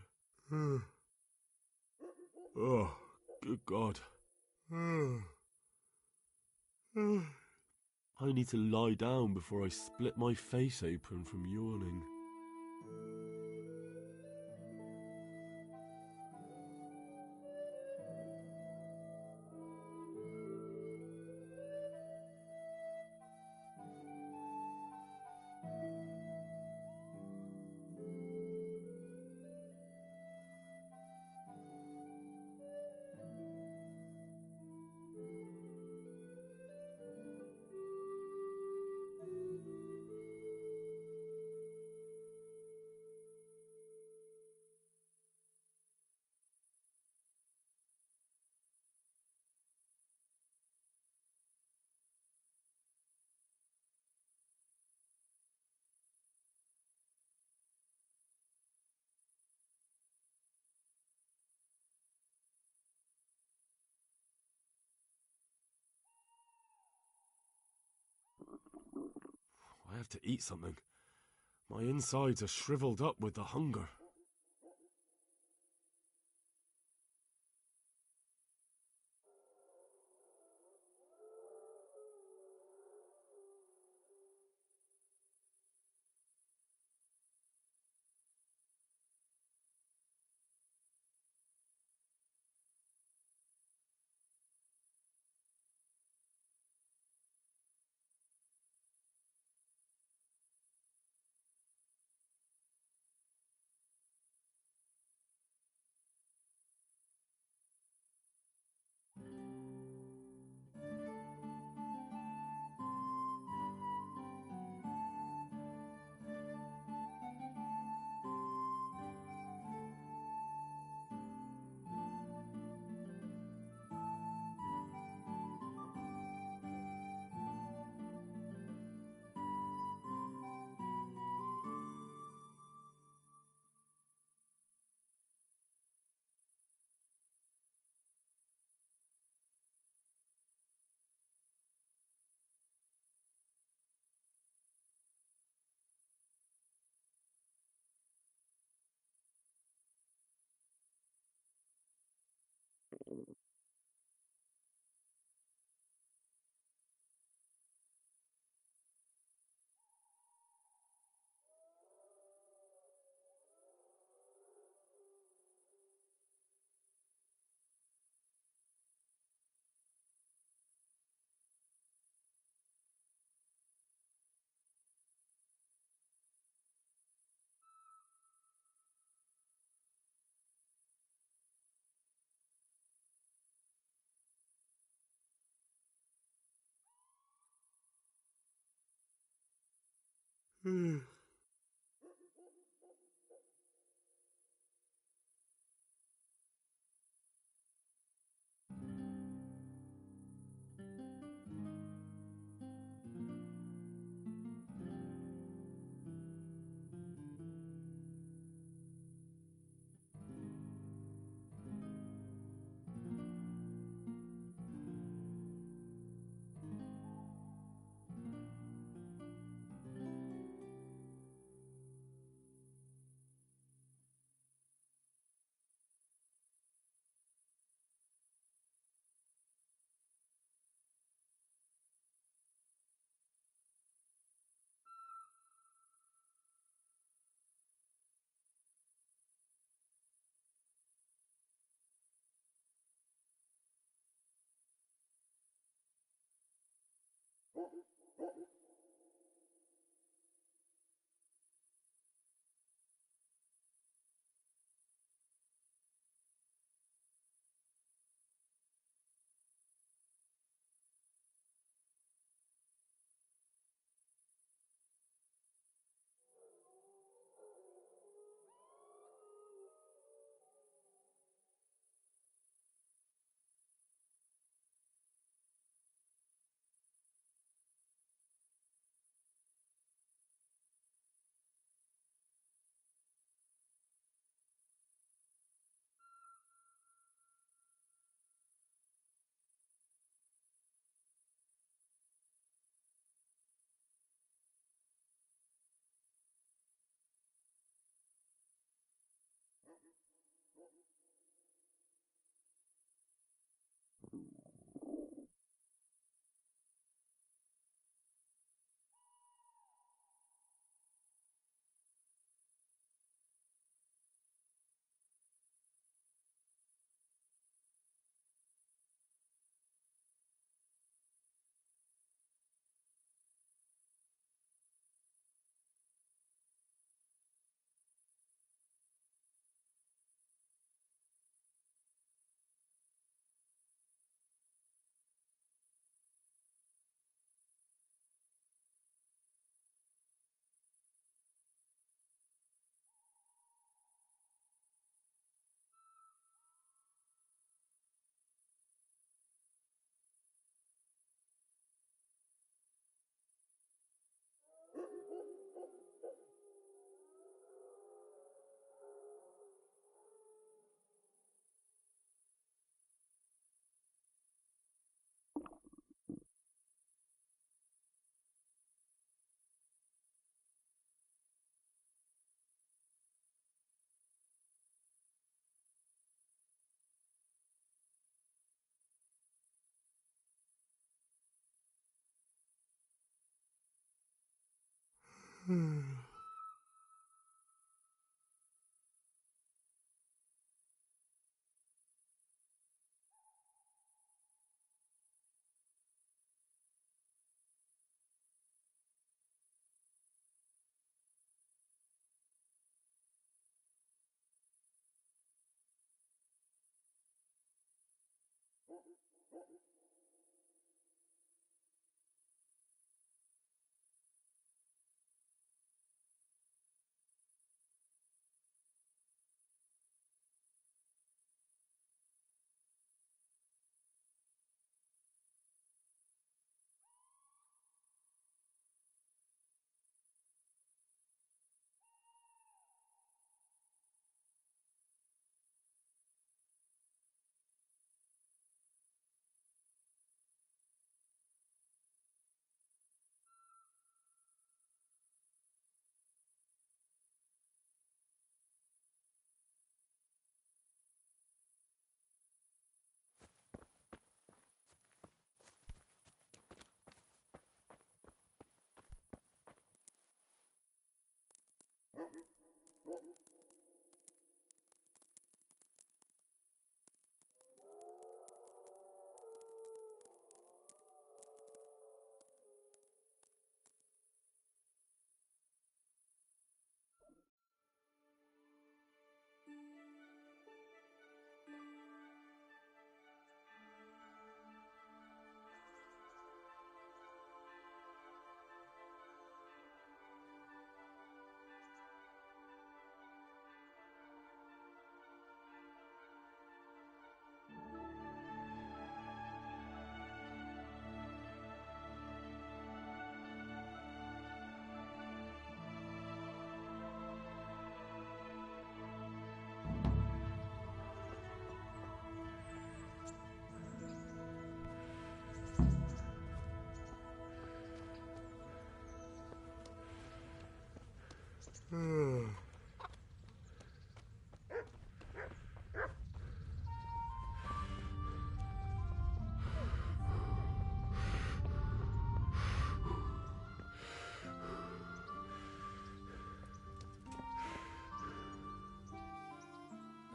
Oh, good God. I need to lie down before I split my face open from yawning. I have to eat something. My insides are shriveled up with the hunger.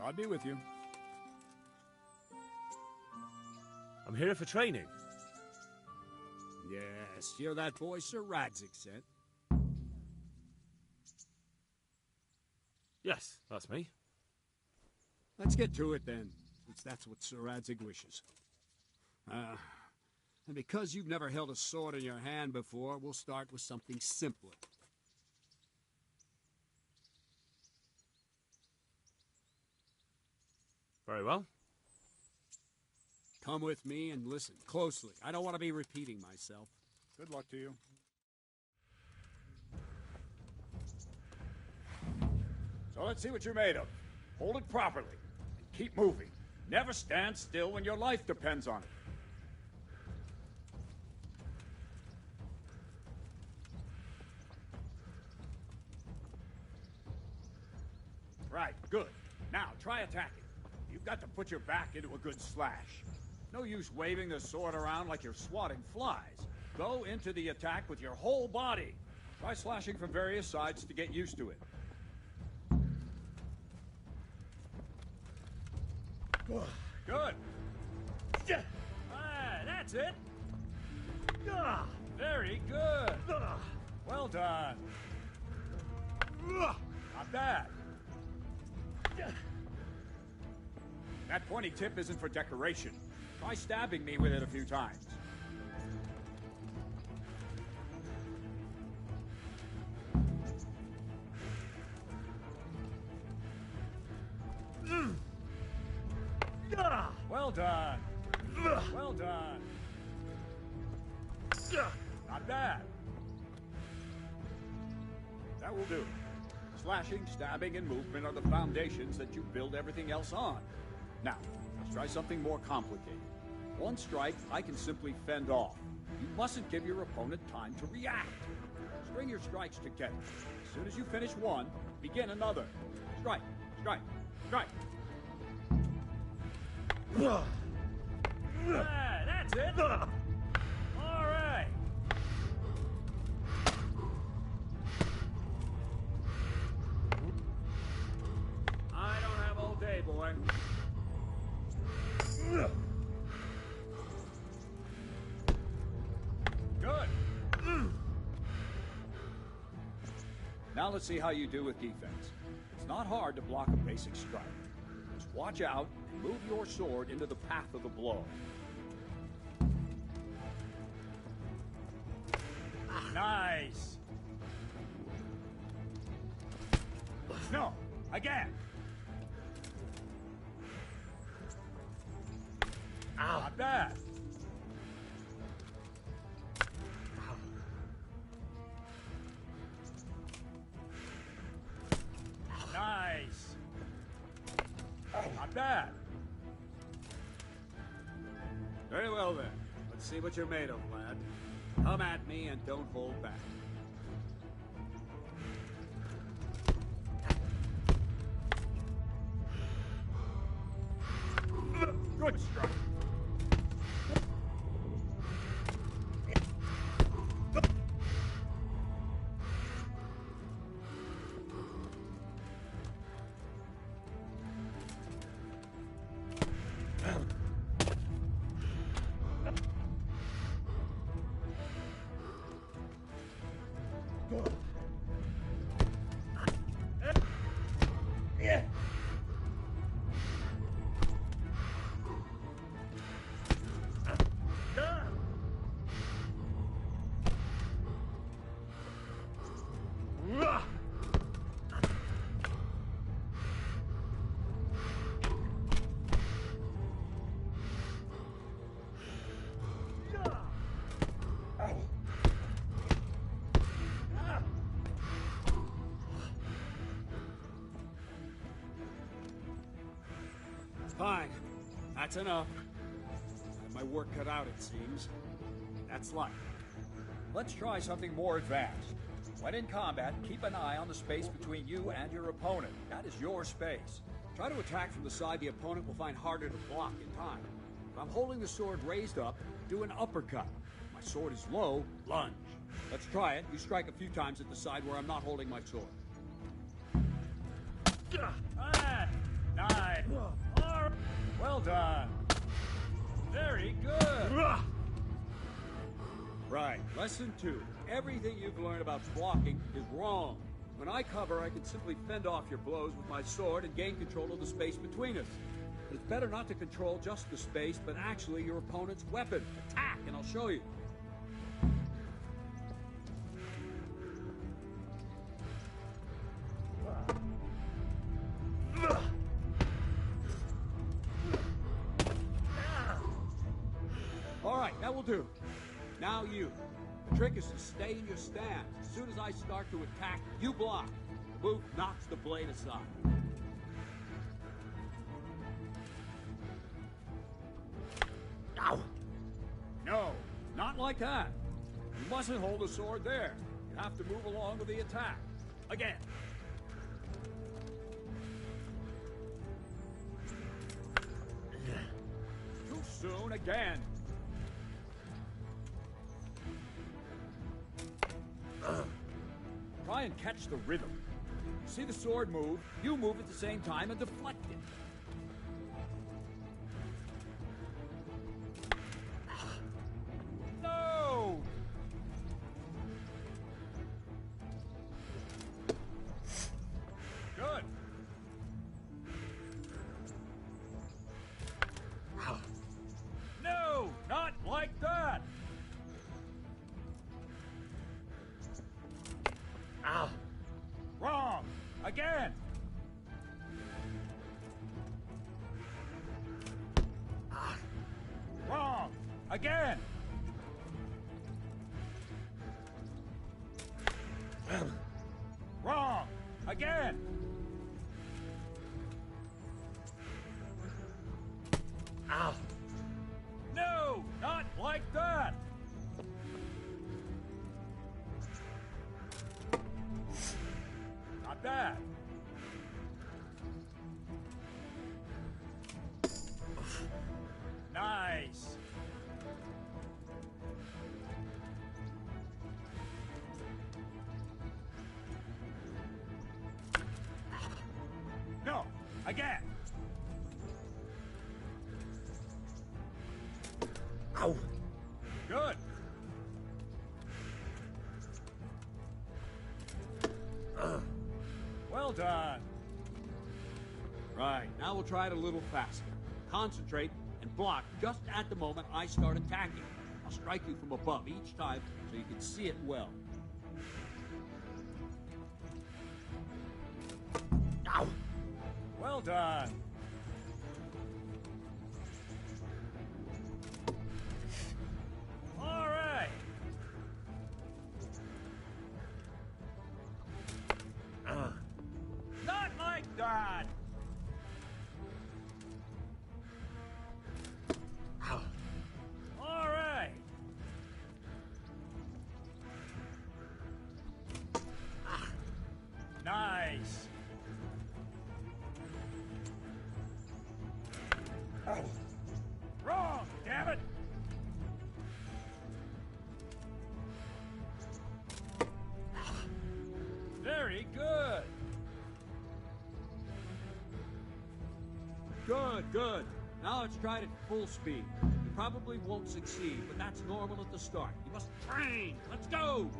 God be with you. I'm here for training. Yes, you're that boy Sir Radzig sent. Yes, that's me. Let's get to it then, since that's what Sir Radzig wishes. And because you've never held a sword in your hand before, we'll start with something simpler. Very well. Come with me and listen closely. I don't want to be repeating myself. Good luck to you. So let's see what you're made of. Hold it properly. And keep moving. Never stand still when your life depends on it. Right, good. Now, try attacking. You've got to put your back into a good slash. No use waving the sword around like you're swatting flies. Go into the attack with your whole body. Try slashing from various sides to get used to it. Good. Ah, that's it. Very good. Well done. Not bad. That pointy tip isn't for decoration. Try stabbing me with it a few times. Well done. Well done. Not bad. That will do. Slashing, stabbing, and movement are the foundations that you build everything else on. Now, let's try something more complicated. One strike, I can simply fend off. You mustn't give your opponent time to react. String your strikes together. As soon as you finish one, begin another. Strike, strike, strike. Ah, that's it. All right. Now let's see how you do with defense. It's not hard to block a basic strike. Just watch out and move your sword into the path of the blow. Nice! No! Again! Ow. Not bad! Nice! Not bad! Very well then. Let's see what you're made of, lad. Come at me and don't hold back. Good strike. Fine. That's enough. I have my work cut out, it seems. That's life. Let's try something more advanced. When in combat, keep an eye on the space between you and your opponent. That is your space. Try to attack from the side the opponent will find harder to block in time. If I'm holding the sword raised up, do an uppercut. If my sword is low, lunge. Let's try it. You strike a few times at the side where I'm not holding my sword. Nice. Well done. Very good. Right. Lesson 2. Everything you've learned about blocking is wrong. When I cover, I can simply fend off your blows with my sword and gain control of the space between us. But it's better not to control just the space, but actually your opponent's weapon. Attack, and I'll show you. All right, that will do. Now you. The trick is to stay in your stance. As soon as I start to attack, you block. The move knocks the blade aside. Ow! No, not like that. You mustn't hold the sword there. You have to move along with the attack. Again. Too soon again. Try and catch the rhythm. See the sword move, you move at the same time and deflect it. No! Good. No, not like that. Ow. Wrong. Again. Wrong. Again. Wrong. Again. Ow. No, not like that. Not bad. Nice. No, again. Ow. Good. Well done. Right, now we'll try it a little faster. Concentrate and block just at the moment I start attacking. I'll strike you from above each time so you can see it well. Ow! Well done. All right. Not like that. All right. Nice. Wrong, damn it. Very good. Good. Now let's try it at full speed. You probably won't succeed, but that's normal at the start. You must train. Let's go.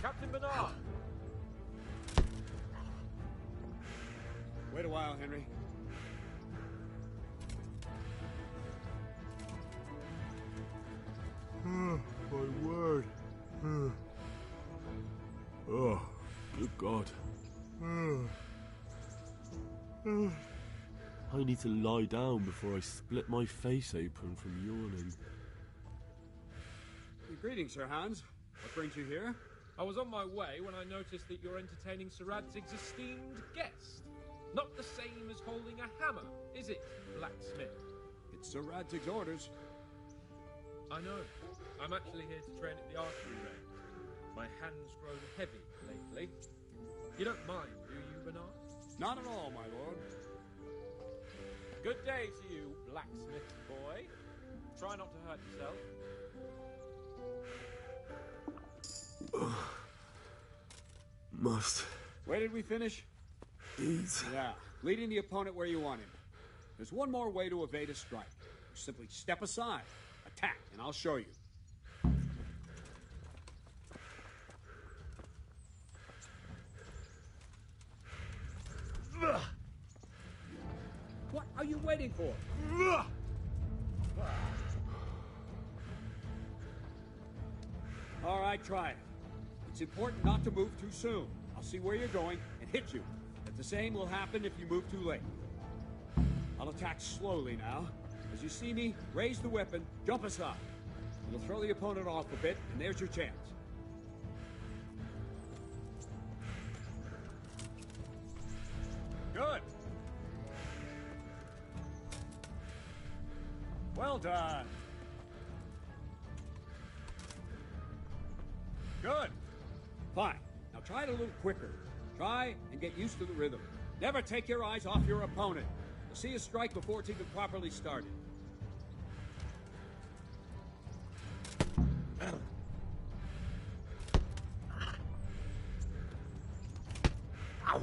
Captain Bernard! Wait a while, Henry. My word. Oh, good God. I need to lie down before I split my face open from yawning. Greetings, Sir Hans. What brings you here? I was on my way when I noticed that you're entertaining Sir Radzig's esteemed guest. Not the same as holding a hammer, is it, blacksmith? It's Sir Radzig's orders. I know. I'm actually here to train at the archery range. My hands grown heavy lately. You don't mind, do you, Bernard? Not at all, my lord. Good day to you, blacksmith boy. Try not to hurt yourself. Must. Where did we finish? Eat. Yeah, leading the opponent where you want him. There's one more way to evade a strike. You simply step aside, attack, and I'll show you. What are you waiting for? All right, try it. It's important not to move too soon. I'll see where you're going and hit you. But the same will happen if you move too late. I'll attack slowly now. As you see me, raise the weapon, jump aside. It'll throw the opponent off a bit, and there's your chance. Good. Well done. Good. Fine. Now try it a little quicker. Try and get used to the rhythm. Never take your eyes off your opponent. You'll see a strike before it's even properly started. Ow.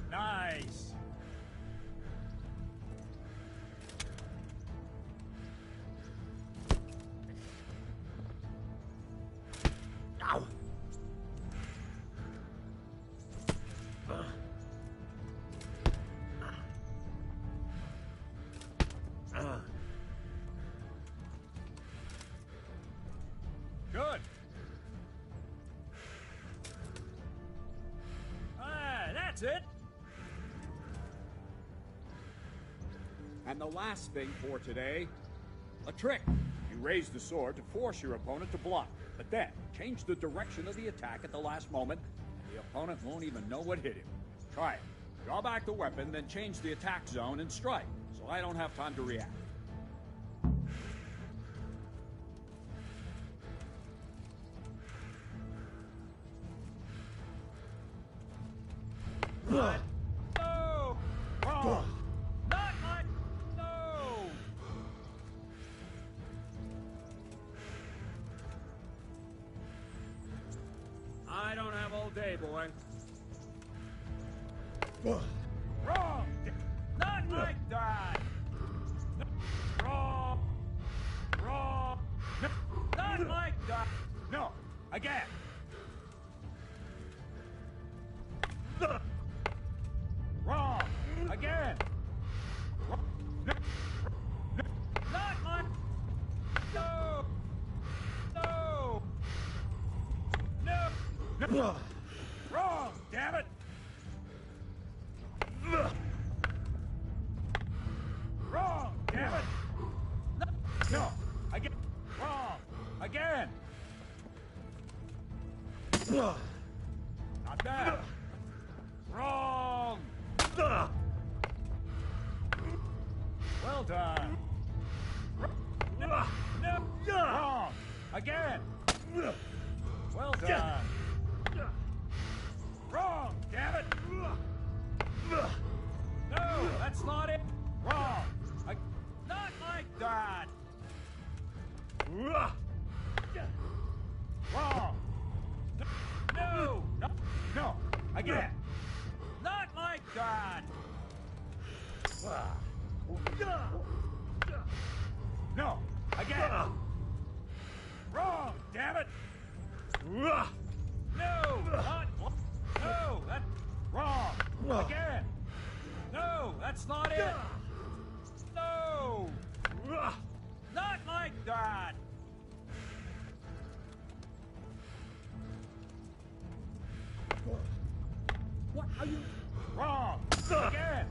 Nice. Ow. Good. That's it. And the last thing for today, a trick. You raise the sword to force your opponent to block, but then change the direction of the attack at the last moment, and the opponent won't even know what hit him. Try it. Draw back the weapon, then change the attack zone and strike, so I don't have time to react. No! Wrong! Not my... No! I don't have all day, boy. Wrong! Not like that! Wrong! Wrong! No, not like that! No! Again! Wrong! Again! Wrong. No. No. Not like... No! No! No! No! Wrong! Damn it! Wrong! Damn it! No! No! Again! Wrong! Again! Not that! Wrong! Well done! No! No! Wrong! Again! Well done! Wrong! Damn it! No, that's not it! Wrong! Not like that! Wrong! No! No! No! Again! Not like that! No! Again! Wrong! Damn it! No! Not... No! That's wrong! Again! No! That's not it! No! Not like that! What are you... Wrong! Again!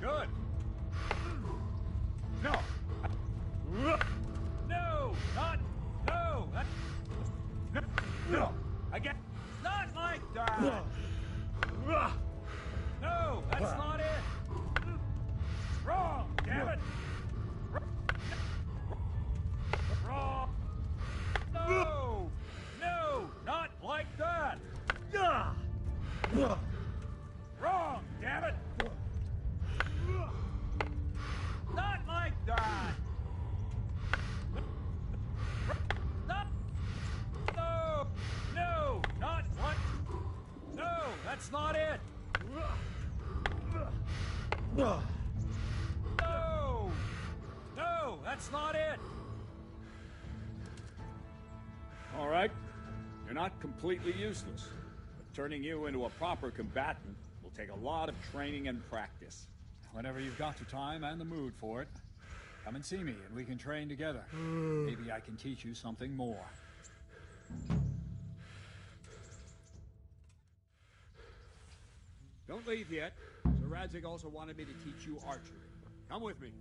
Good! No! No! Not... No! That... No! No! Again! Not like that! No! That's not it! Wrong! Damn it! Wrong! No! No! Not like that! Wrong! Damn it! Not like that! Not... No! No! Not what? No! That's not it! No! No! That's not it! All right. You're not completely useless. But turning you into a proper combatant will take a lot of training and practice. Whenever you've got the time and the mood for it, come and see me and we can train together. Maybe I can teach you something more. Don't leave yet. Sir Radzig also wanted me to teach you archery. Come with me.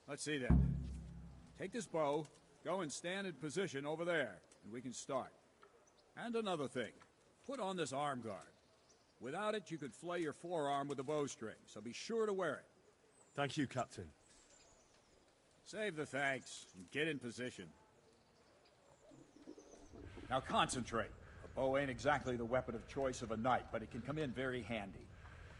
Let's see then. Take this bow, go and stand in position over there, and we can start. And another thing, put on this arm guard. Without it, you could flay your forearm with a bowstring, so be sure to wear it. Thank you, Captain. Save the thanks, and get in position. Now concentrate. A bow ain't exactly the weapon of choice of a knight, but it can come in very handy.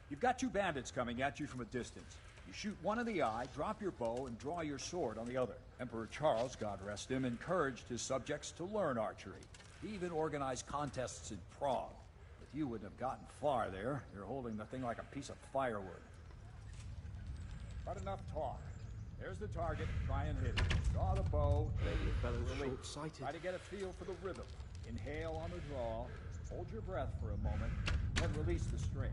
You've got two bandits coming at you from a distance. You shoot one in the eye, drop your bow, and draw your sword on the other. Emperor Charles, God rest him, encouraged his subjects to learn archery. He even organized contests in Prague. But you wouldn't have gotten far there. You're holding the thing like a piece of firewood. But enough talk. There's the target. Try and hit it. Draw the bow. Maybe the fellow's release. short-sighted. Try to get a feel for the rhythm. Inhale on the draw. Hold your breath for a moment. Then release the string.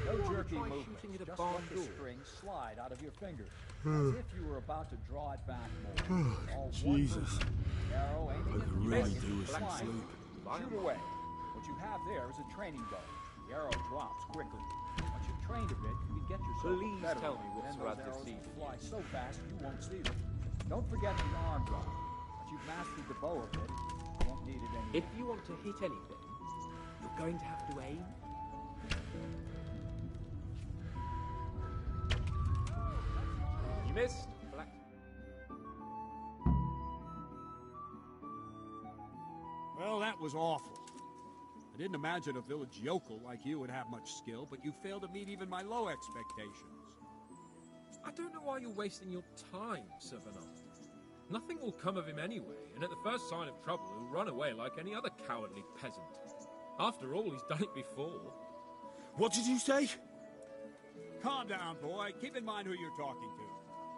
No jerky movements. Just let the string slide out of your fingers. As if you were about to draw it back more. All Jesus. Arrow aiming at the really target, do with some flying. sleep. Shoot away. What you have there is a training bow. The arrow drops quickly. Once you've trained a bit, you can get yourself Please a better tell one. me what Then Sarad those arrows deceived. will fly so fast you won't see them. Don't forget the arm guard. Once you've mastered the bow a bit, you won't need it anymore. If you want to hit anything, you're going to have to aim. You missed, Black. Well, that was awful. I didn't imagine a village yokel like you would have much skill, but you failed to meet even my low expectations. I don't know why you're wasting your time, Sir Bernard. Nothing will come of him anyway, and at the first sign of trouble, he'll run away like any other cowardly peasant. After all, he's done it before. What did you say? Calm down, boy. Keep in mind who you're talking to.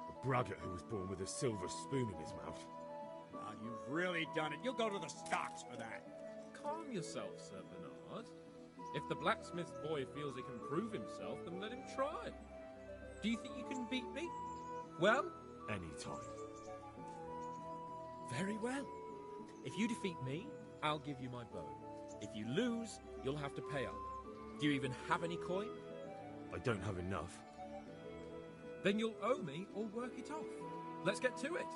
A braggart who was born with a silver spoon in his mouth. Now, you've really done it. You'll go to the stocks for that. Calm yourself, Sir Bernard. If the blacksmith boy feels he can prove himself, then let him try. Do you think you can beat me? Well? Any time. Very well. If you defeat me, I'll give you my bow. If you lose, you'll have to pay up. Do you even have any coin? I don't have enough. Then you'll owe me or work it off. Let's get to it.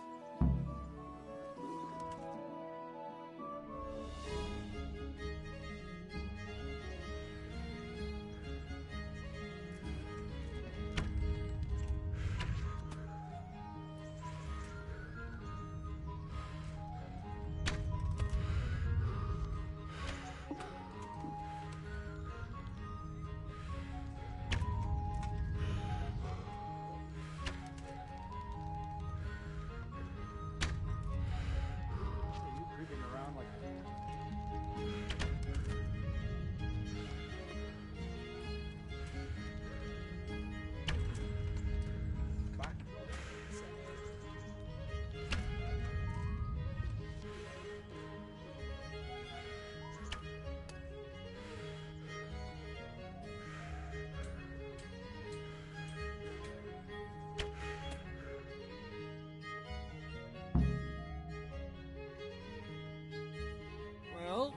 Well,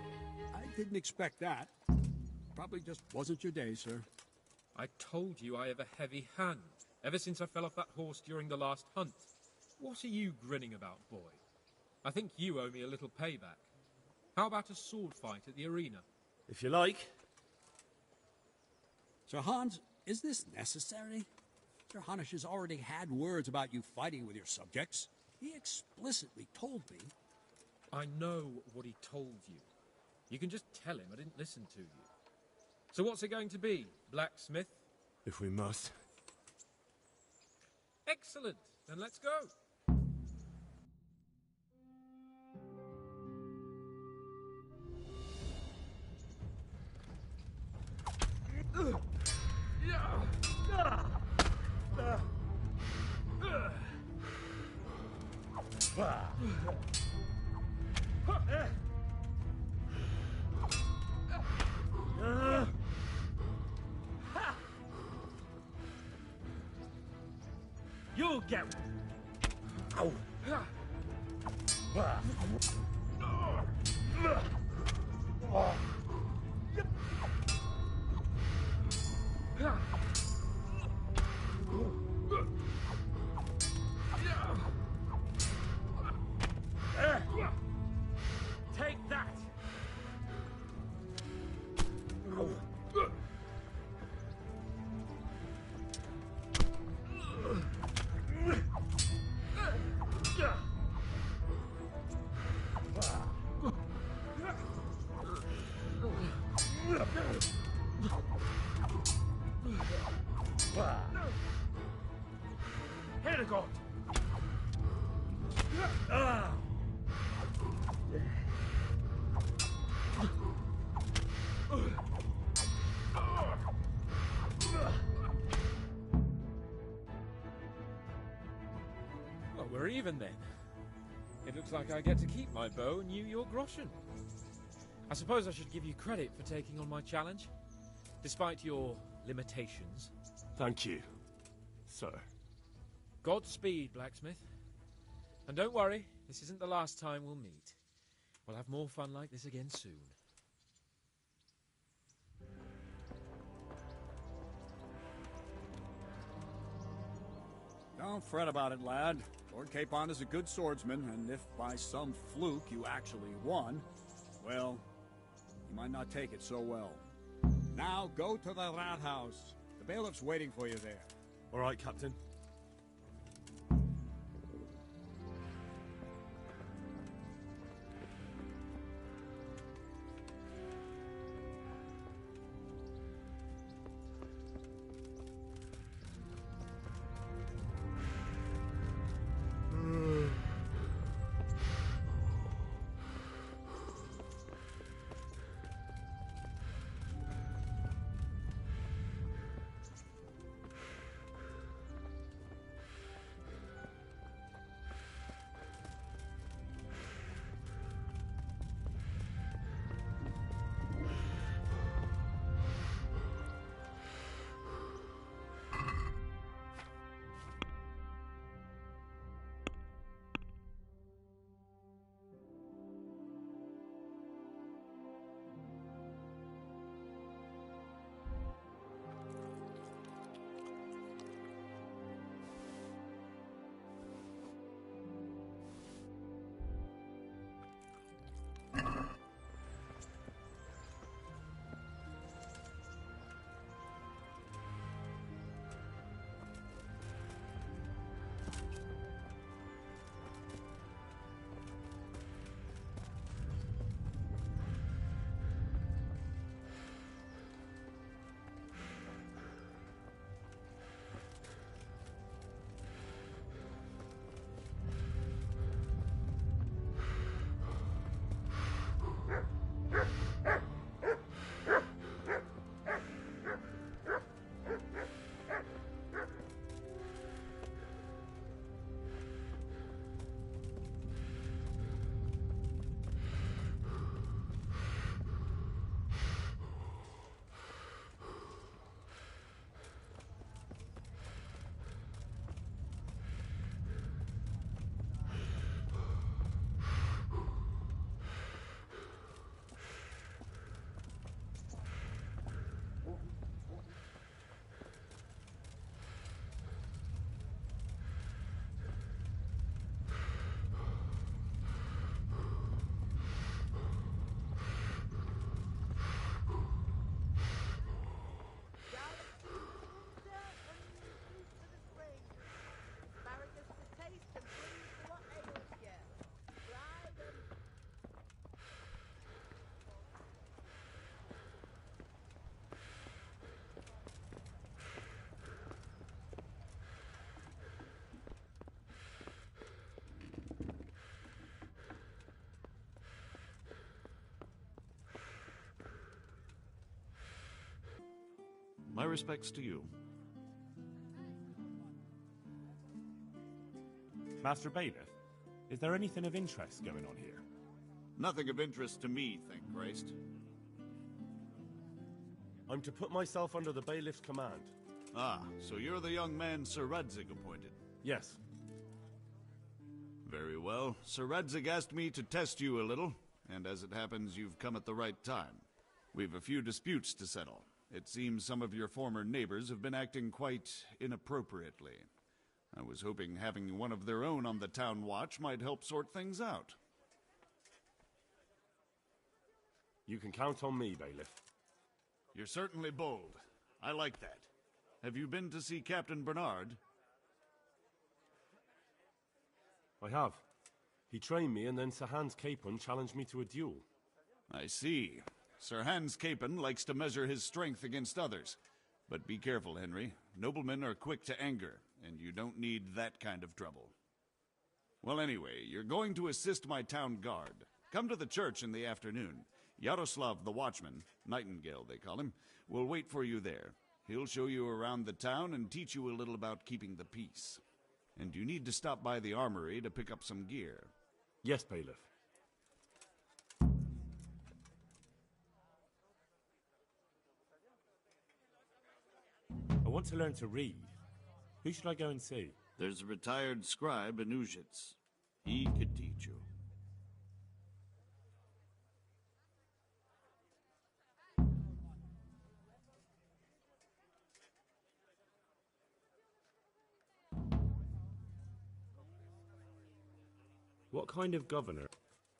I didn't expect that. Probably just wasn't your day, sir. I told you I have a heavy hand, ever since I fell off that horse during the last hunt. What are you grinning about, boy? I think you owe me a little payback. How about a sword fight at the arena? If you like. Sir Hans, is this necessary? Sir Hanush has already had words about you fighting with your subjects. He explicitly told me. I know what he told you. You can just tell him I didn't listen to you. So what's it going to be, blacksmith? If we must. Excellent. Then let's go. You'll get one. Herregud! Well, we're even then. It looks like I get to keep my bow and you your groschen. I suppose I should give you credit for taking on my challenge, despite your limitations. Thank you, sir. Godspeed, blacksmith. And don't worry, this isn't the last time we'll meet. We'll have more fun like this again soon. Don't fret about it, lad. Lord Capon is a good swordsman, and if by some fluke you actually won, well, you might not take it so well. Now go to the rat house. The bailiff's waiting for you there. All right, Captain. My respects to you. Master Bailiff, is there anything of interest going on here? Nothing of interest to me, thank Christ. I'm to put myself under the bailiff's command. Ah, so you're the young man Sir Radzig appointed? Yes. Very well. Sir Radzig asked me to test you a little, and as it happens, you've come at the right time. We've a few disputes to settle. It seems some of your former neighbors have been acting quite inappropriately. I was hoping having one of their own on the town watch might help sort things out. You can count on me, Bailiff. You're certainly bold. I like that. Have you been to see Captain Bernard? I have. He trained me, and then Sir Hans Capon challenged me to a duel. I see. Sir Hans Capon likes to measure his strength against others. But be careful, Henry. Noblemen are quick to anger, and you don't need that kind of trouble. Well, anyway, you're going to assist my town guard. Come to the church in the afternoon. Yaroslav the watchman, Nightingale they call him, will wait for you there. He'll show you around the town and teach you a little about keeping the peace. And you need to stop by the armory to pick up some gear. Yes, Bailiff. I want to learn to read. Who should I go and see? There's a retired scribe in Uzhitz. He could teach you. What kind of governor?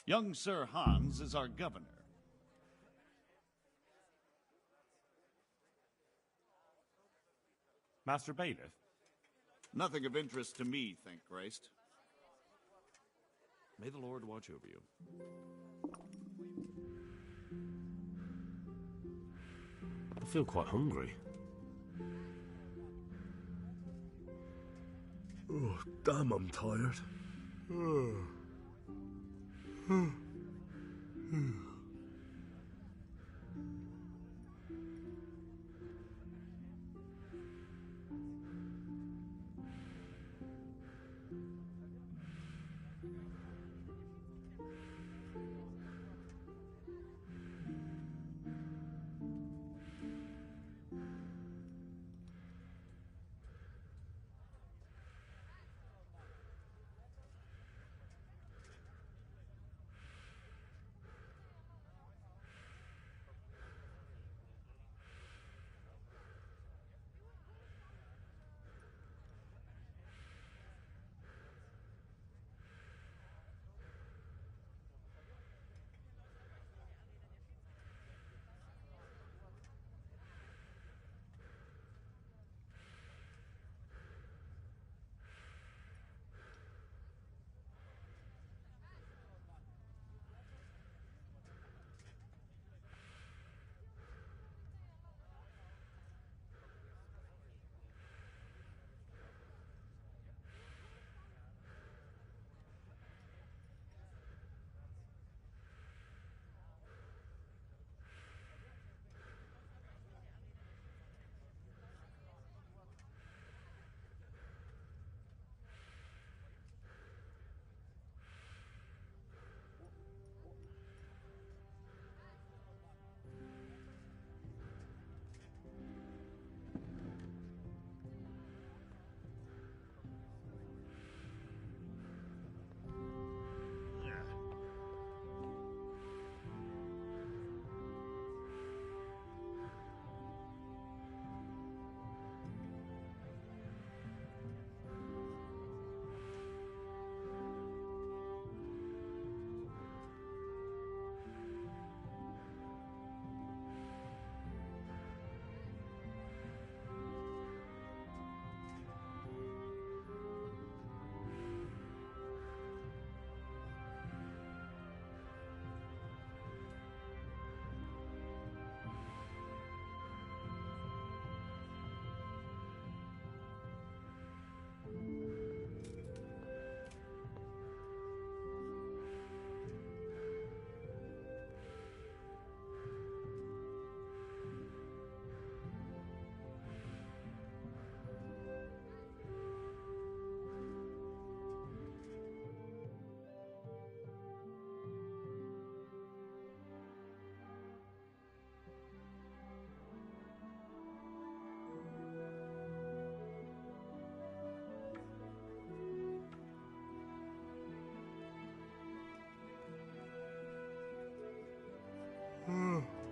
Young Sir Hans is our governor. Master Bailiff? Nothing of interest to me, thank Christ. May the Lord watch over you. I feel quite hungry. Oh, damn, I'm tired.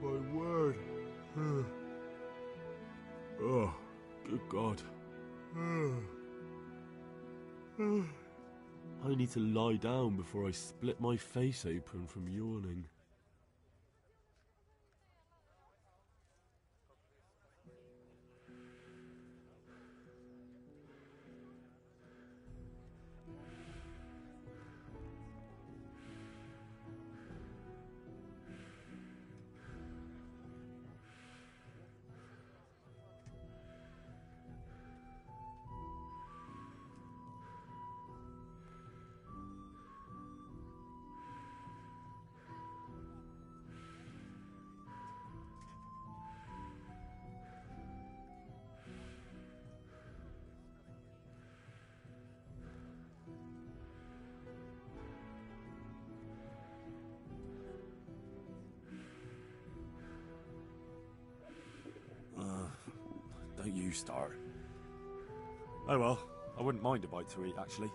My word. Oh, good God. I need to lie down before I split my face open from yawning. Don't you start. Oh well, I wouldn't mind a bite to eat, actually.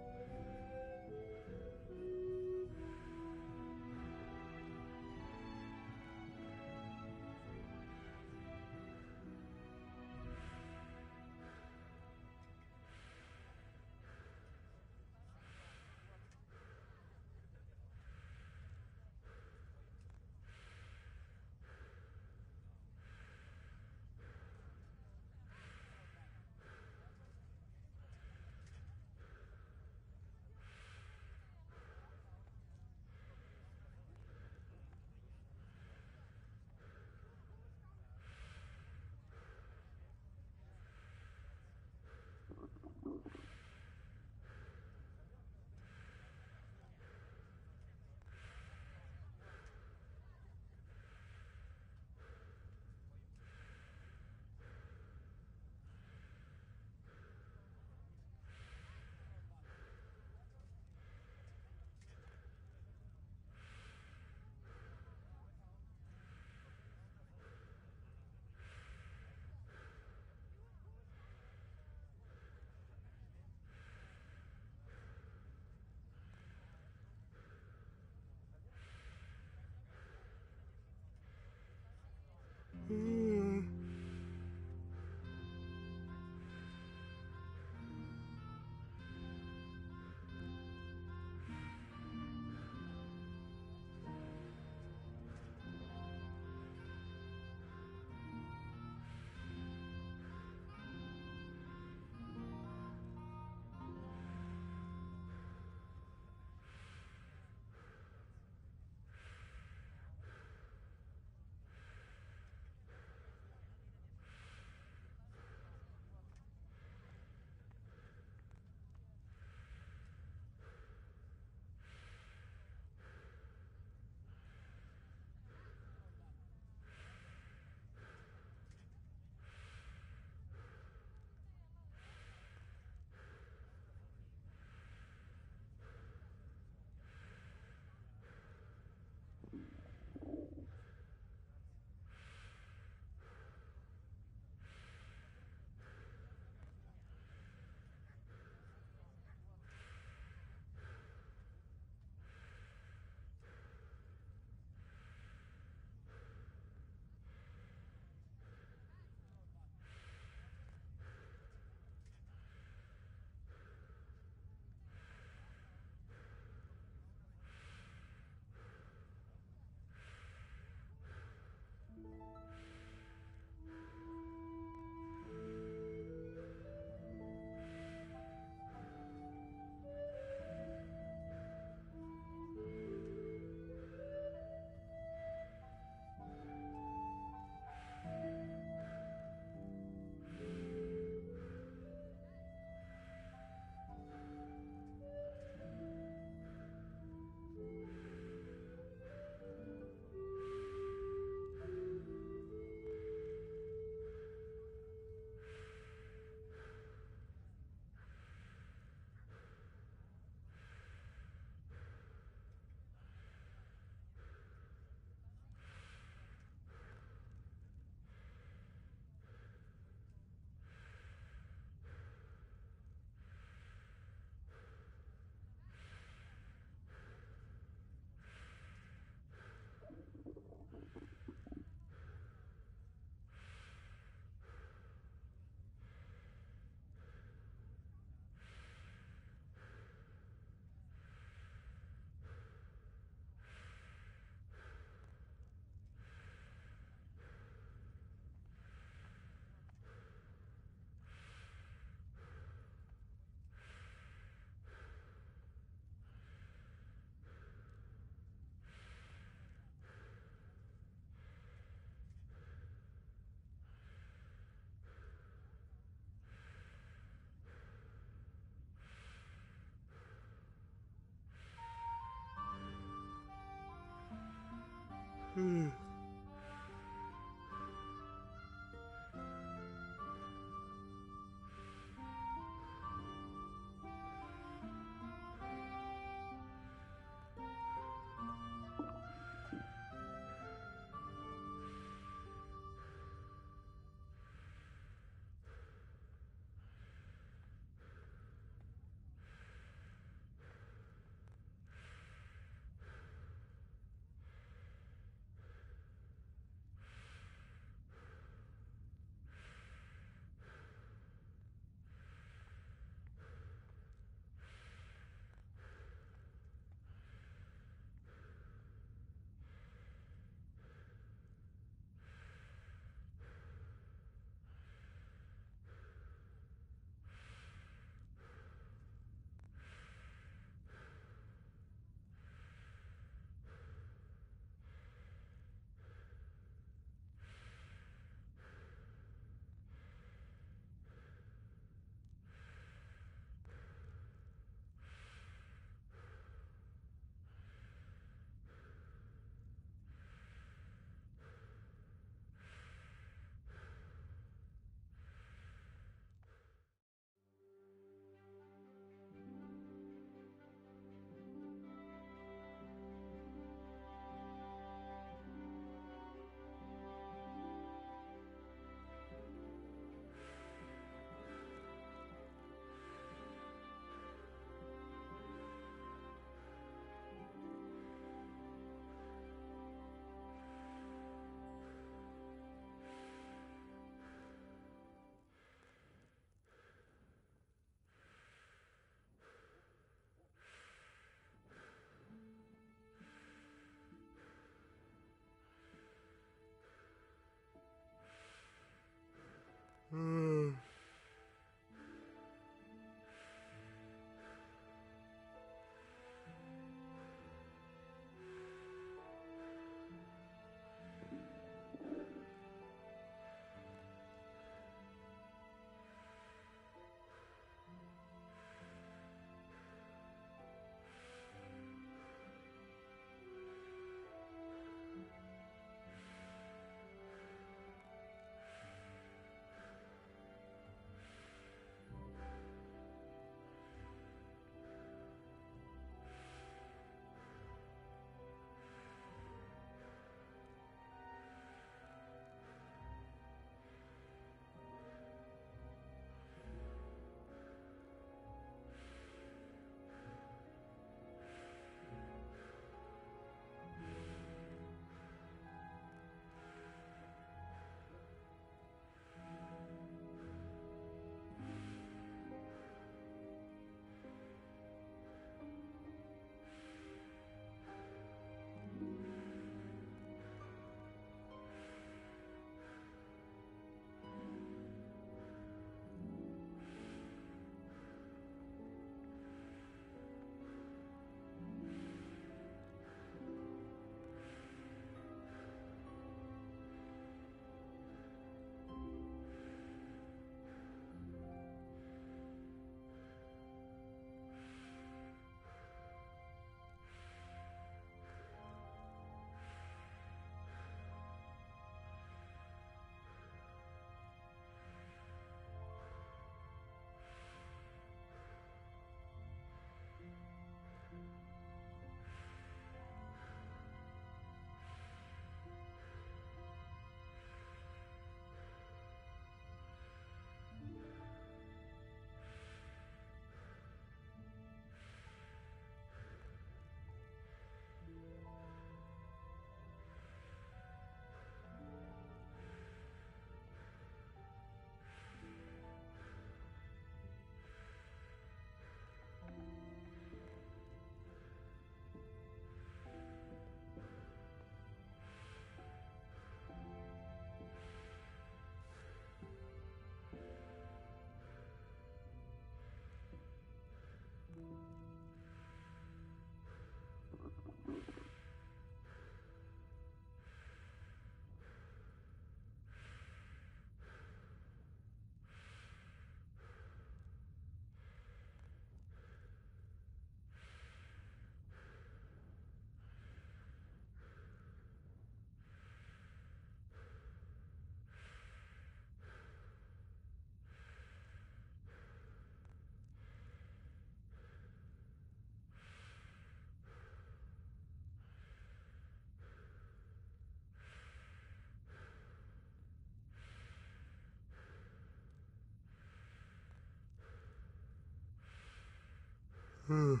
Oh,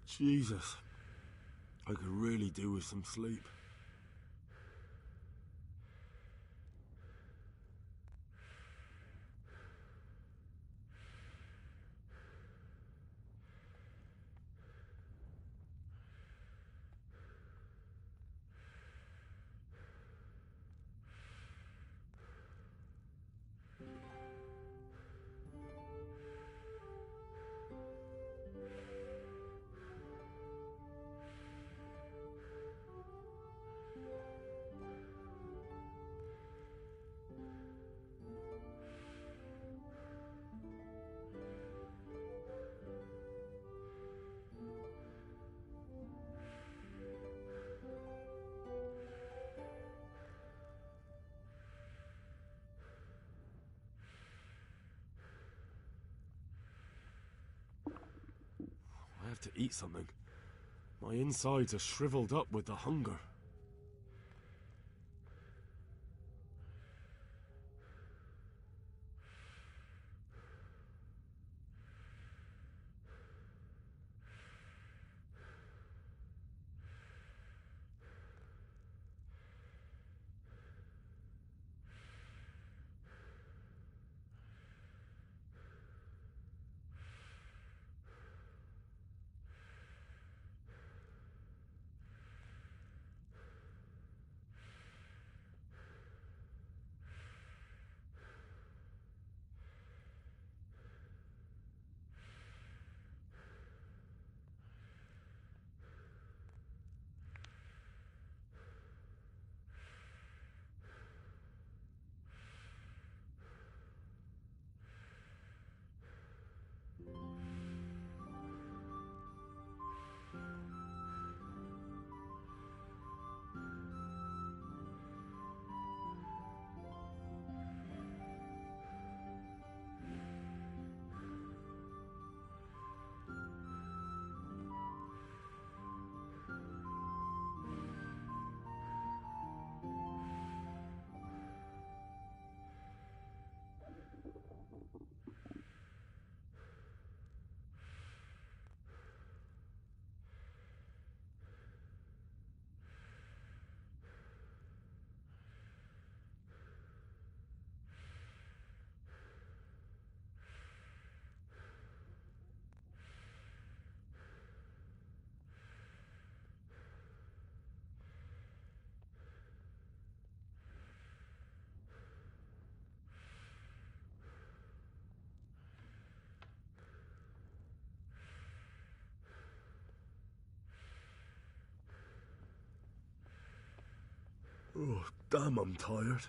Jesus. I could really do with some sleep. I have to eat something. My insides are shriveled up with the hunger. Oh, damn, I'm tired.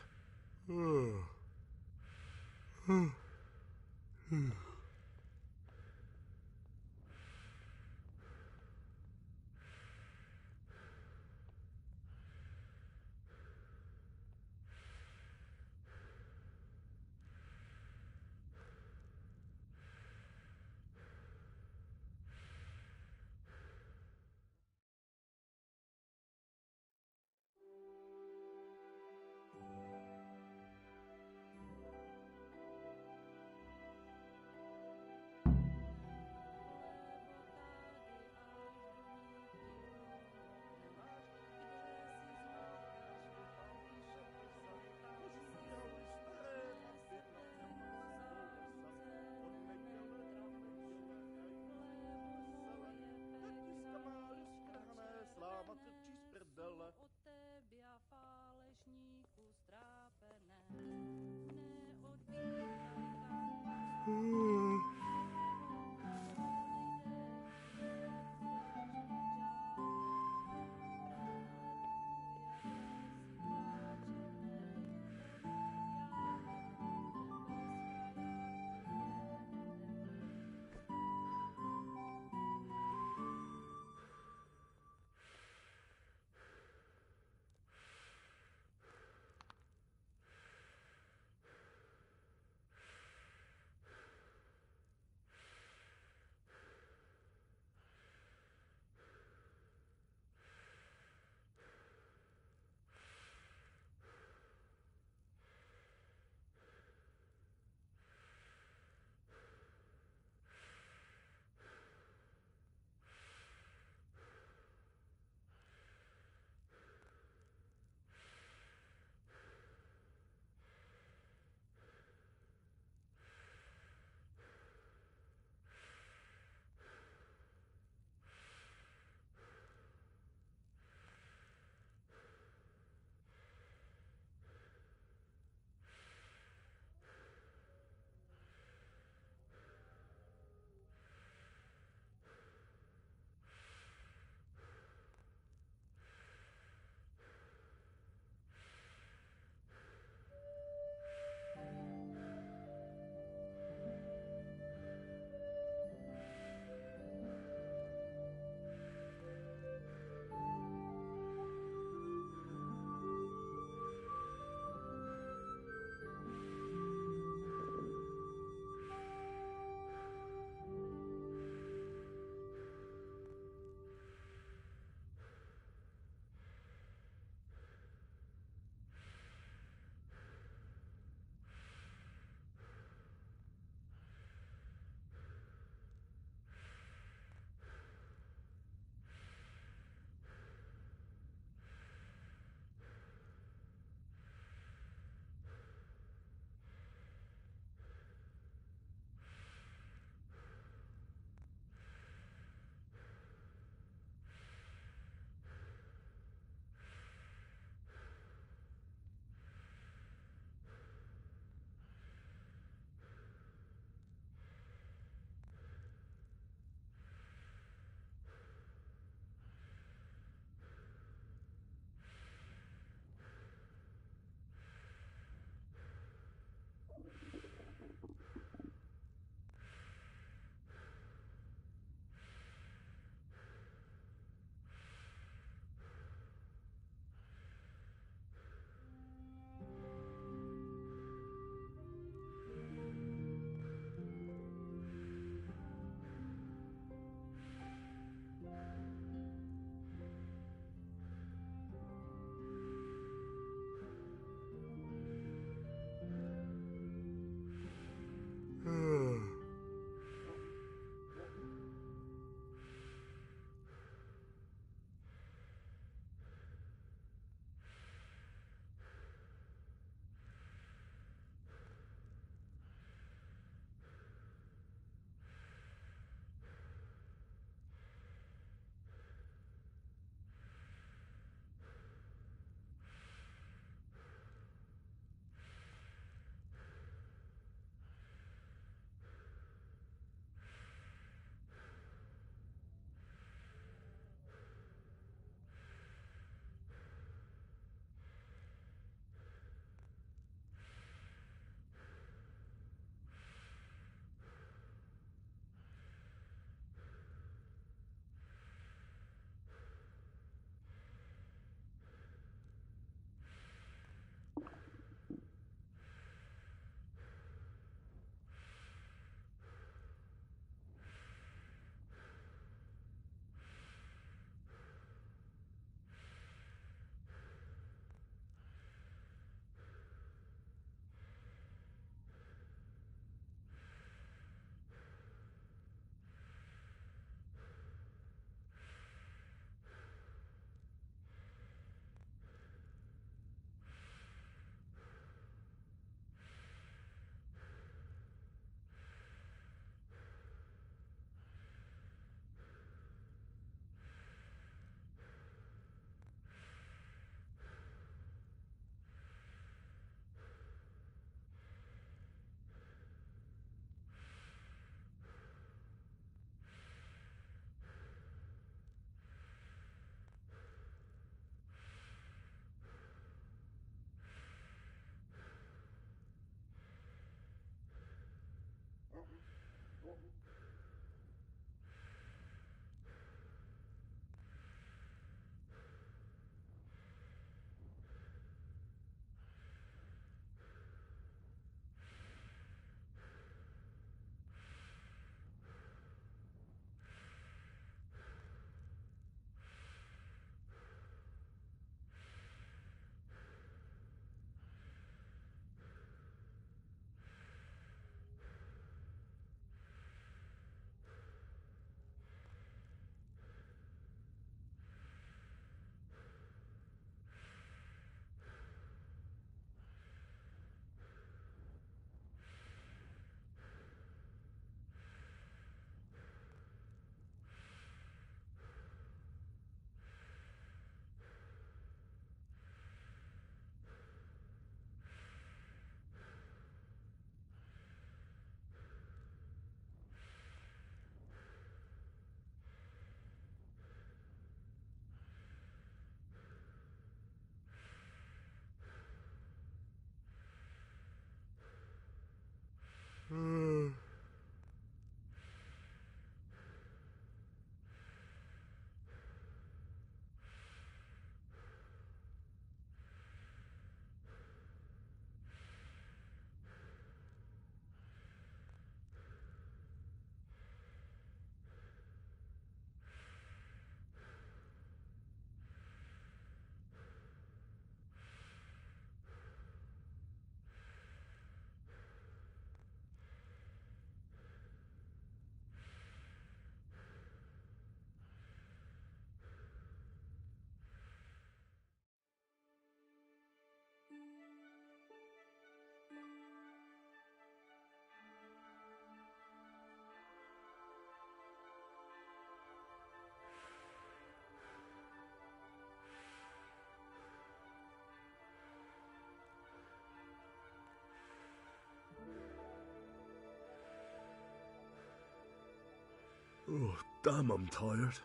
Oh, damn, I'm tired.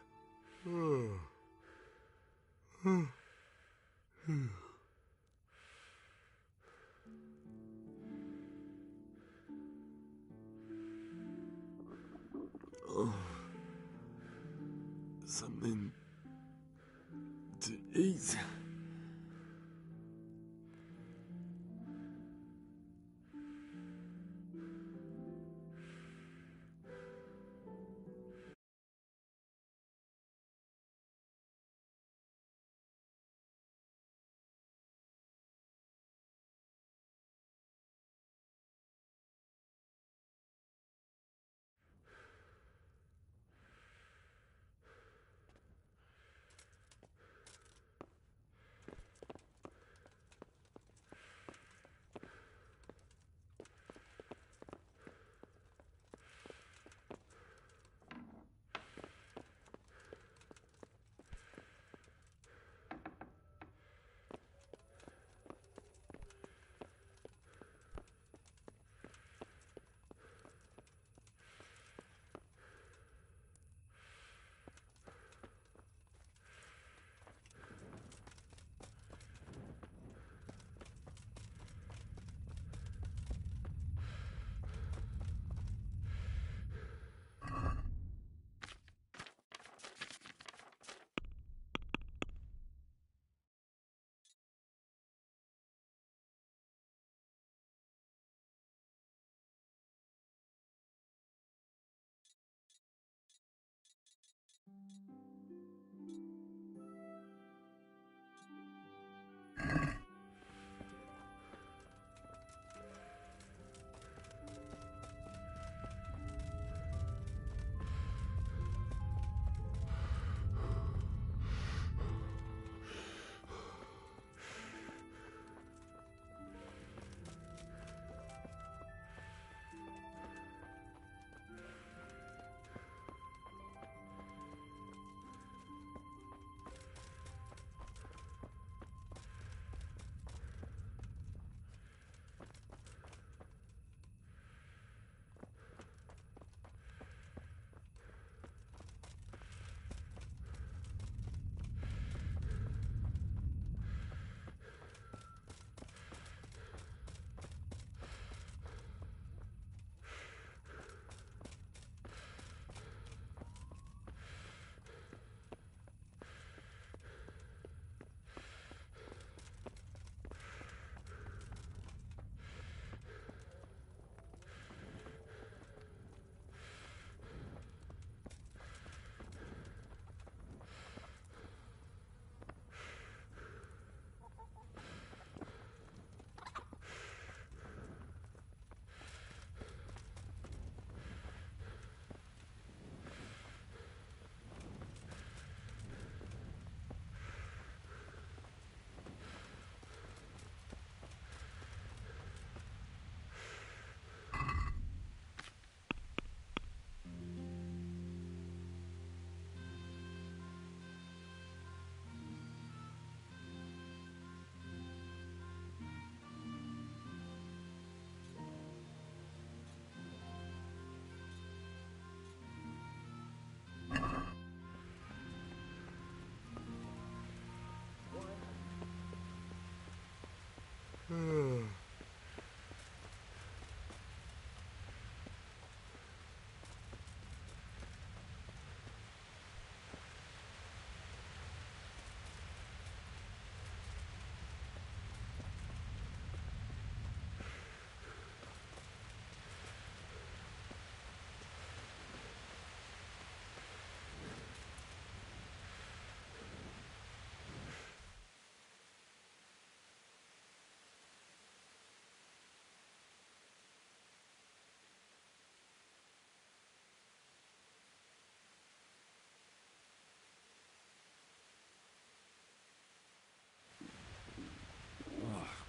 Oh, something to eat.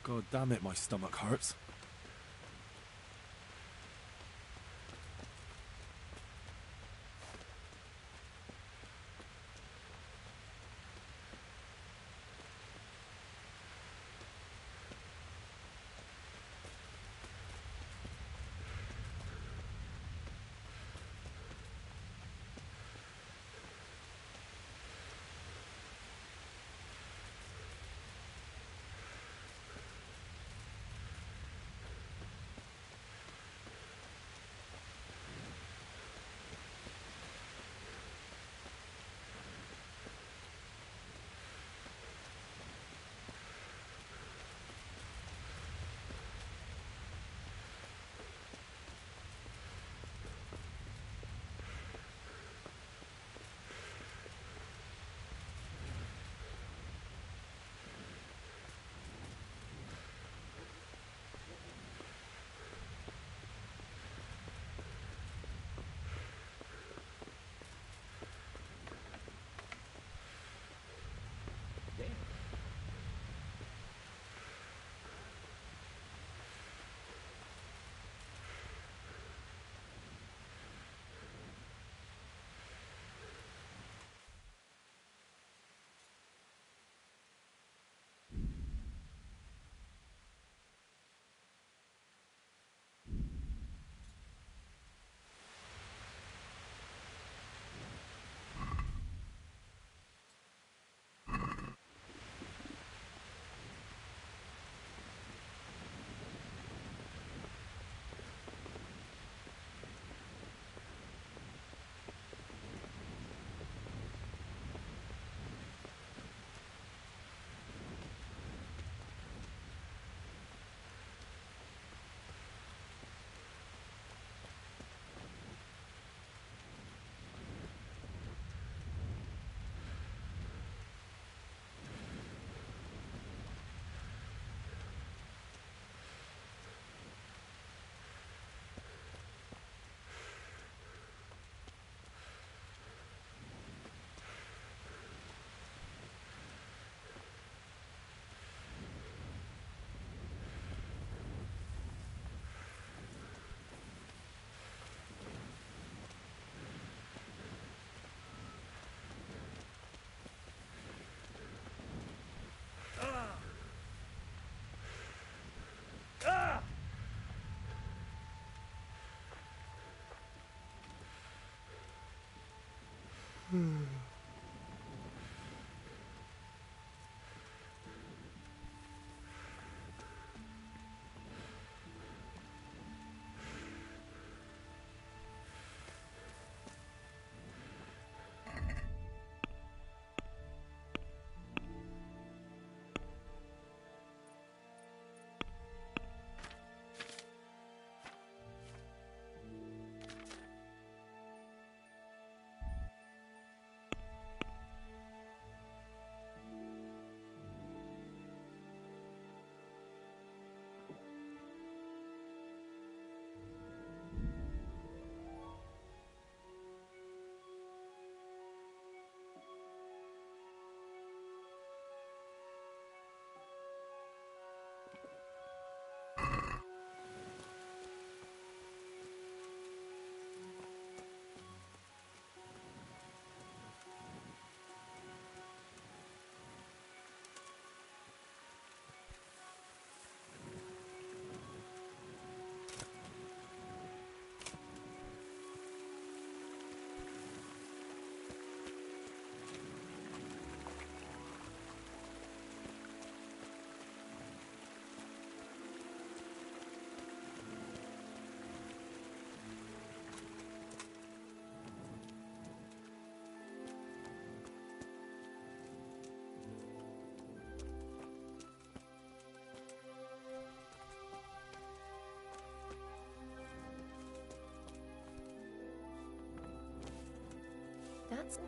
God damn it, my stomach hurts. That's...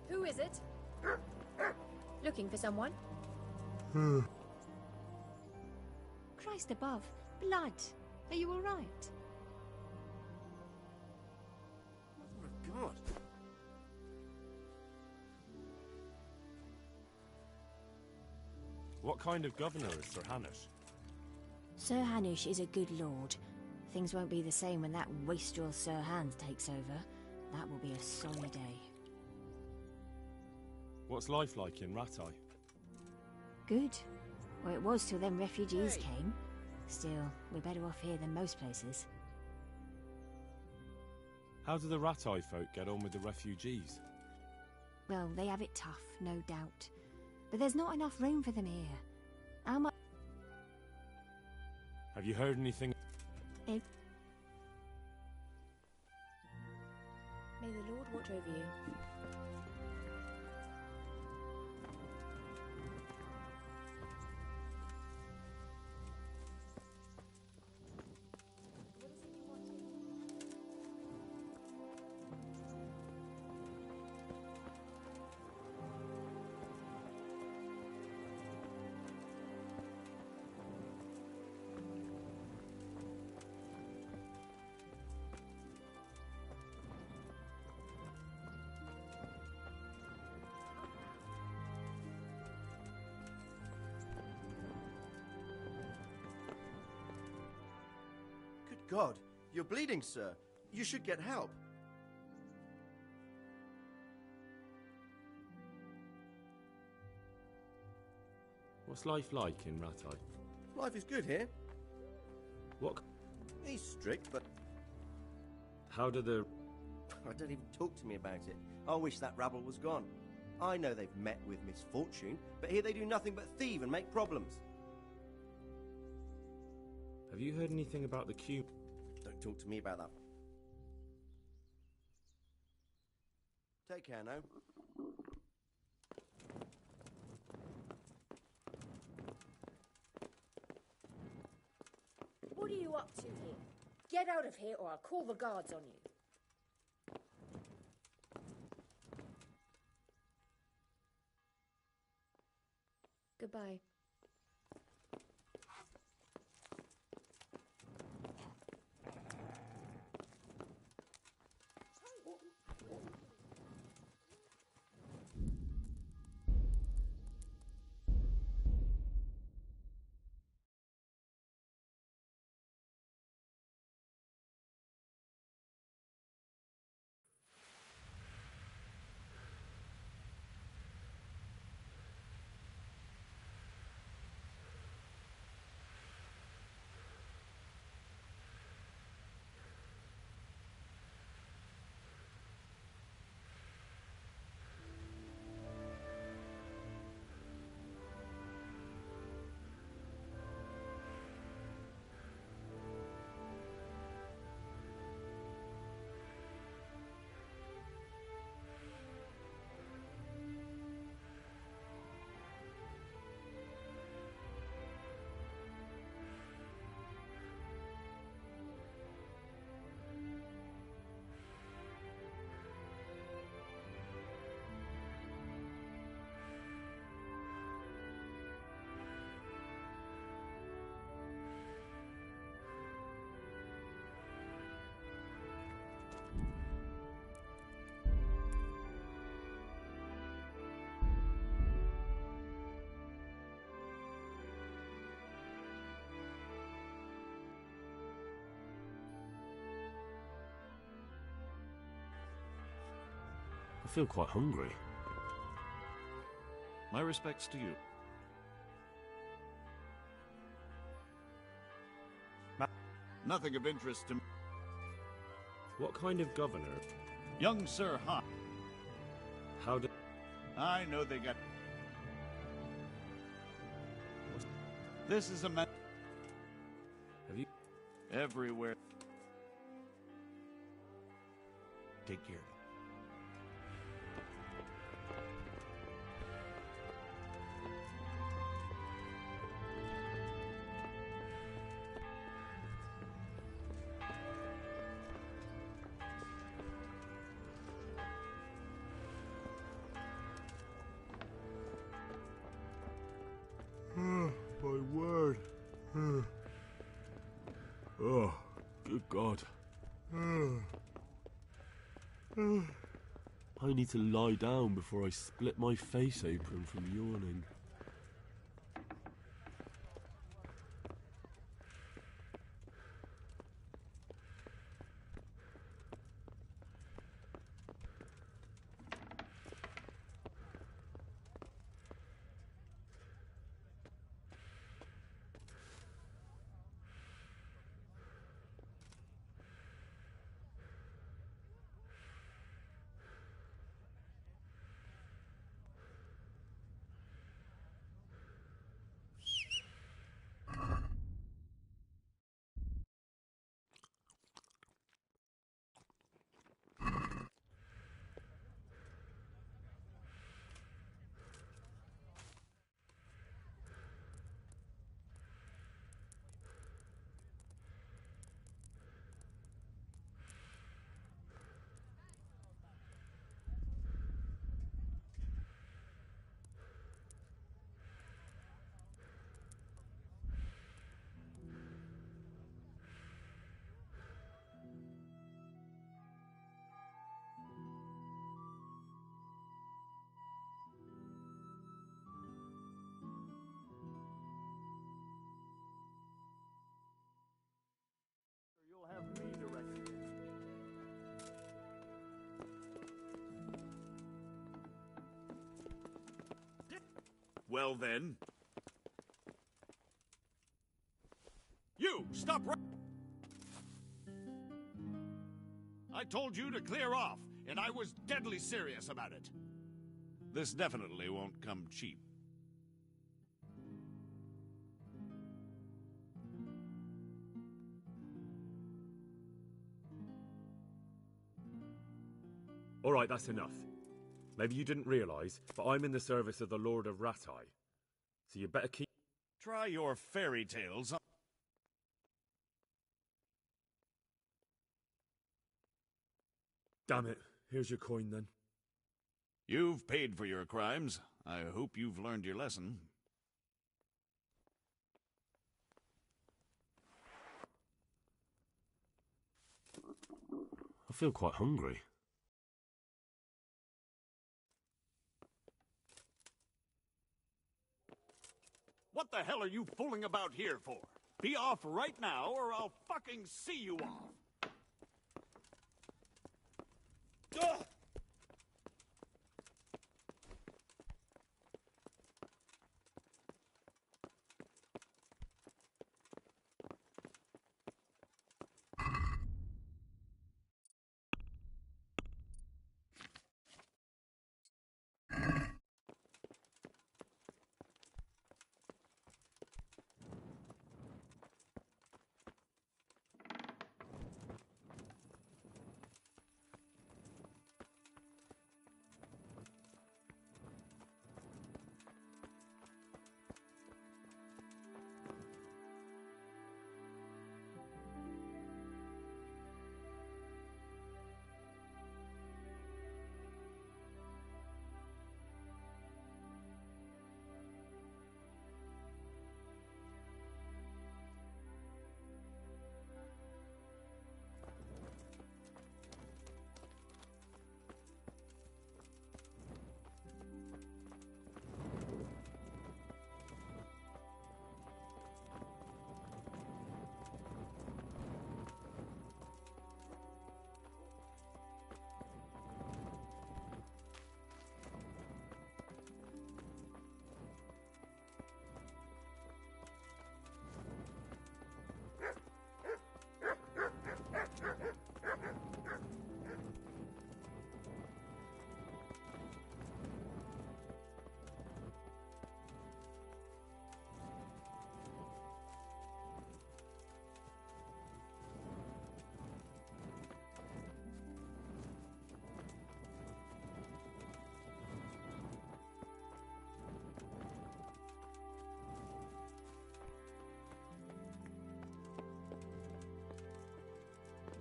Who is it? Looking for someone? Christ above. Blood. Are you all right? God. What kind of governor is Sir Hanush? Sir Hanush is a good lord. Things won't be the same when that wastrel Sir Hans takes over. That will be a sorry day. What's life like in Ratai? Good. Well, it was till them refugees came. Still, we're better off here than most places. How do the Ratai folk get on with the refugees? Well, they have it tough, no doubt. But there's not enough room for them here. How much... Have you heard anything? May the Lord watch over you. God, you're bleeding, sir. You should get help. What's life like in Ratai? Life is good here. What? He's strict, but... How do the... Oh, don't even talk to me about it. I wish that rabble was gone. I know they've met with misfortune, but here they do nothing but thieve and make problems. Have you heard anything about the Q? Don't talk to me about that. Take care now. What are you up to here? Get out of here or I'll call the guards on you. Goodbye. I feel quite hungry. My respects to you. Nothing of interest to me. What kind of governor? Young Sir Han. How did... I know they got... This is a man... Have you... Everywhere. Take care of it. My word. Oh, good God. I need to lie down before I split my face open from yawning. Well then. You, stop right... I told you to clear off, and I was deadly serious about it. This definitely won't come cheap. All right, that's enough. Maybe you didn't realise, but I'm in the service of the Lord of Ratai. So you better keep... Try your fairy tales on... Damn it. Here's your coin, then. You've paid for your crimes. I hope you've learned your lesson. I feel quite hungry. What the hell are you fooling about here for? Be off right now, or I'll fucking see you off! Ugh!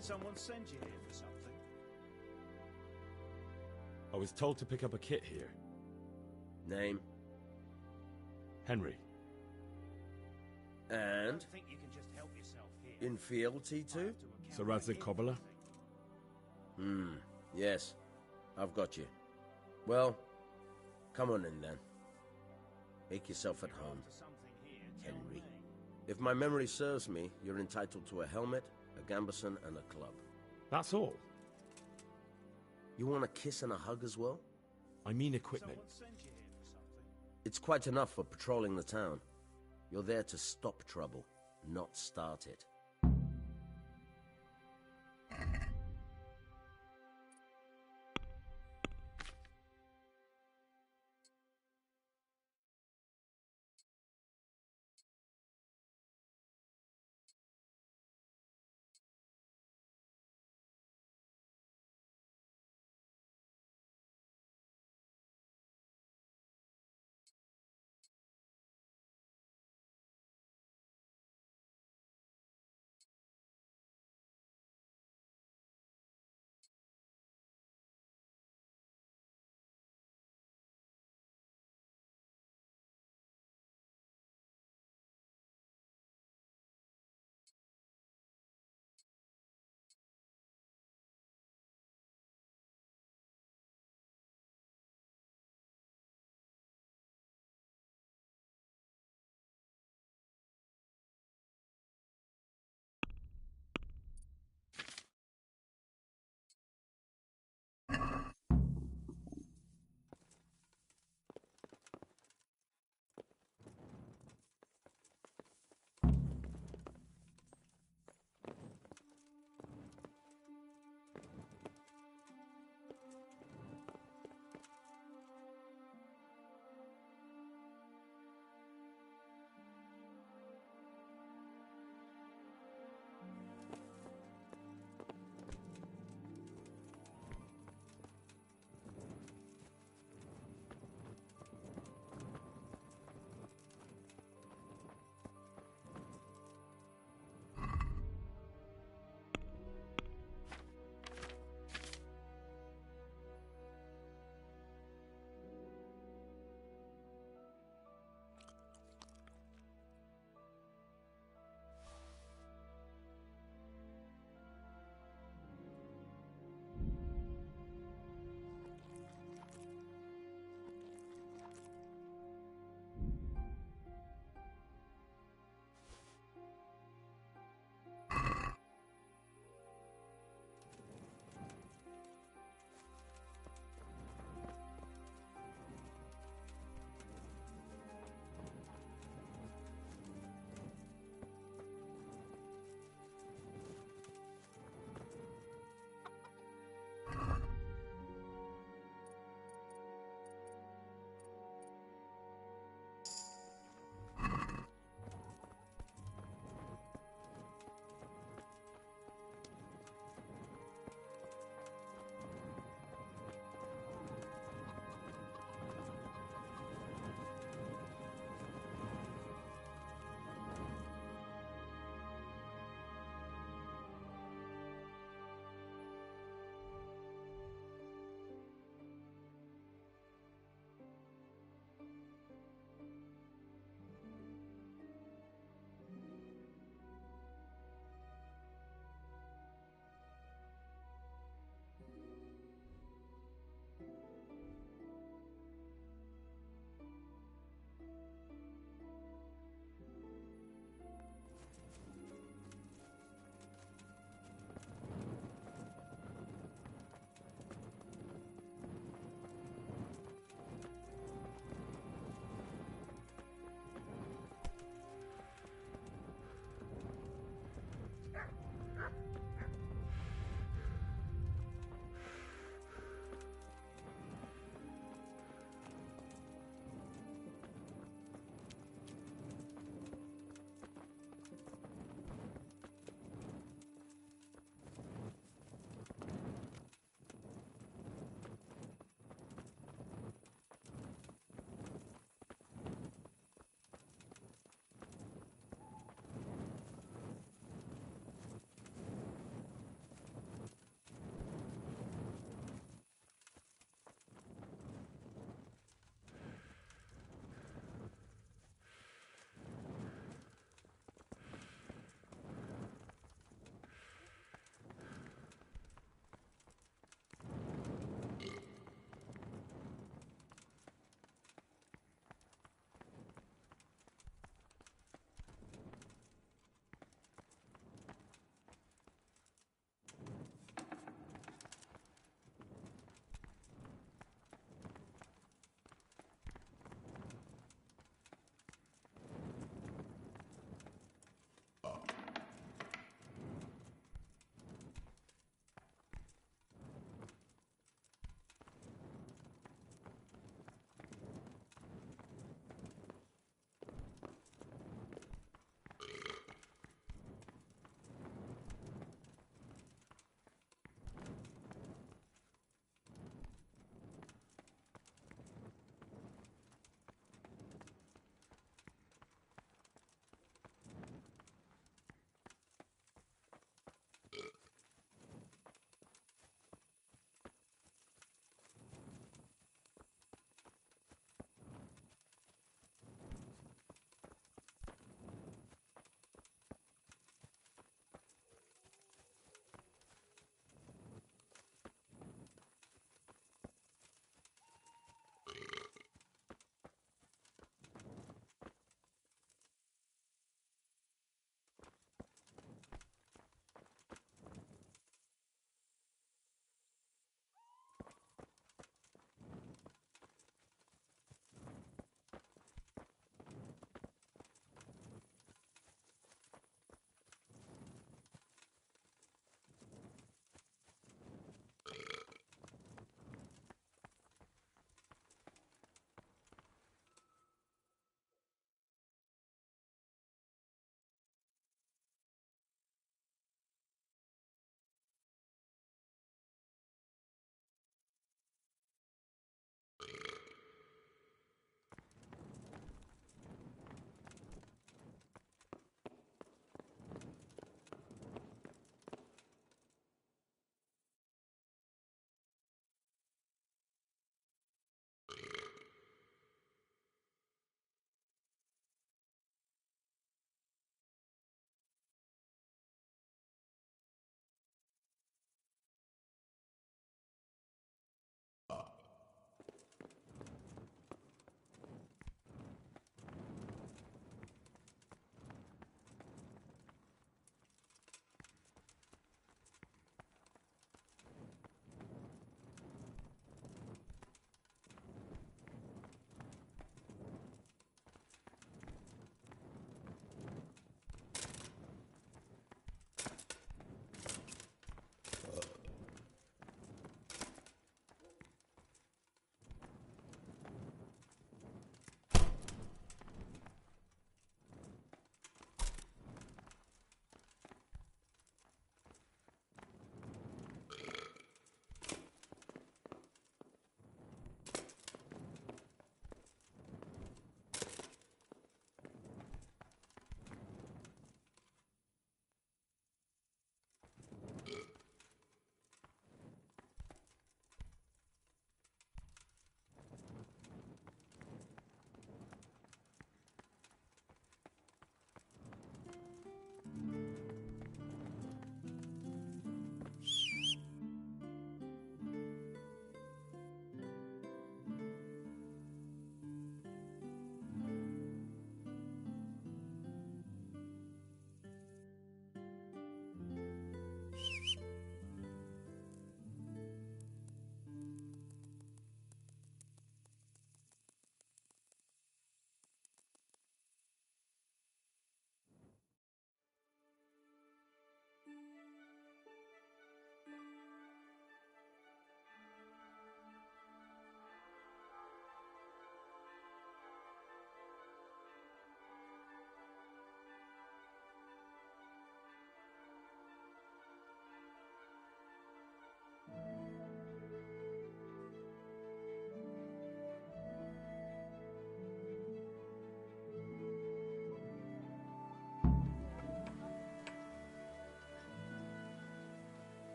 Did someone send you here for something? I was told to pick up a kit here. Name? Henry. And? Think you can just help yourself here. In fealty to? Sir Radzig Cobbler? Yes. I've got you. Well, come on in then. Make yourself at home. Henry. If my memory serves me, you're entitled to a helmet, a gambeson, and a club. That's all? You want a kiss and a hug as well? I mean equipment. It's quite enough for patrolling the town. You're there to stop trouble, not start it.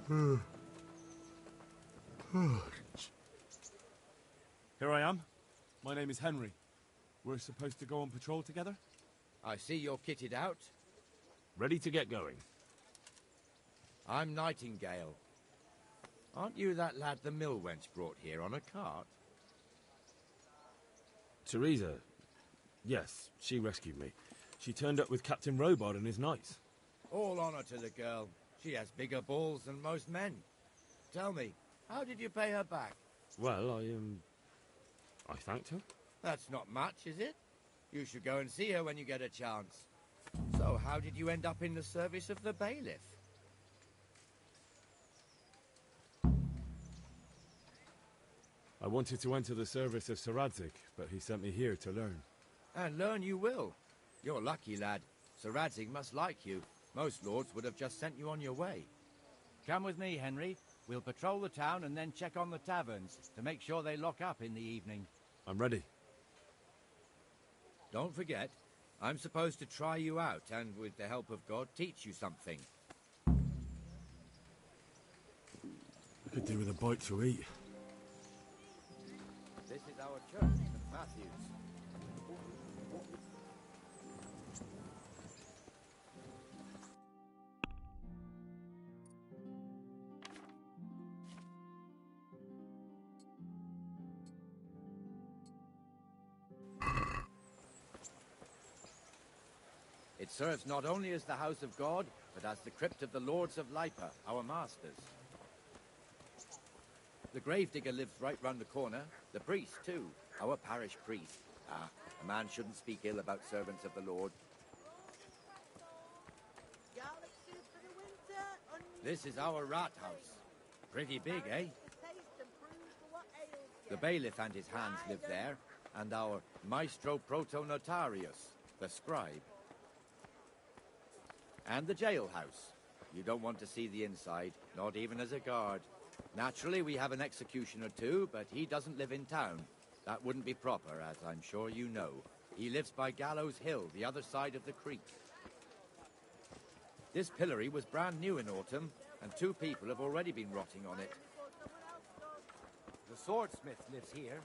Here I am. My name is Henry. We're supposed to go on patrol together? I see you're kitted out. Ready to get going. I'm Nightingale. Aren't you that lad the mill wench brought here on a cart? Teresa. Yes, she rescued me. She turned up with Captain Robard and his knights. All honor to the girl. She has bigger balls than most men. Tell me, how did you pay her back? Well, I thanked her. That's not much, is it? You should go and see her when you get a chance. So, how did you end up in the service of the bailiff? I wanted to enter the service of Sir Radzig, but he sent me here to learn. And learn you will. You're lucky, lad. Sir Radzig must like you. Most lords would have just sent you on your way. Come with me, Henry. We'll patrol the town and then check on the taverns to make sure they lock up in the evening. I'm ready. Don't forget, I'm supposed to try you out and, with the help of God, teach you something. I could do with a bite to eat. This is our church, St. Matthew's. It serves not only as the house of God, but as the crypt of the lords of Lipa, our masters. The gravedigger lives right round the corner. The priest, too. Our parish priest. Ah, a man shouldn't speak ill about servants of the Lord. This is our rat house. Pretty big, eh? The bailiff and his hands live there, and our maestro protonotarius, the scribe. And the jailhouse. You don't want to see the inside, not even as a guard. Naturally, we have an executioner too, but he doesn't live in town. That wouldn't be proper, as I'm sure you know. He lives by Gallows Hill, the other side of the creek. This pillory was brand new in autumn, and 2 people have already been rotting on it. The swordsmith lives here.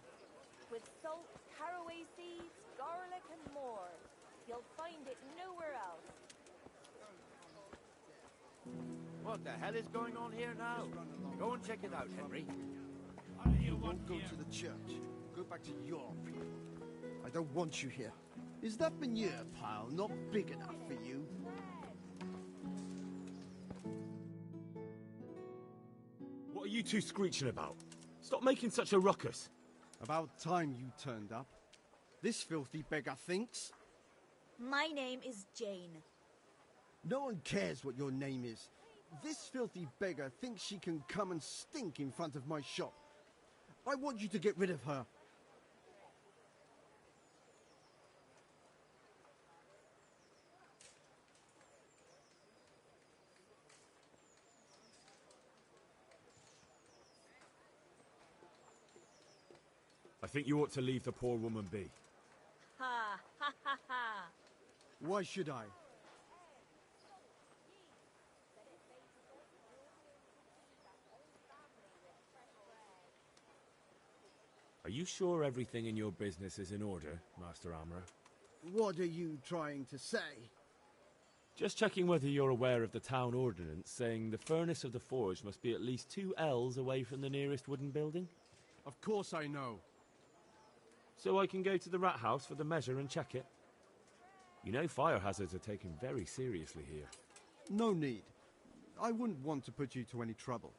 With salt, caraway seeds, garlic and more. You'll find it nowhere else. What the hell is going on here now? Go and check it out, Henry. You won't go to the church. Go back to your people. I don't want you here. Is that manure pile not big enough for you? What are you two screeching about? Stop making such a ruckus. About time you turned up. This filthy beggar thinks. My name is Jane. No one cares what your name is. This filthy beggar thinks she can come and stink in front of my shop. I want you to get rid of her. I think you ought to leave the poor woman be. Ha ha ha ha. Why should I? Are you sure everything in your business is in order, Master Armourer? What are you trying to say? Just checking whether you're aware of the town ordinance saying the furnace of the forge must be at least 2 ells away from the nearest wooden building? Of course I know. So I can go to the rat house for the measure and check it? You know fire hazards are taken very seriously here. No need. I wouldn't want to put you to any trouble.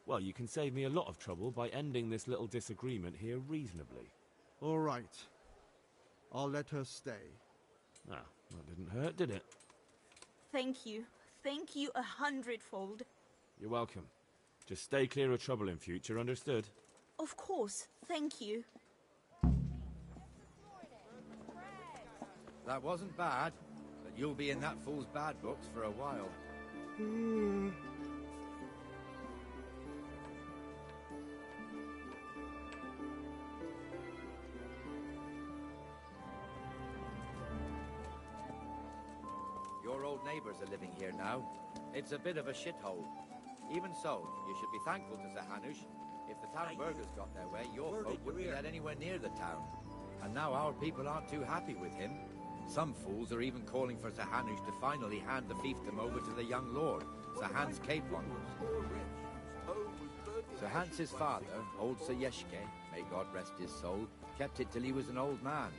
Well, you can save me a lot of trouble by ending this little disagreement here reasonably. All right. I'll let her stay. Ah, that didn't hurt, did it? Thank you. Thank you 100-fold. You're welcome. Just stay clear of trouble in future, understood? Of course. Thank you. That wasn't bad, but you'll be in that fool's bad books for a while. Your old neighbours are living here now. It's a bit of a shithole. Even so, you should be thankful to Sir Hanush. If the town burghers got their way, your folk wouldn't be let anywhere near the town. And now our people aren't too happy with him. Some fools are even calling for Sir Hanush to finally hand the fiefdom over to the young lord, Sir Hans Capewonders. Sir Hans's father, old Sir Yeshke, may God rest his soul, kept it till he was an old man.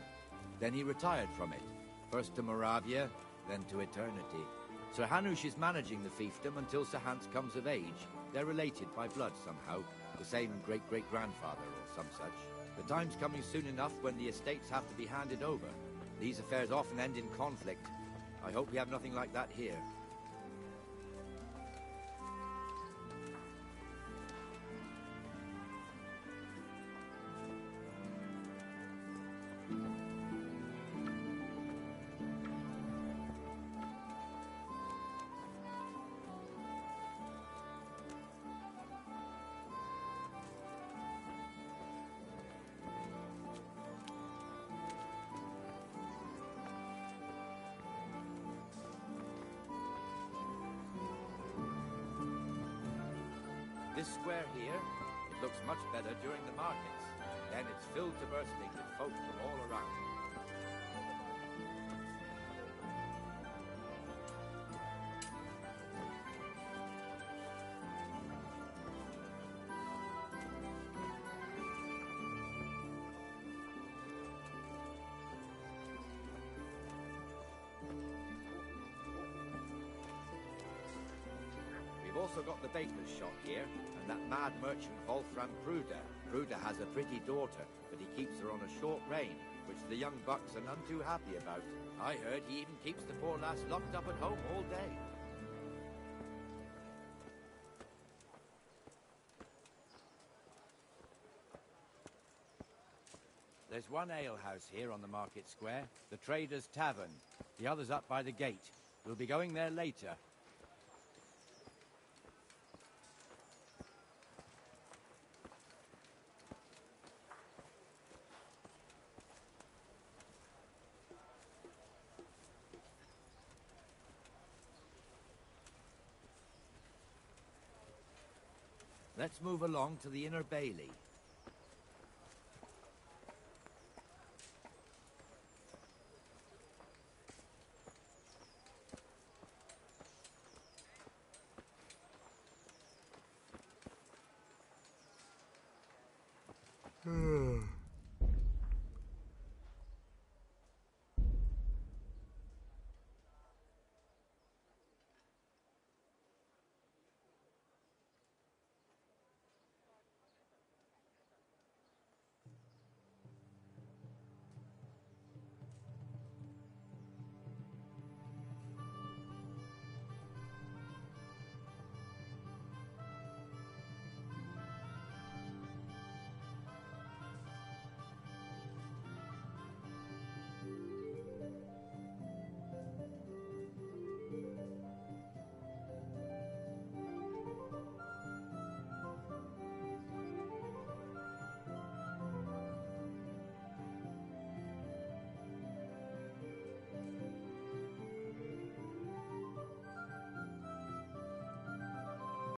Then he retired from it, first to Moravia, then to eternity. Sir Hanush is managing the fiefdom until Sir Hans comes of age. They're related by blood somehow, the same great-great-grandfather or some such. The time's coming soon enough when the estates have to be handed over. These affairs often end in conflict. I hope we have nothing like that here. This square here, it looks much better during the markets. Then it's filled to bursting with folk from all around. We've also got the baker's shop here, and that mad merchant Wolfram Bruder. Bruder has a pretty daughter, but he keeps her on a short rein, which the young bucks are none too happy about. I heard he even keeps the poor lass locked up at home all day. There's one alehouse here on the market square, the Trader's Tavern. The other's up by the gate. We'll be going there later. Let's move along to the Inner Bailey.